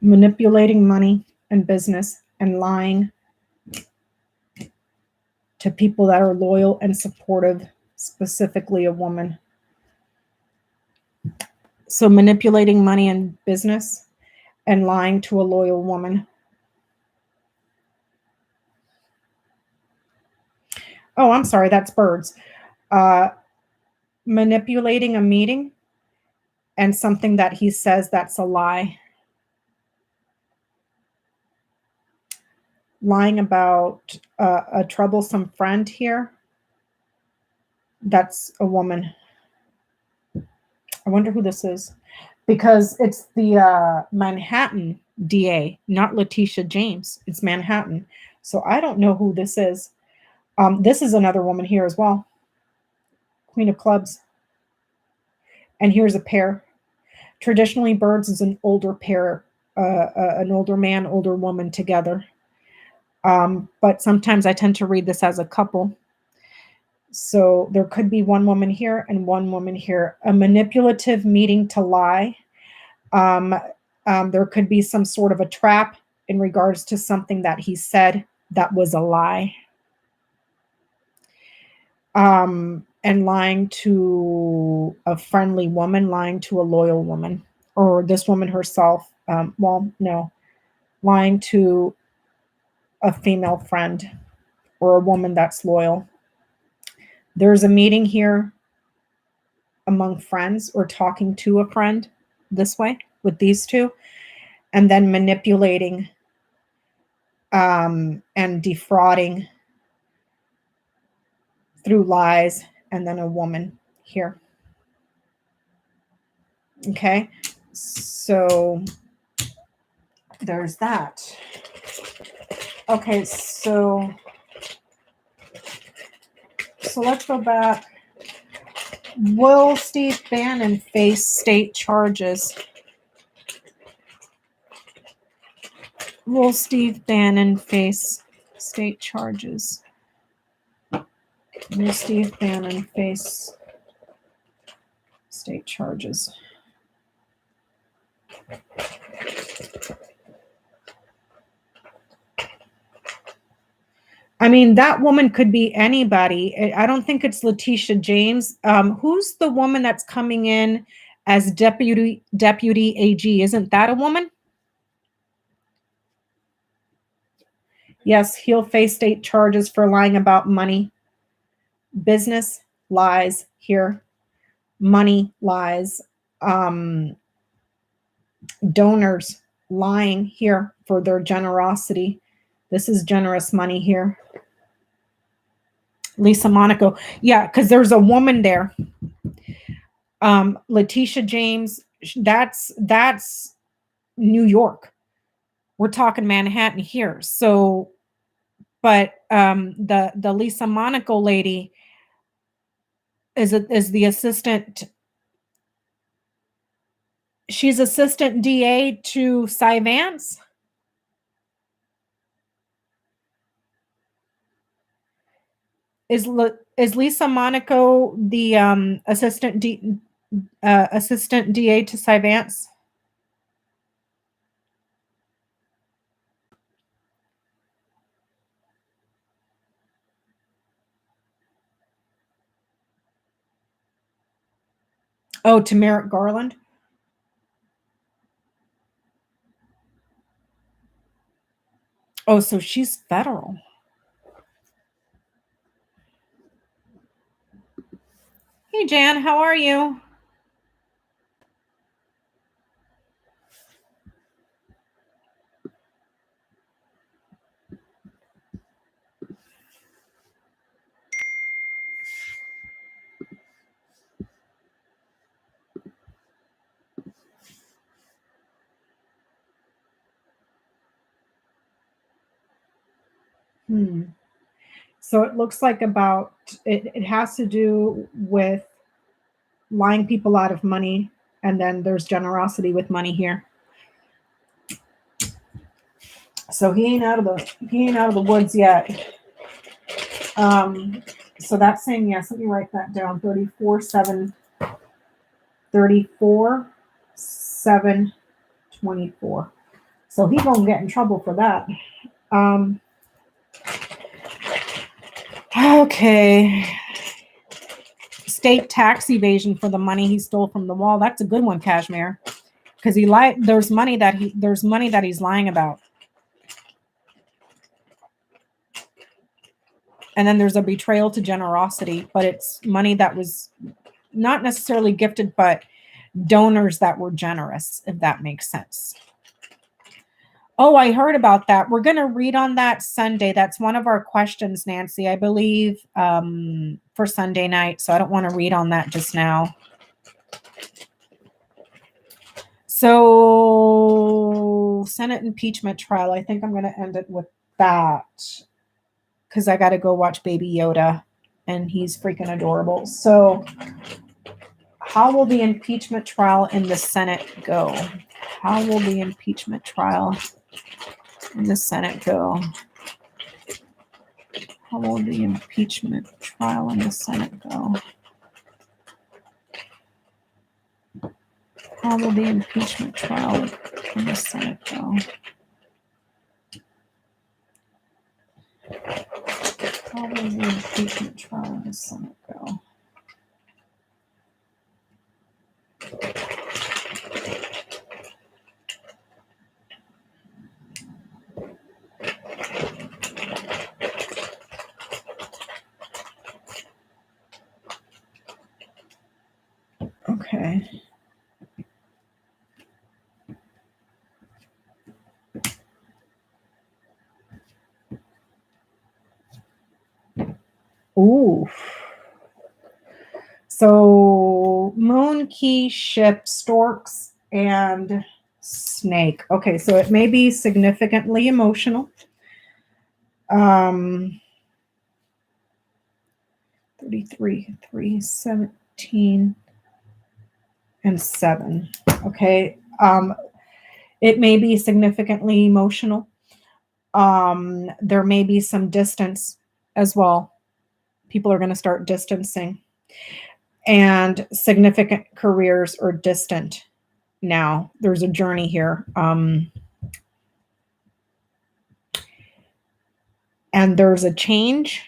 Manipulating money and business and lying to people that are loyal and supportive, specifically a woman. So manipulating money and business and lying to a loyal woman. Oh, I'm sorry, that's birds. Manipulating a meeting and something that he says that's a lie. Lying about a troublesome friend here. That's a woman. I wonder who this is. Because it's the Manhattan DA, not Letitia James. It's Manhattan. So I don't know who this is. This is another woman here as well. Queen of Clubs. And here's a pair. Traditionally, birds is an older pair, an older man, older woman together. But sometimes I tend to read this as a couple. So there could be one woman here and one woman here. A manipulative meeting to lie. There could be some sort of a trap in regards to something that he said that was a lie. And lying to a friendly woman, lying to a loyal woman, or this woman herself. Lying to a female friend or a woman that's loyal. There's a meeting here among friends or talking to a friend this way with these two, and then manipulating and defrauding through lies, and then a woman here. Okay, so there's that. Okay, so let's go back. Will Steve Bannon face state charges? Will Steve Bannon face state charges? Will Steve Bannon face state charges? I mean, that woman could be anybody. I don't think it's Letitia James. Who's the woman that's coming in as deputy AG? Isn't that a woman? Yes, he'll face state charges for lying about money. Business lies here. Money lies. Donors lying here for their generosity. This is generous money here. Lisa Monaco. Yeah, because there's a woman there. Letitia James, that's New York. We're talking Manhattan here. So, but the Lisa Monaco lady is the assistant. She's assistant DA to Cy Vance. Is Lisa Monaco the assistant DA to Cy Vance? Oh, to Merrick Garland. Oh, so she's federal. Hey, Jan, how are you? So it looks like it has to do with lying people out of money, and then there's generosity with money here. So he ain't out of the woods yet. So that's saying yes. Let me write that down. 34/7/24. So he gonna get in trouble for that. Okay. State tax evasion for the money he stole from the wall. That's a good one, Kashmir. Because he lied. There's money that he's lying about. And then there's a betrayal to generosity, but it's money that was not necessarily gifted, but donors that were generous, if that makes sense. Oh, I heard about that. We're going to read on that Sunday. That's one of our questions, Nancy, I believe, for Sunday night. So I don't want to read on that just now. So Senate impeachment trial. I think I'm going to end it with that because I got to go watch Baby Yoda and he's freaking adorable. So how will the impeachment trial in the Senate go? How will the impeachment trial in the Senate go? How will the impeachment trial in the Senate go? How will the impeachment trial in the Senate go? How will the impeachment trial in the Senate go? Okay. Ooh. So moon, key, ship, storks, and snake. Okay, so it may be significantly emotional. 33, 3, 17, and 7. Okay. It may be significantly emotional. There may be some distance as well. People are going to start distancing, and significant careers are distant now. There's a journey here. And there's a change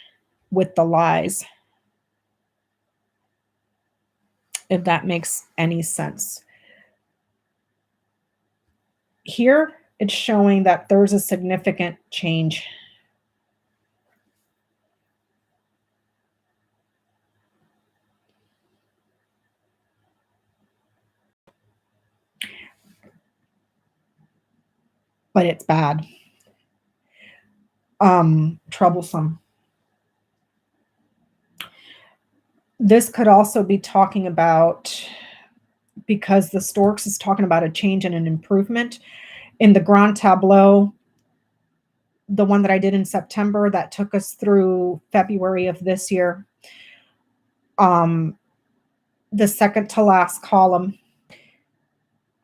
with the lies, if that makes any sense. Here, it's showing that there's a significant change. But it's bad. Troublesome. This could also be talking about, because the Storks is talking about a change and an improvement. In the Grand Tableau, the one that I did in September that took us through February of this year, the second to last column,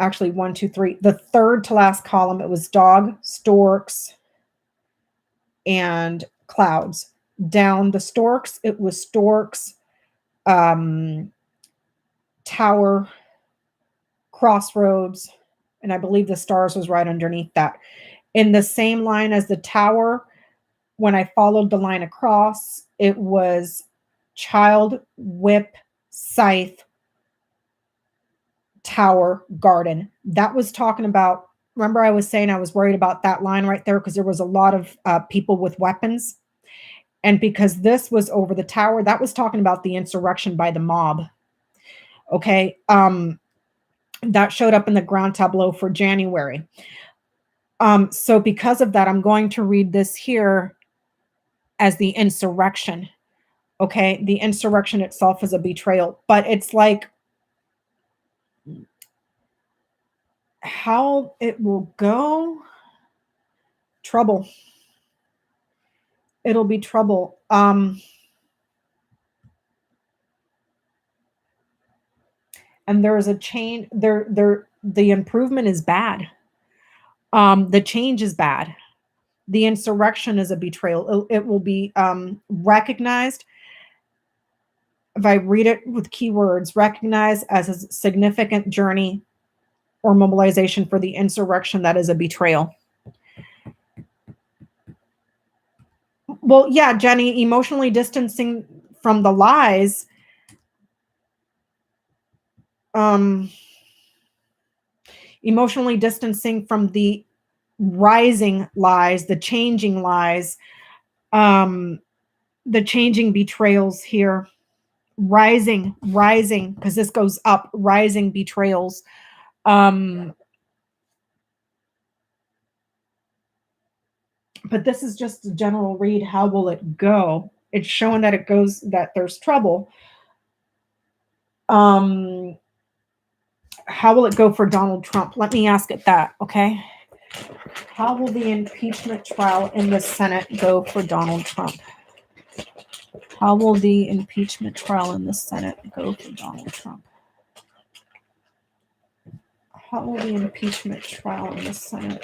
actually 1, 2, 3, the third to last column, it was dog, storks, and clouds. Down the storks, it was storks, tower, crossroads, and I believe the stars was right underneath that. In the same line as the tower, when I followed the line across, it was child, whip, scythe, tower, garden. That was talking about, remember I was saying I was worried about that line right there because there was a lot of people with weapons. And because this was over the tower, that was talking about the insurrection by the mob. Okay. That showed up in the Grand Tableau for January. So because of that, I'm going to read this here as the insurrection. Okay. The insurrection itself is a betrayal, but it's like how it will go. Trouble. It'll be trouble. And there's a change there. The improvement is bad. The change is bad. The insurrection is a betrayal. It will be recognized. If I read it with keywords, recognized as a significant journey or mobilization for the insurrection that is a betrayal. Well, yeah, Jenny, emotionally distancing from the lies. Emotionally distancing from the rising lies, the changing lies, the changing betrayals here. Rising, because this goes up, rising betrayals. But this is just a general read. How will it go? It's showing that it goes, that there's trouble. How will it go for Donald Trump? Let me ask it that, okay? How will the impeachment trial in the Senate go for Donald Trump? How will the impeachment trial in the Senate go for Donald Trump? How will the impeachment trial in the Senate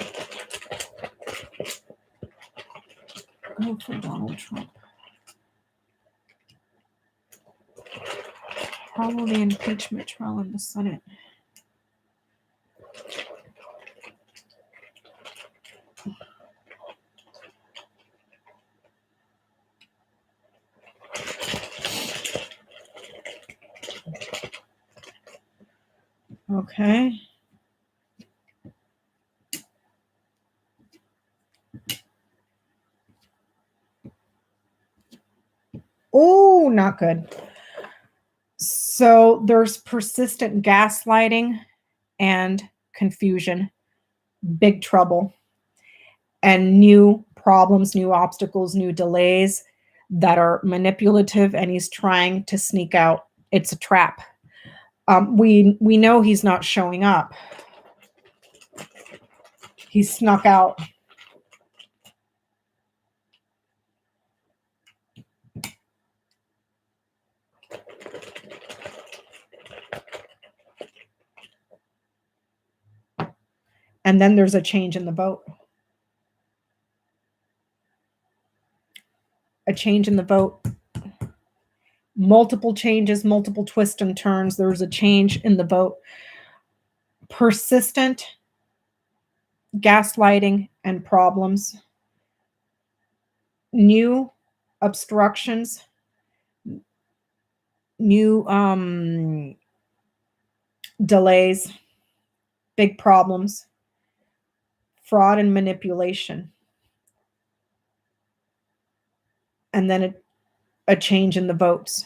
go for Donald Trump? How will the impeachment trial in the Senate? Okay. Oh, not good. So there's persistent gaslighting and confusion, big trouble, and new problems, new obstacles, new delays that are manipulative, and he's trying to sneak out. It's a trap. We know he's not showing up. He snuck out. And then there's a change in the vote. change in the vote. Multiple changes, multiple twists and turns. There's a change in the vote. Persistent gaslighting and problems. New obstructions. New delays. Big problems. Fraud and manipulation. And then a change in the votes.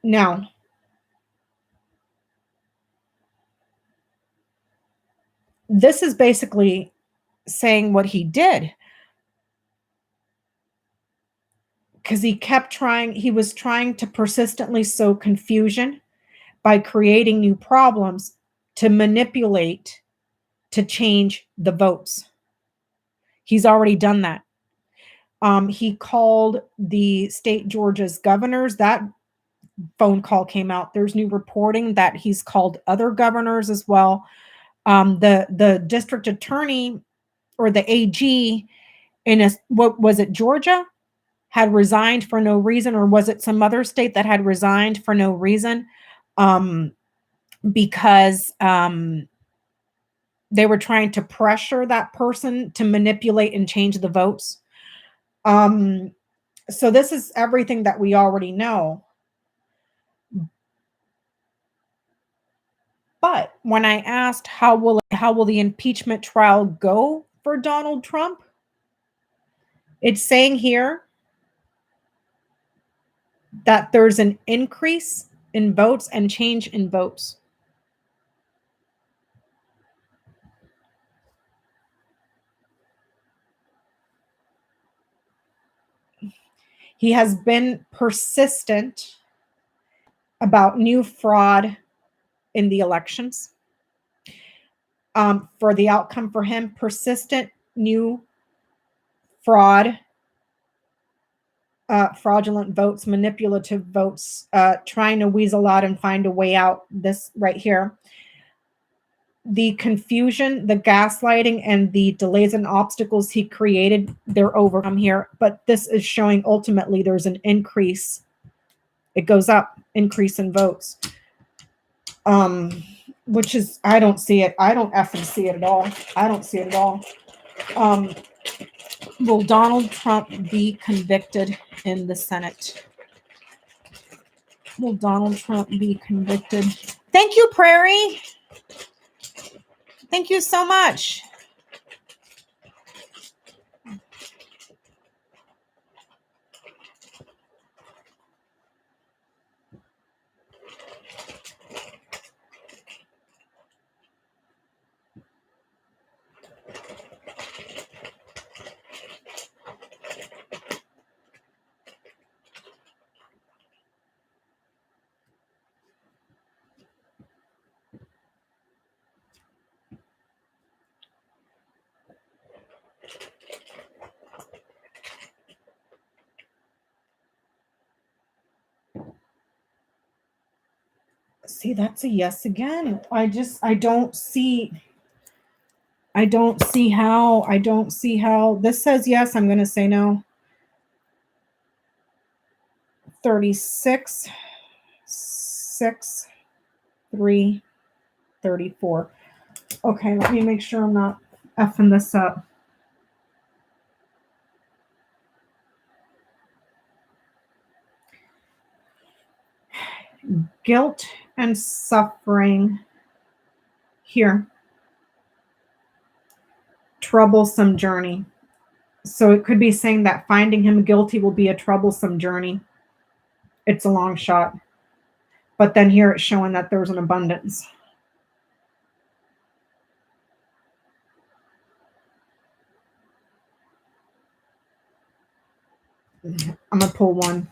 Now, this is basically saying what he did. Because he was trying to persistently sow confusion by creating new problems to manipulate, to change the votes. He's already done that. He called the state Georgia's governors. That phone call came out. There's new reporting that he's called other governors as well. The district attorney or the AG in what was it, Georgia, had resigned for no reason, or was it some other state that had resigned for no reason? Because they were trying to pressure that person to manipulate and change the votes. So this is everything that we already know. But when I asked how will the impeachment trial go for Donald Trump, it's saying here that there's an increase in votes and change in votes. He has been persistent about new fraud in the elections. For the outcome for him, persistent new fraud, fraudulent votes, manipulative votes, trying to weasel out and find a way out. This right here. The confusion, the gaslighting, and the delays and obstacles he created, they're overcome here. But this is showing ultimately there's an increase. It goes up, increase in votes. Which is, I don't see it. I don't effing see it at all. I don't see it at all. Will Donald Trump be convicted in the Senate? Will Donald Trump be convicted? Thank you, Prairie. Thank you so much. See, that's a yes again. I don't see how this says yes. I'm going to say no. 36, 6, 3, 34. Okay, let me make sure I'm not effing this up. Guilt and suffering here. Troublesome journey. So it could be saying that finding him guilty will be a troublesome journey. It's a long shot. But then here it's showing that there's an abundance. I'm going to pull one.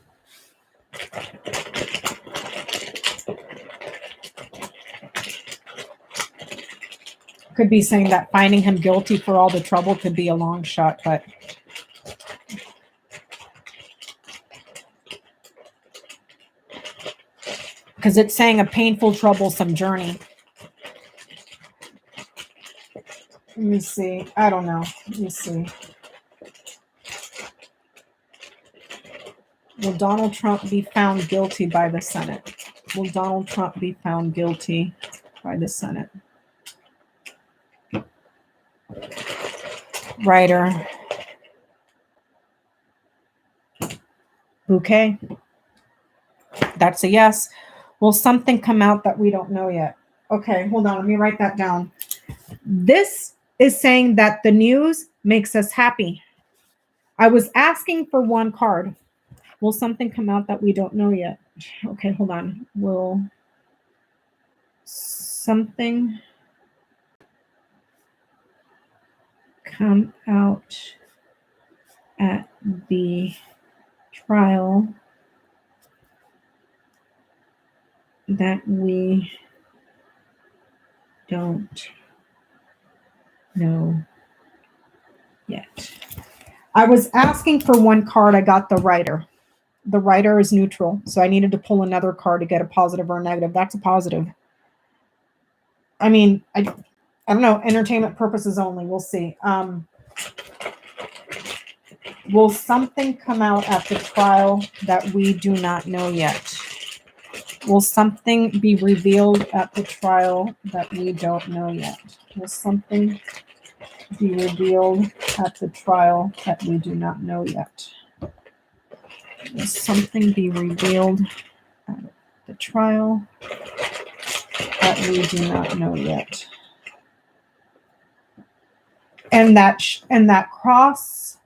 Could be saying that finding him guilty for all the trouble could be a long shot, but because it's saying a painful, troublesome journey. Let me see. I don't know. Let me see. Will Donald Trump be found guilty by the Senate? Will Donald Trump be found guilty by the Senate? Writer. Bouquet. That's a yes. Will something come out that we don't know yet? Okay, hold on. Let me write that down. This is saying that the news makes us happy. I was asking for one card. Will something come out that we don't know yet? Okay, hold on. Will something come out at the trial that we don't know yet? I was asking for one card. I got the writer. The writer is neutral, so I needed to pull another card to get a positive or a negative. That's a positive. I mean, I don't know. Entertainment purposes only. We'll see. Will something come out at the trial that we do not know yet? Will something be revealed at the trial that we don't know yet? Will something be revealed at the trial that we do not know yet? Will something be revealed at the trial that we do not know yet? And that cross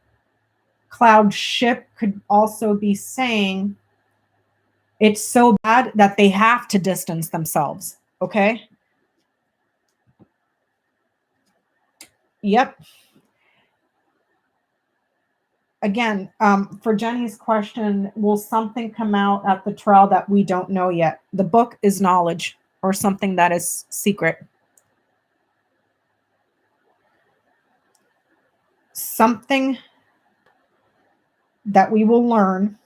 cloud ship could also be saying it's so bad that they have to distance themselves. Okay. Yep. Again, for Jenny's question, will something come out at the trial that we don't know yet? The book is knowledge or something that is secret. Something that we will learn.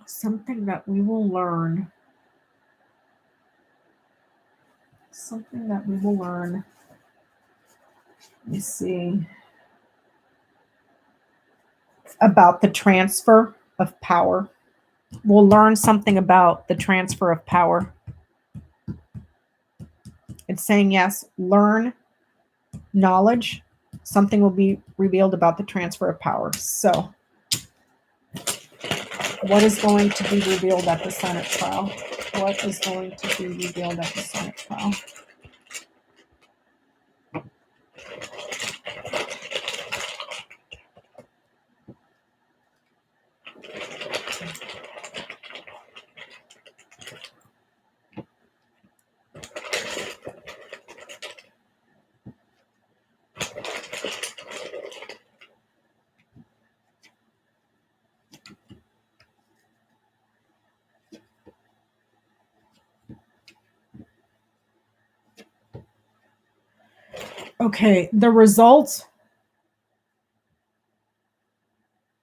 Something that we will learn. Something that we will learn. Let me see. About the transfer of power. We'll learn something about the transfer of power. It's saying yes, learn knowledge. Something will be revealed about the transfer of power. So, what is going to be revealed at the Senate trial? What is going to be revealed at the Senate trial? Okay, the results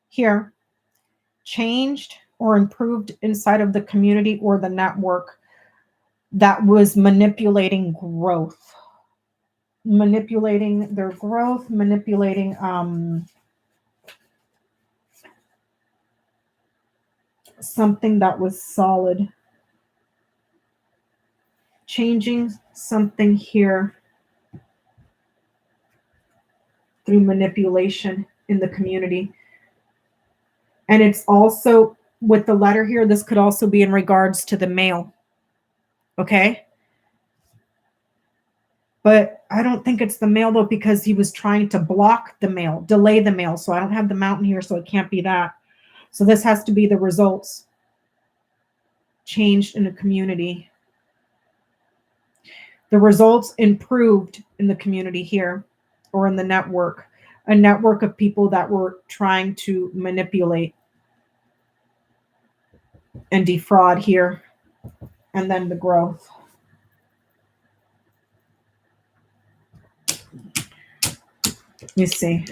here changed or improved inside of the community or the network that was manipulating growth, manipulating their growth, manipulating something that was solid, changing something here through manipulation in the community. And it's also with the letter here, this could also be in regards to the mail. Okay. But I don't think it's the mail though, because he was trying to block the mail, delay the mail. So I don't have the mountain here, so it can't be that. So this has to be the results changed in a community. The results improved in the community here or in the network, a network of people that were trying to manipulate and defraud here, and then the growth. You see.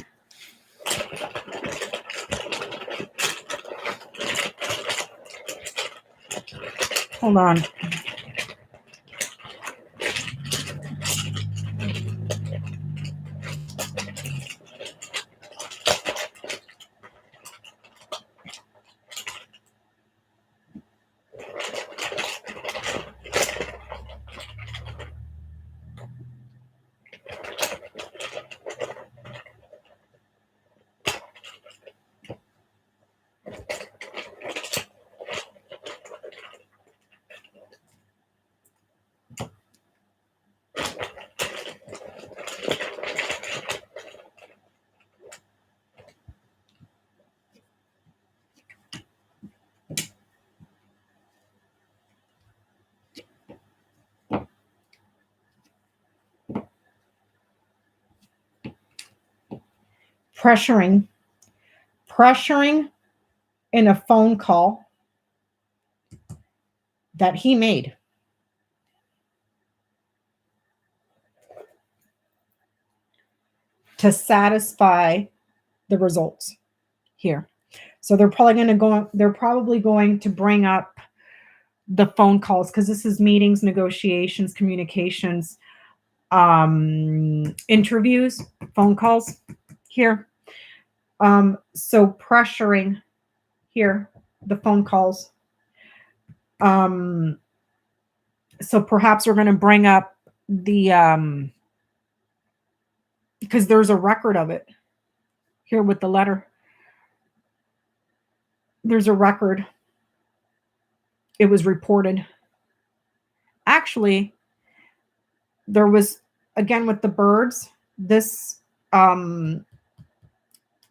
Hold on. Pressuring in a phone call that he made. To satisfy the results here. So they're probably going to bring up the phone calls, because this is meetings, negotiations, communications, interviews, phone calls here. So pressuring here, the phone calls. So perhaps we're going to bring up the, because there's a record of it here with the letter. There's a record. It was reported. Actually, there was, again, with the birds, this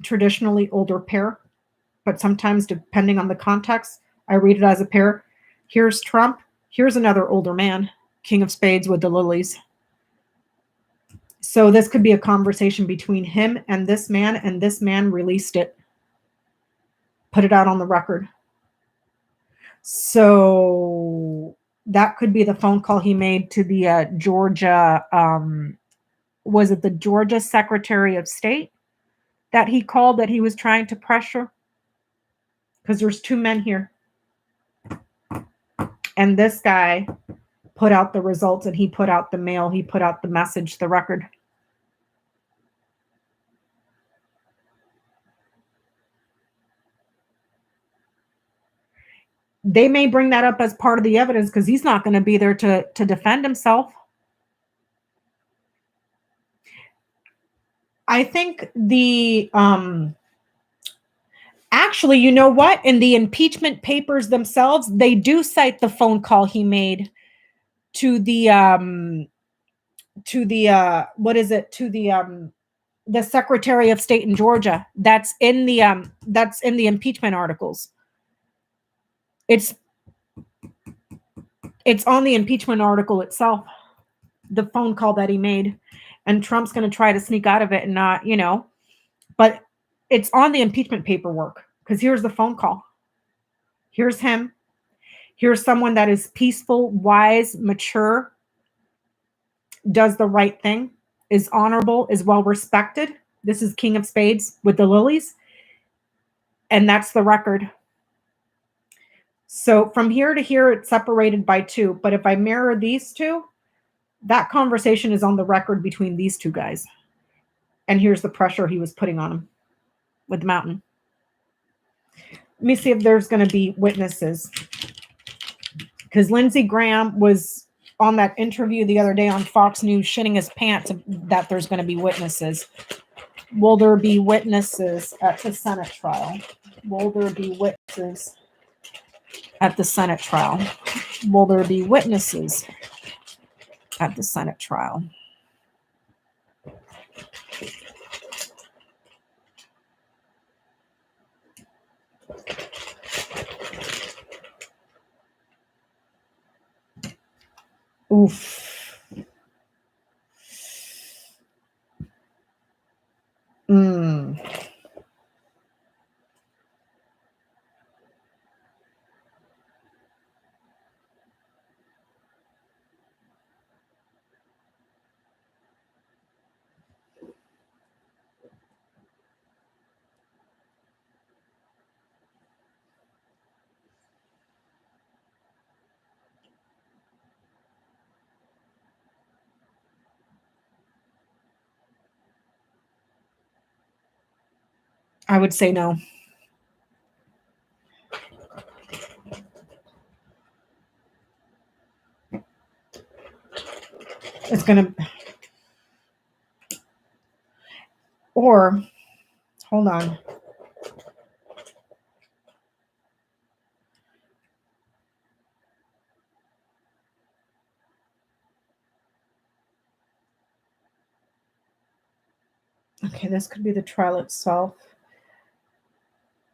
traditionally older pair, but sometimes depending on the context, I read it as a pair. Here's Trump. Here's another older man, King of Spades with the lilies. So this could be a conversation between him and this man released it, put it out on the record. So that could be the phone call he made to the Georgia, was it the Georgia Secretary of State that he called, that he was trying to pressure? Because there's two men here. And this guy put out the results, and he put out the mail, he put out the message, the record. They may bring that up as part of the evidence, because he's not going to be there to defend himself. I think the actually, you know what? In the impeachment papers themselves, they do cite the phone call he made to the the Secretary of State in Georgia. That's in the impeachment articles. It's on the impeachment article itself, the phone call that he made. And Trump's going to try to sneak out of it and not, but it's on the impeachment paperwork, because here's the phone call. Here's him. Here's someone that is peaceful, wise, mature, does the right thing, is honorable, is well respected. This is King of Spades with the lilies. And that's the record. So from here to here, it's separated by 2. But if I mirror these two, that conversation is on the record between these two guys. And here's the pressure he was putting on him with the mountain. Let me see if there's going to be witnesses. Because Lindsey Graham was on that interview the other day on Fox News shitting his pants that there's going to be witnesses. Will there be witnesses at the Senate trial? Will there be witnesses at the Senate trial? Will there be witnesses at the Senate trial? Oof. I would say no. It's going to, or hold on. Okay, this could be the trial itself.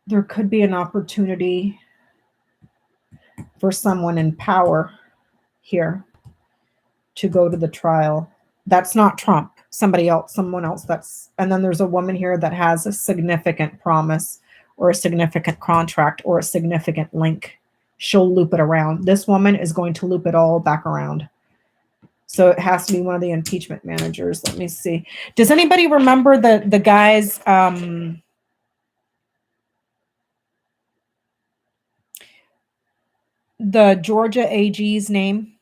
There could be an opportunity for someone in power here to go to the trial. That's not Trump, somebody else, someone else. And then there's a woman here that has a significant promise or a significant contract or a significant link. She'll loop it around. This woman is going to loop it all back around. So it has to be one of the impeachment managers. Let me see. Does anybody remember the guy's the Georgia AG's name?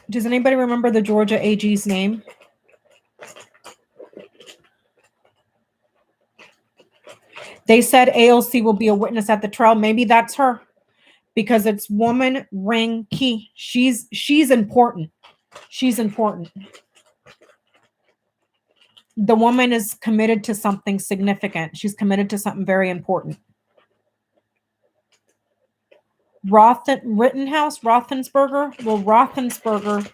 Does anybody remember the Georgia AG's name? They said AOC will be a witness at the trial. Maybe that's her, because it's woman ring key. She's important. She's important. The woman is committed to something significant. She's committed to something very important. Roethlisberger? Will Roethlisberger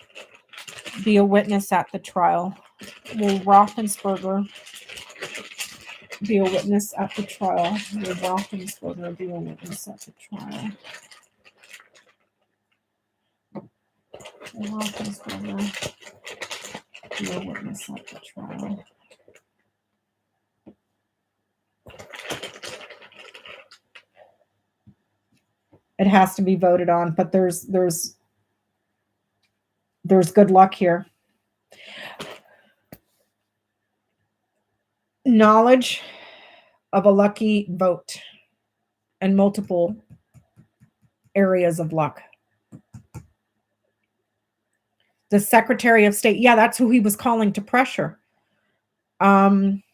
be a witness at the trial? Will Roethlisberger be a witness at the trial? Will Roethlisberger be a witness at the trial? Will Roethlisberger be a witness at the trial? It has to be voted on, but there's good luck here. Knowledge of a lucky vote and multiple areas of luck. The Secretary of State, yeah, that's who he was calling to pressure. There's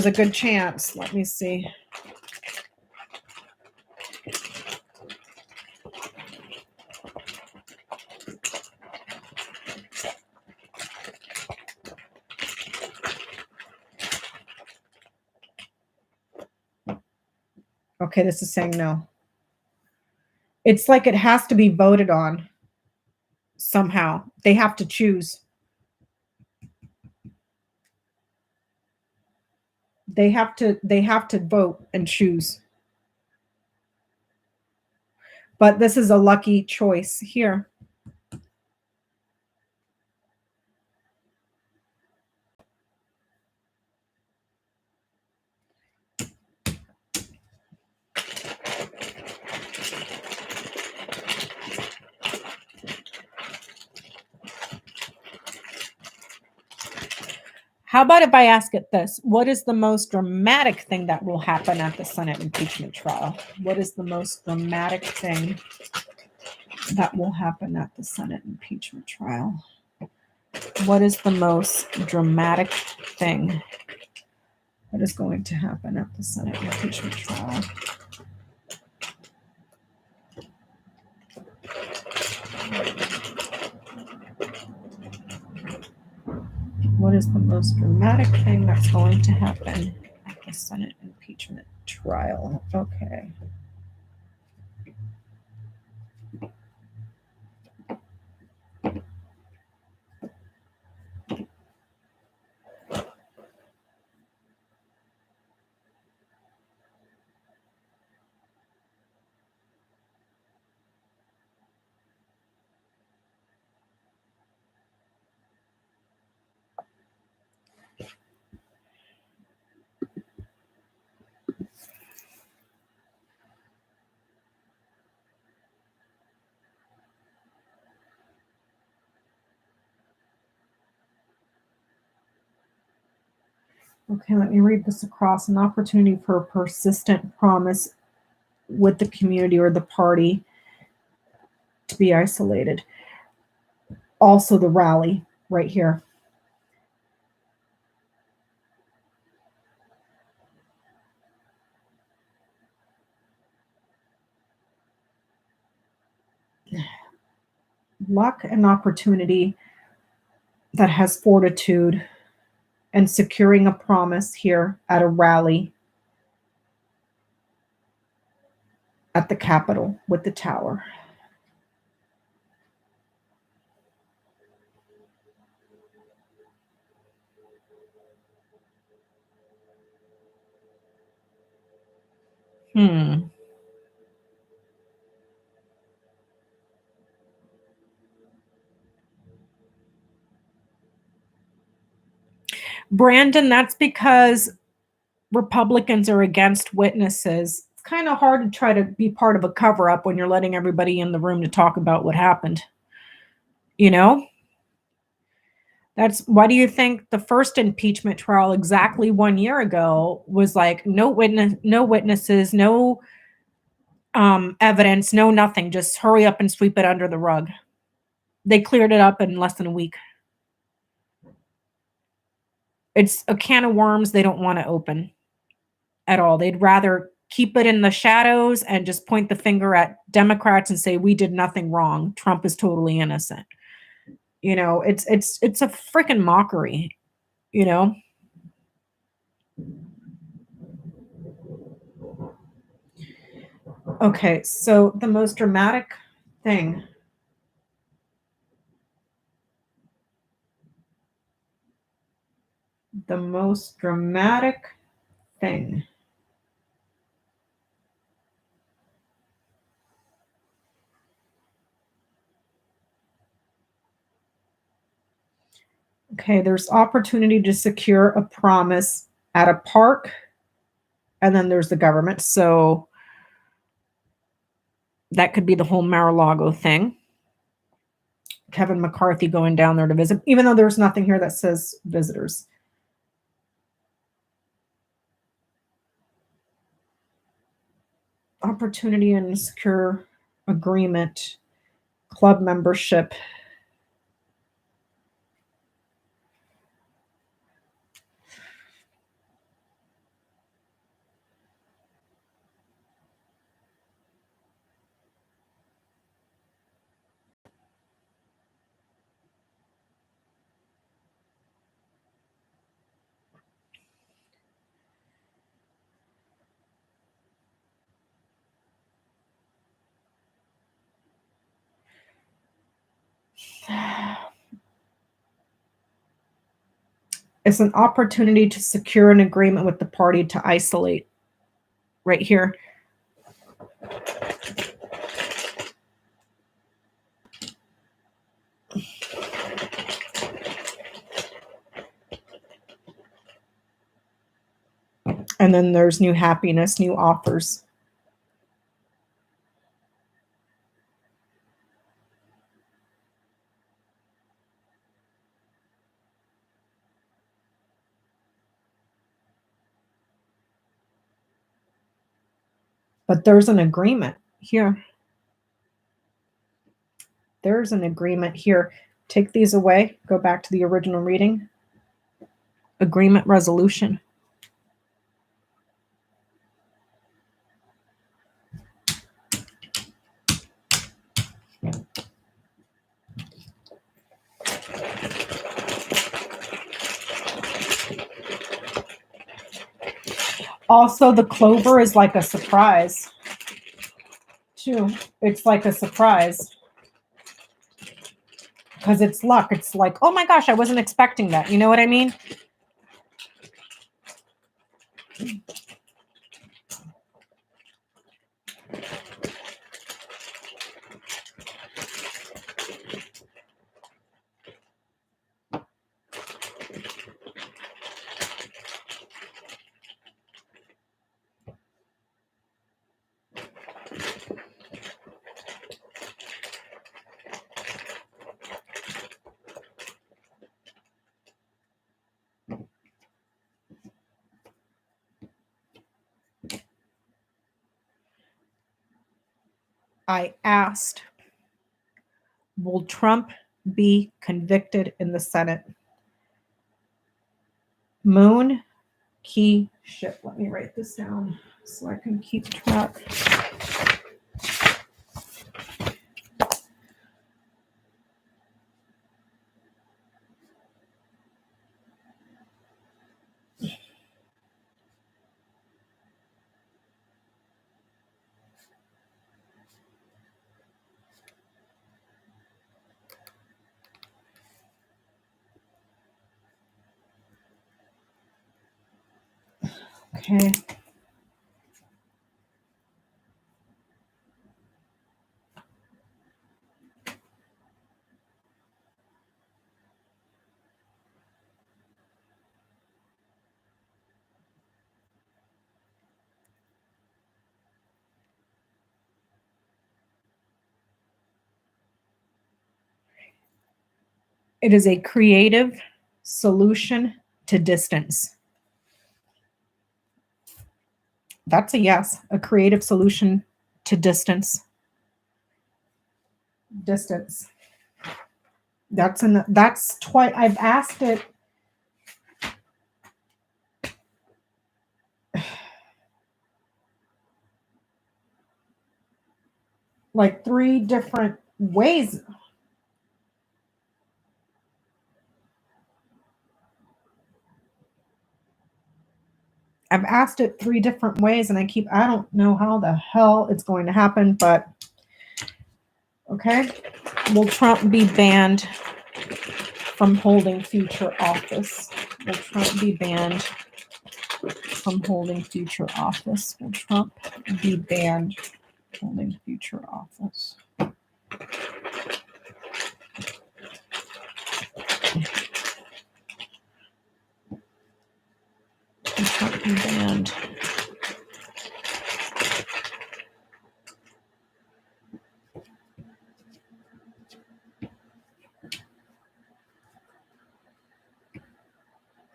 a good chance. Let me see. Okay, this is saying no. It's like it has to be voted on somehow. They have to choose. They have to vote and choose. But this is a lucky choice here. How about if I ask it this? What is the most dramatic thing that will happen at the Senate impeachment trial? What is the most dramatic thing that will happen at the Senate impeachment trial? What is the most dramatic thing that is going to happen at the Senate impeachment trial? What is the most dramatic thing that's going to happen at the Senate impeachment trial? Okay. Okay, let me read this across. An opportunity for a persistent promise with the community or the party to be isolated. also the rally right here. Luck and opportunity that has fortitude and securing a promise here at a rally at the Capitol with the tower. Brandon, that's because Republicans are against witnesses. It's kind of hard to try to be part of a cover up when you're letting everybody in the room to talk about what happened. You know? That's why do you think the first impeachment trial exactly 1 year ago was like no witnesses, no evidence, no nothing, just hurry up and sweep it under the rug. They cleared it up in less than a week. It's a can of worms they don't want to open at all. They'd rather keep it in the shadows and just point the finger at Democrats and say we did nothing wrong. Trump is totally innocent. You know, it's a freaking mockery, you know? Okay, so the most dramatic thing. The most dramatic thing. Okay, there's opportunity to secure a promise at a park, and then there's the government. So that could be the whole Mar-a-Lago thing. Kevin McCarthy going down there to visit, even though there's nothing here that says visitors. Opportunity and secure agreement, club membership. It's an opportunity to secure an agreement with the party to isolate. Right here. And then there's new happiness, new offers. But there's an agreement here. There's an agreement here. Take these away. Go back to the original reading. Agreement resolution. Also, the clover is like a surprise, too. It's like a surprise. Because it's luck. It's like, oh my gosh, I wasn't expecting that. You know what I mean? I asked, will Trump be convicted in the Senate. Moon, key, shit, let me write this down so I can keep track. Okay. It is a creative solution to distance. That's a yes. A creative solution to distance. Distance. That's twice. I've asked it. Like 3 different ways. I've asked it 3 different ways and I don't know how the hell it's going to happen, but okay. Will Trump be banned from holding future office? Will Trump be banned from holding future office? Will Trump be banned from holding future office? Will Trump be banned?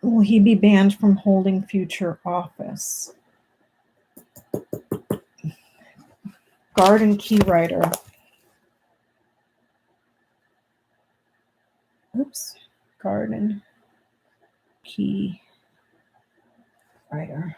Will he be banned from holding future office? Garden key writer. Oops. Garden key writer.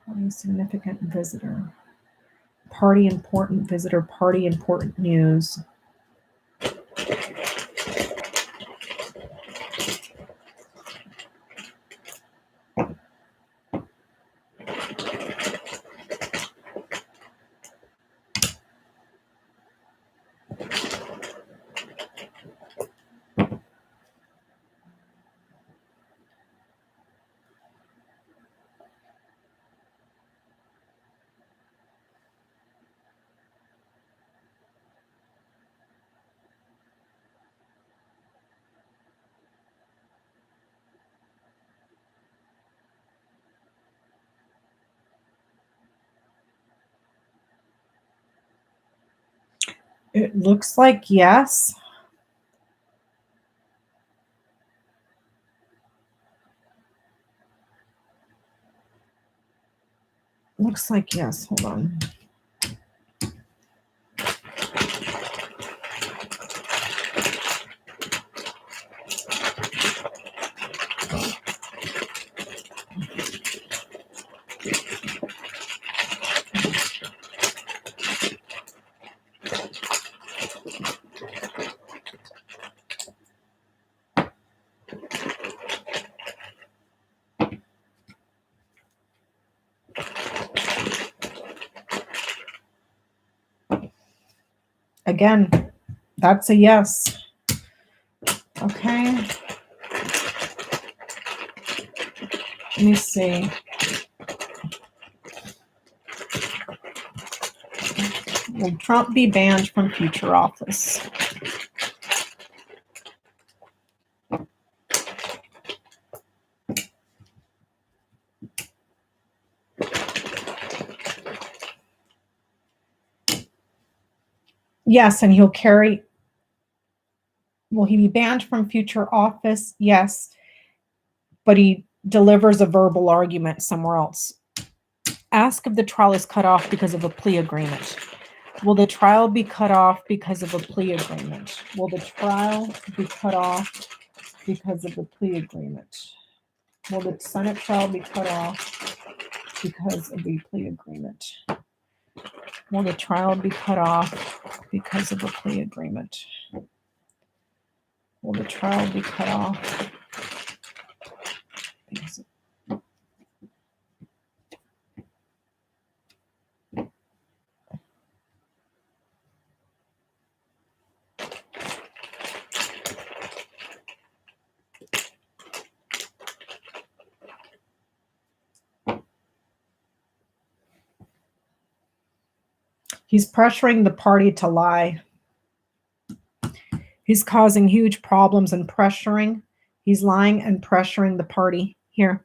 Party significant visitor. Party important visitor. Party important news. It looks like yes. Looks like yes. Hold on. Again, that's a yes. Okay. Let me see. Will Trump be banned from future office? Yes, and he'll carry. Will he be banned from future office? Yes, but he delivers a verbal argument somewhere else. Ask if the trial is cut off because of a plea agreement. Will the trial be cut off because of a plea agreement? Will the trial be cut off because of a plea agreement? Will the Senate trial be cut off because of a plea agreement? Will the trial be cut off because of a plea agreement? Will the trial be cut off because of... He's pressuring the party to lie. He's causing huge problems and pressuring. He's lying and pressuring the party here.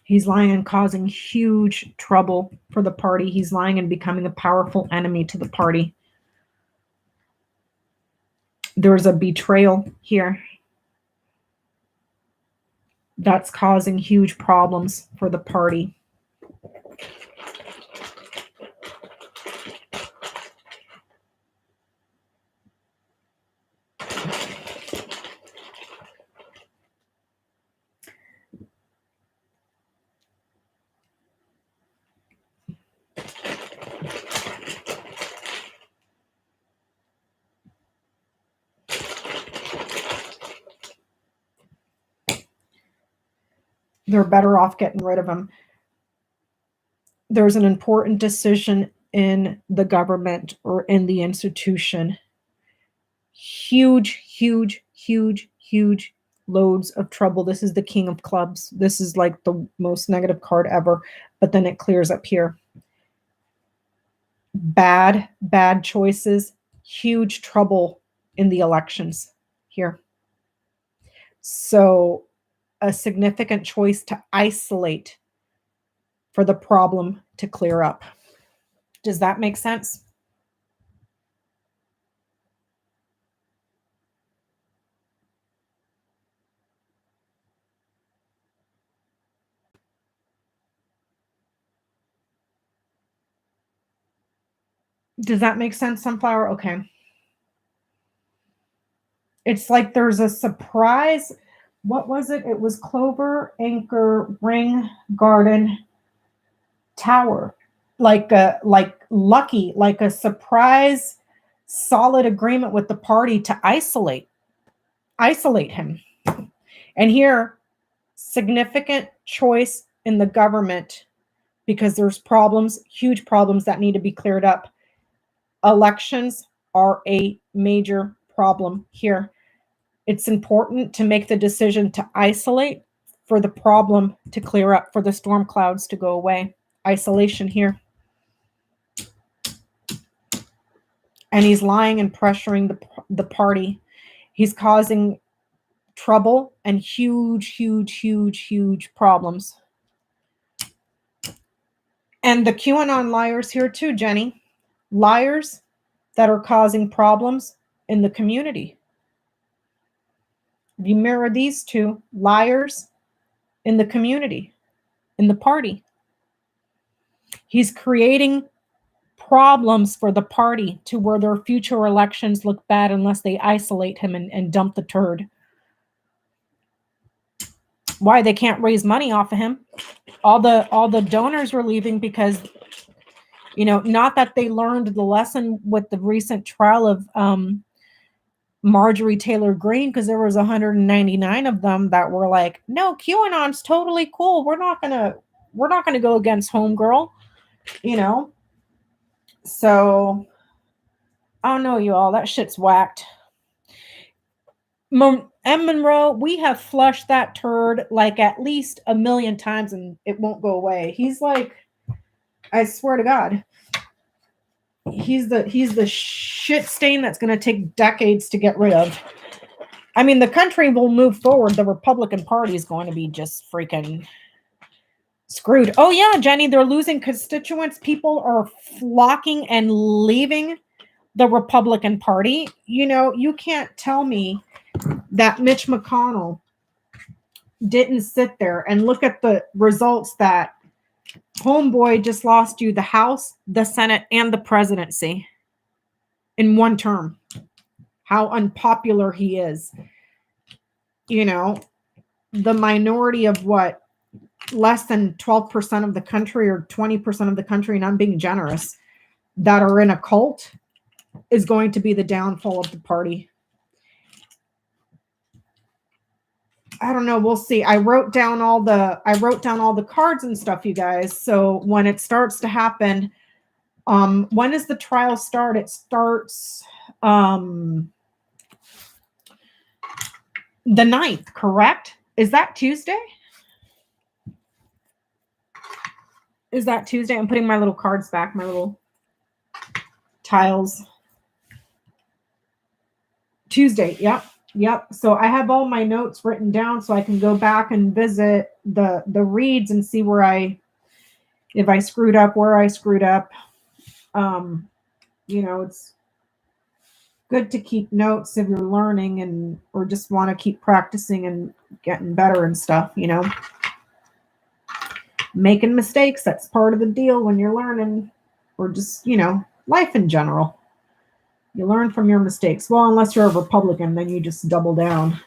He's lying and causing huge trouble for the party. He's lying and becoming a powerful enemy to the party. There's a betrayal here that's causing huge problems for the party. They're better off getting rid of him. There's an important decision in the government or in the institution. Huge, huge, huge, huge loads of trouble. This is the King of Clubs. This is like the most negative card ever, but then it clears up here. Bad choices, huge trouble in the elections here. So a significant choice to isolate for the problem to clear up. Does that make sense? Does that make sense, Sunflower? Okay. It's like there's a surprise. What was it? It was Clover, Anchor, Ring, Garden, Tower. Like lucky, like a surprise, solid agreement with the party to isolate him. And here, significant choice in the government because there's problems, huge problems that need to be cleared up. Elections are a major problem here. It's important to make the decision to isolate for the problem to clear up, for the storm clouds to go away. Isolation here. And he's lying and pressuring the party. He's causing trouble and huge, huge, huge, huge problems. And the QAnon liars here too, Jenny. Liars that are causing problems in the community. If you mirror these two, liars in the community, in the party. He's creating problems for the party to where their future elections look bad unless they isolate him and dump the turd. Why? They can't raise money off of him. All the donors were leaving because, not that they learned the lesson with the recent trial of Marjorie Taylor Greene, because there was 199 of them that were like, no, QAnon's totally cool. We're not gonna go against homegirl, So, I don't know, you all. That shit's whacked. M. Monroe, we have flushed that turd like at least 1 million times and it won't go away. He's like, I swear to God, he's the shit stain that's going to take decades to get rid of. I mean, the country will move forward. The Republican Party is going to be just freaking screwed. Oh yeah, Jenny, they're losing constituents. People are flocking and leaving the Republican Party. You know, you can't tell me that Mitch McConnell didn't sit there and look at the results that homeboy just lost you the House, the Senate, and the presidency in one term. How unpopular he is. You know, the minority of what, less than 12% of the country or 20% of the country, and I'm being generous, that are in a cult is going to be the downfall of the party. I don't know. We'll see. I wrote down all the cards and stuff, you guys. So when it starts to happen, when does the trial start? It starts the 9th, correct? Is that Tuesday? Is that Tuesday? I'm putting my little cards back, my little tiles. Tuesday, yep. So I have all my notes written down so I can go back and visit the reads and see where if I screwed up, where I screwed up. You know, it's good to keep notes if you're learning or just want to keep practicing and getting better and stuff, you know. Making mistakes, that's part of the deal when you're learning, or just, you know, life in general. You learn from your mistakes. Well, unless you're a Republican, then you just double down.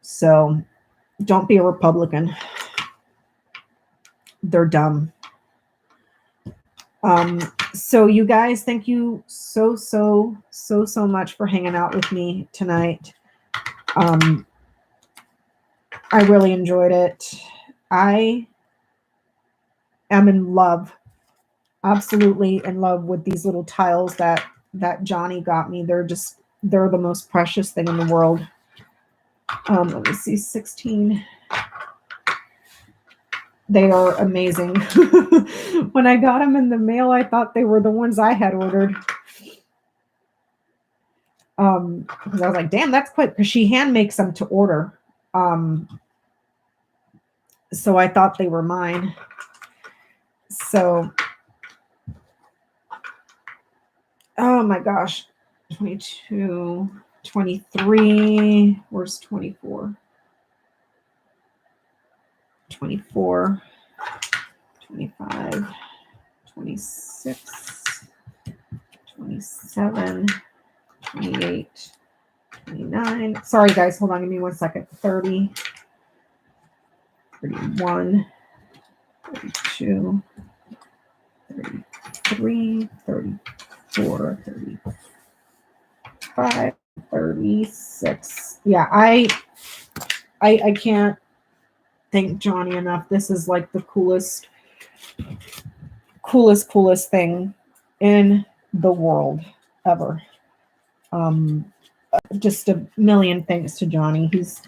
So don't be a Republican. They're dumb. So you guys, thank you so much for hanging out with me tonight. I really enjoyed it. I am in love, absolutely in love with these little tiles that Johnny got me. They're the most precious thing in the world. Let me see, 16. They are amazing. When I got them in the mail, I thought they were the ones I had ordered. Because I was like, damn, that's quick, because she hand makes them to order. So I thought they were mine. So, oh my gosh, 22, 23, where's 24? 24, 25, 26, 27, 28, 29. Sorry, guys. Hold on. Give me 1 second. 30, 31, 32, 33, 34, 35, 36. Yeah, I can't thank Johnny enough. This is like the coolest thing in the world ever. Just a million thanks to Johnny. He's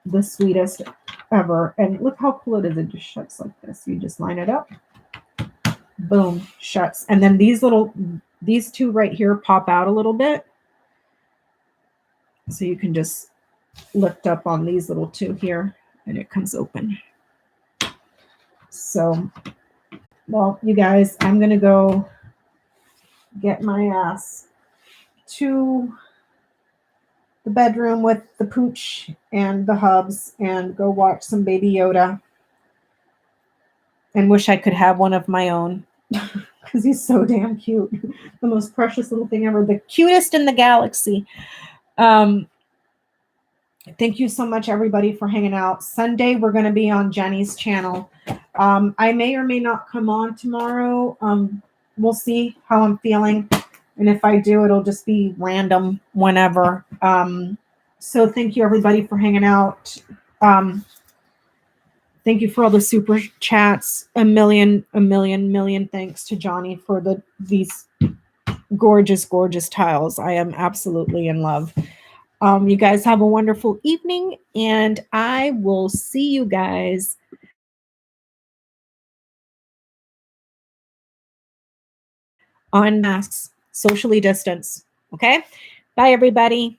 the sweetest ever. And look how cool it is. It just shuts like this. You just line it up. Boom, shuts. And then these two right here pop out a little bit. So you can just lift up on these little two here and it comes open. So, well, you guys, I'm going to go get my ass to the bedroom with the pooch and the hubs and go watch some Baby Yoda and wish I could have one of my own because he's so damn cute. The most precious little thing ever. The cutest in the galaxy. Thank you so much, everybody, for hanging out. Sunday, we're going to be on Jenny's channel. I may or may not come on tomorrow. We'll see how I'm feeling. And if I do, it'll just be random whenever. So thank you, everybody, for hanging out. Thank you for all the super chats. A million thanks to Johnny for these gorgeous tiles. I am absolutely in love. You guys have a wonderful evening, and I will see you guys on masks, socially distance. Okay? Bye, everybody.